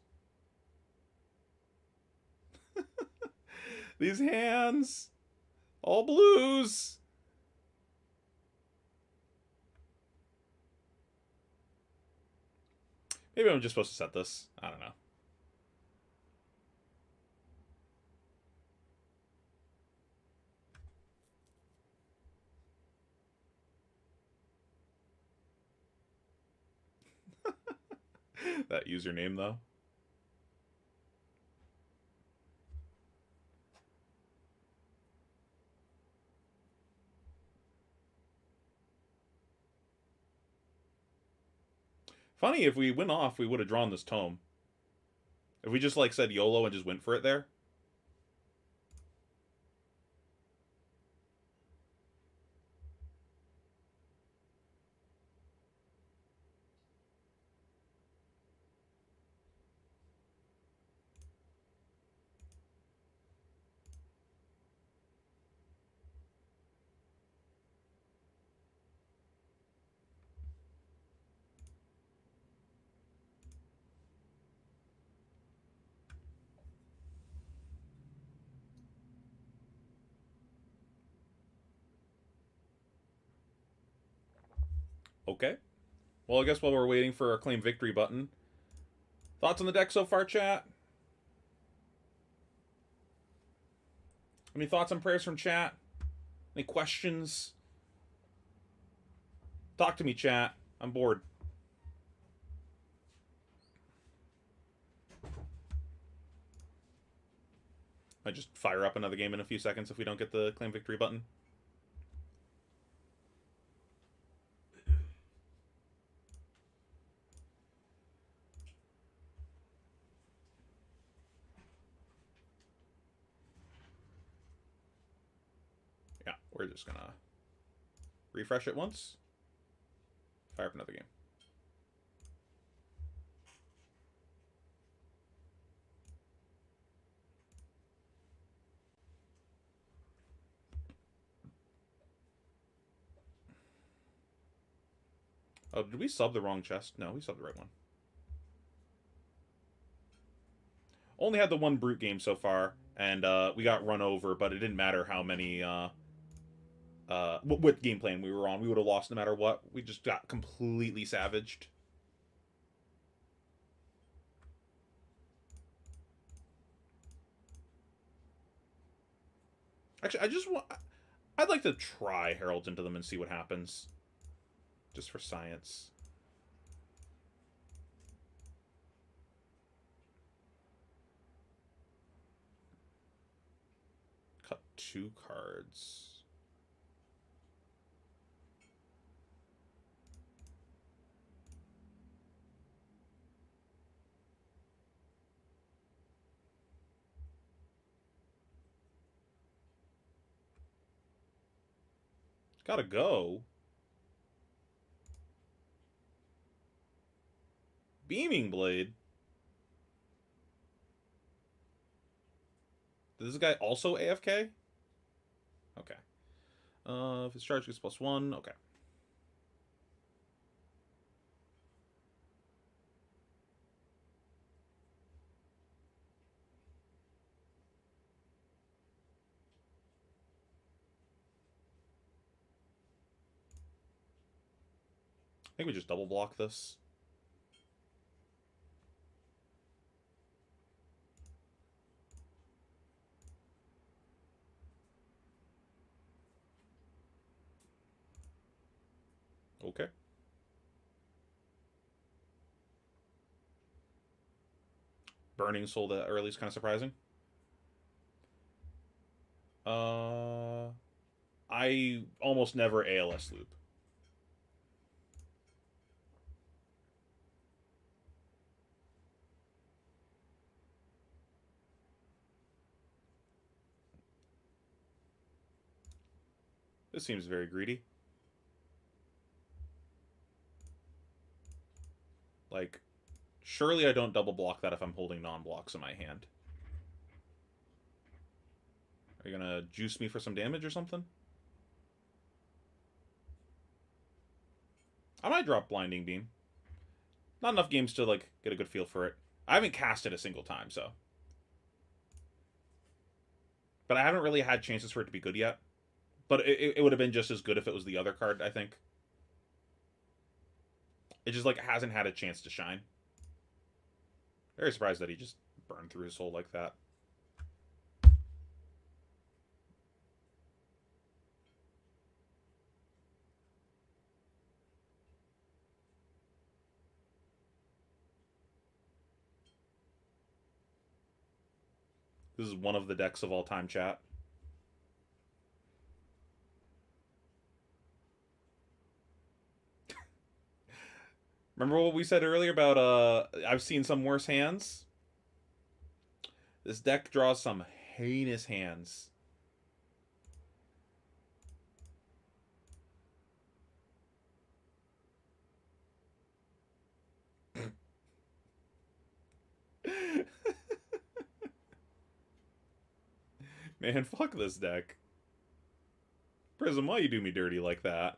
Speaker 1: These hands. All blues. Maybe I'm just supposed to set this. I don't know. That username, though. Funny, if we went off, we would have drawn this tome. If we just, like, said YOLO and just went for it there. Okay. Well, I guess while we're waiting for our claim victory button, thoughts on the deck so far, chat? Any thoughts and prayers from chat? Any questions? Talk to me, chat. I'm bored. I just fire up another game in a few seconds if we don't get the claim victory button. Yeah, we're just gonna refresh it once. Fire up another game. Oh, did we sub the wrong chest? No, we subbed the right one. Only had the one brute game so far, and we got run over, but it didn't matter how many what game plan we were on. We would have lost no matter what. We just got completely savaged. Actually, I just want. I'd like to try Heralds into them and see what happens. Just for science. Cut 2 cards. Gotta go. Beaming Blade. Is this guy also AFK? Okay. If his charge gets +1, okay. I think we just double block this. Okay. Burning Soul that early is kind of surprising. I almost never ALS loop. This seems very greedy. Like, surely I don't double block that if I'm holding non-blocks in my hand. Are you gonna juice me for some damage or something? I might drop Blinding Beam. Not enough games to, like, get a good feel for it. I haven't cast it a single time, so. But I haven't really had chances for it to be good yet. But it would have been just as good if it was the other card, I think. It just, like, hasn't had a chance to shine. Very surprised that he just burned through his soul like that. This is one of the decks of all time, chat. Remember what we said earlier about I've seen some worse hands? This deck draws some heinous hands. Man, fuck this deck. Prism, why you do me dirty like that?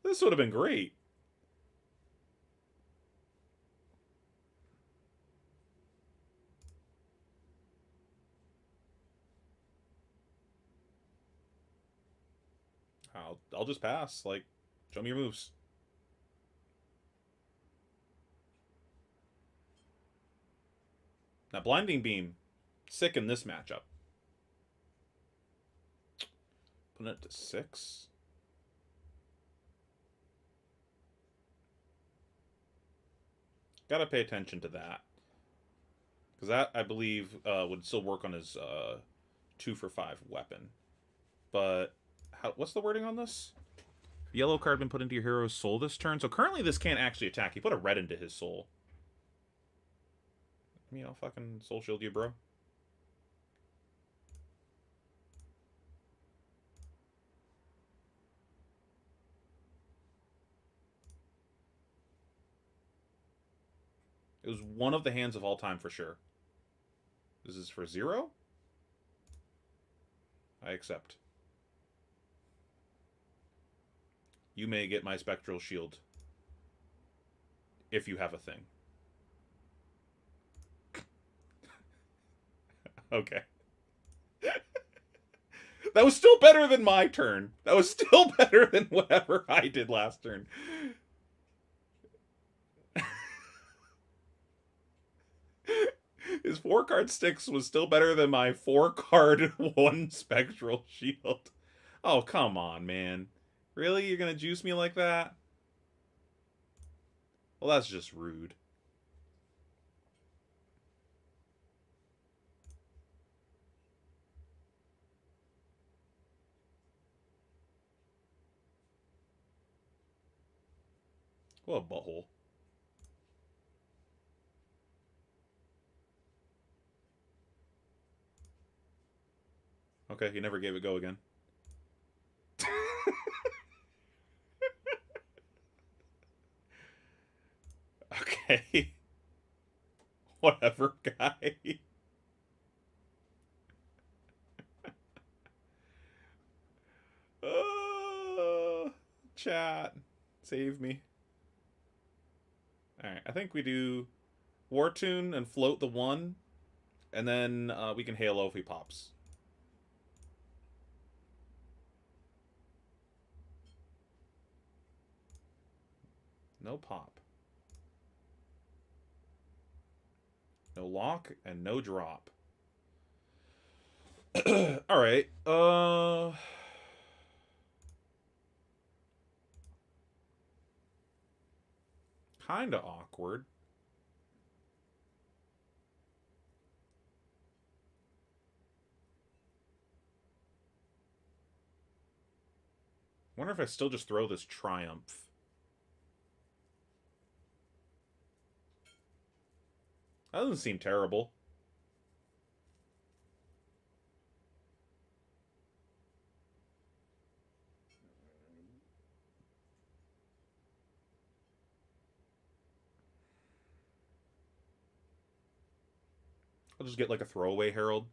Speaker 1: This would have been great. I'll just pass. Like, Show me your moves. Now, Blinding Beam. Sick in this matchup. Putting it to 6. Gotta pay attention to that. Because that, I believe, would still work on his 2 for 5 weapon. But, what's the wording on this? Yellow card been put into your hero's soul this turn. So currently this can't actually attack. He put a red into his soul. I mean, I'll fucking soul shield you, bro. It was one of the hands of all time for sure. This is for 0? I accept. You may get my spectral shield. If you have a thing. Okay. That was still better than my turn. That was still better than whatever I did last turn. His 4-card Styx was still better than my 4-card 1 spectral shield. Oh, come on, man. Really? You're gonna juice me like that? Well, that's just rude. What a butthole. Okay, he never gave it go again. Okay. Whatever, guy. Chat. Save me. Alright, I think we do War Tune and float the 1, and then we can Halo if he pops. No pop. No lock, and no drop. Alright, kinda awkward. Wonder if I still just throw this Triumph. That doesn't seem terrible. I'll just get like a throwaway Herald.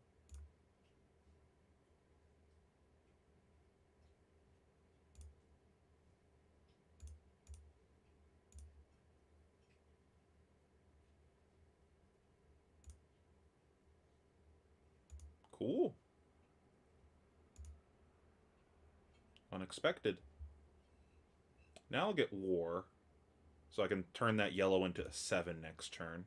Speaker 1: Cool. Unexpected. Now I'll get War. So I can turn that yellow into a 7 next turn.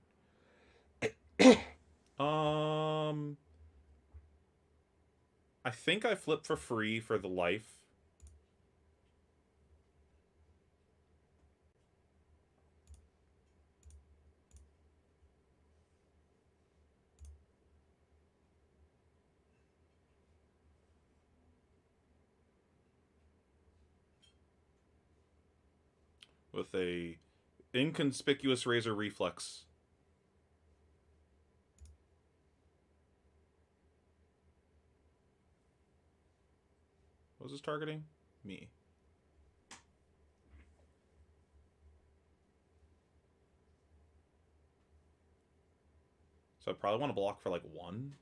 Speaker 1: I think I flip for free for the life. With a inconspicuous Razor Reflex. What was this targeting? Me. So I probably want to block for like 1.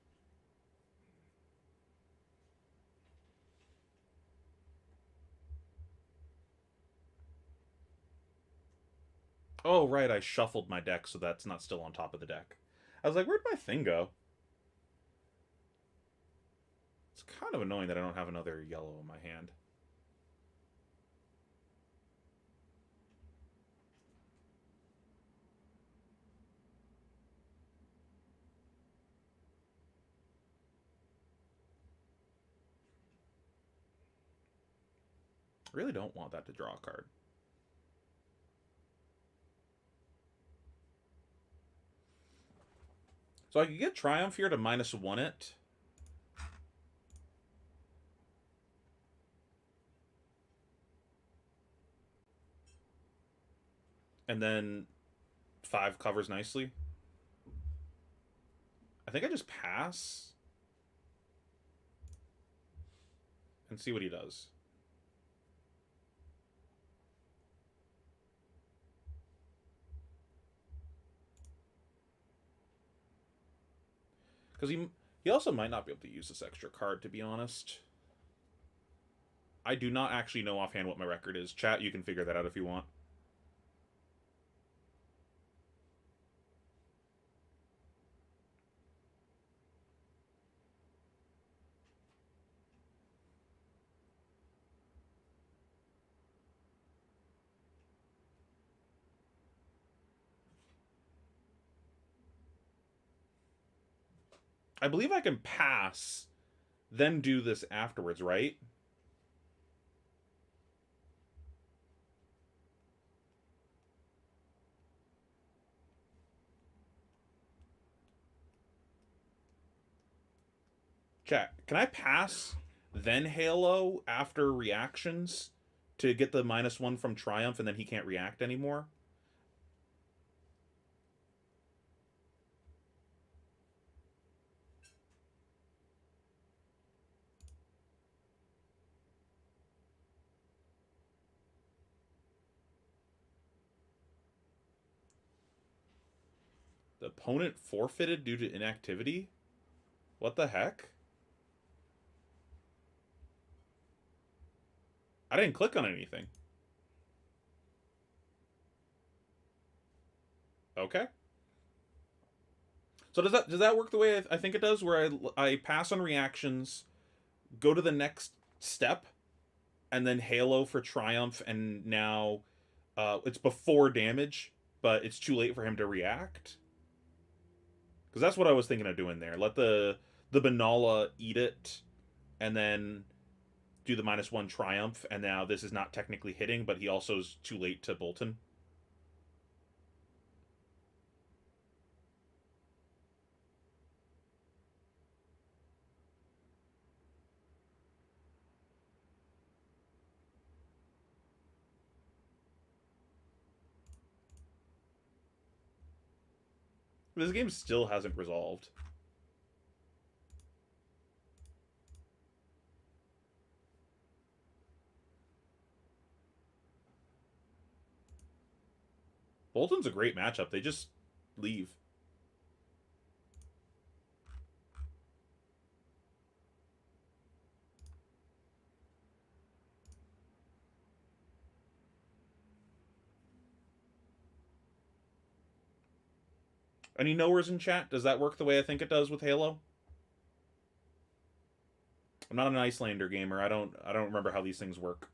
Speaker 1: Oh, right, I shuffled my deck, so that's not still on top of the deck. I was like, where'd my thing go? It's kind of annoying that I don't have another yellow in my hand. really don't want that to draw a card. So I could get Triumph here to -1 it. And then 5 covers nicely. I think I just pass and see what he does. Because he also might not be able to use this extra card, to be honest. I do not actually know offhand what my record is. Chat, you can figure that out if you want. I believe I can pass, then do this afterwards, right? Chat, can I pass, then Halo after reactions to get the -1 from Triumph, and then he can't react anymore? The opponent forfeited due to inactivity? What the heck? I didn't click on anything. Okay. So does that work the way I think it does, where I pass on reactions, go to the next step, and then Halo for Triumph, and now it's before damage, but it's too late for him to react? Because that's what I was thinking of doing there. Let the Banala eat it, and then do the -1 Triumph, and now this is not technically hitting, but he also is too late to Bolton. This game still hasn't resolved. Bolton's a great matchup. They just leave. Any knowers in chat? Does that work the way I think it does with Halo? I'm not an Icelander gamer. I don't remember how these things work.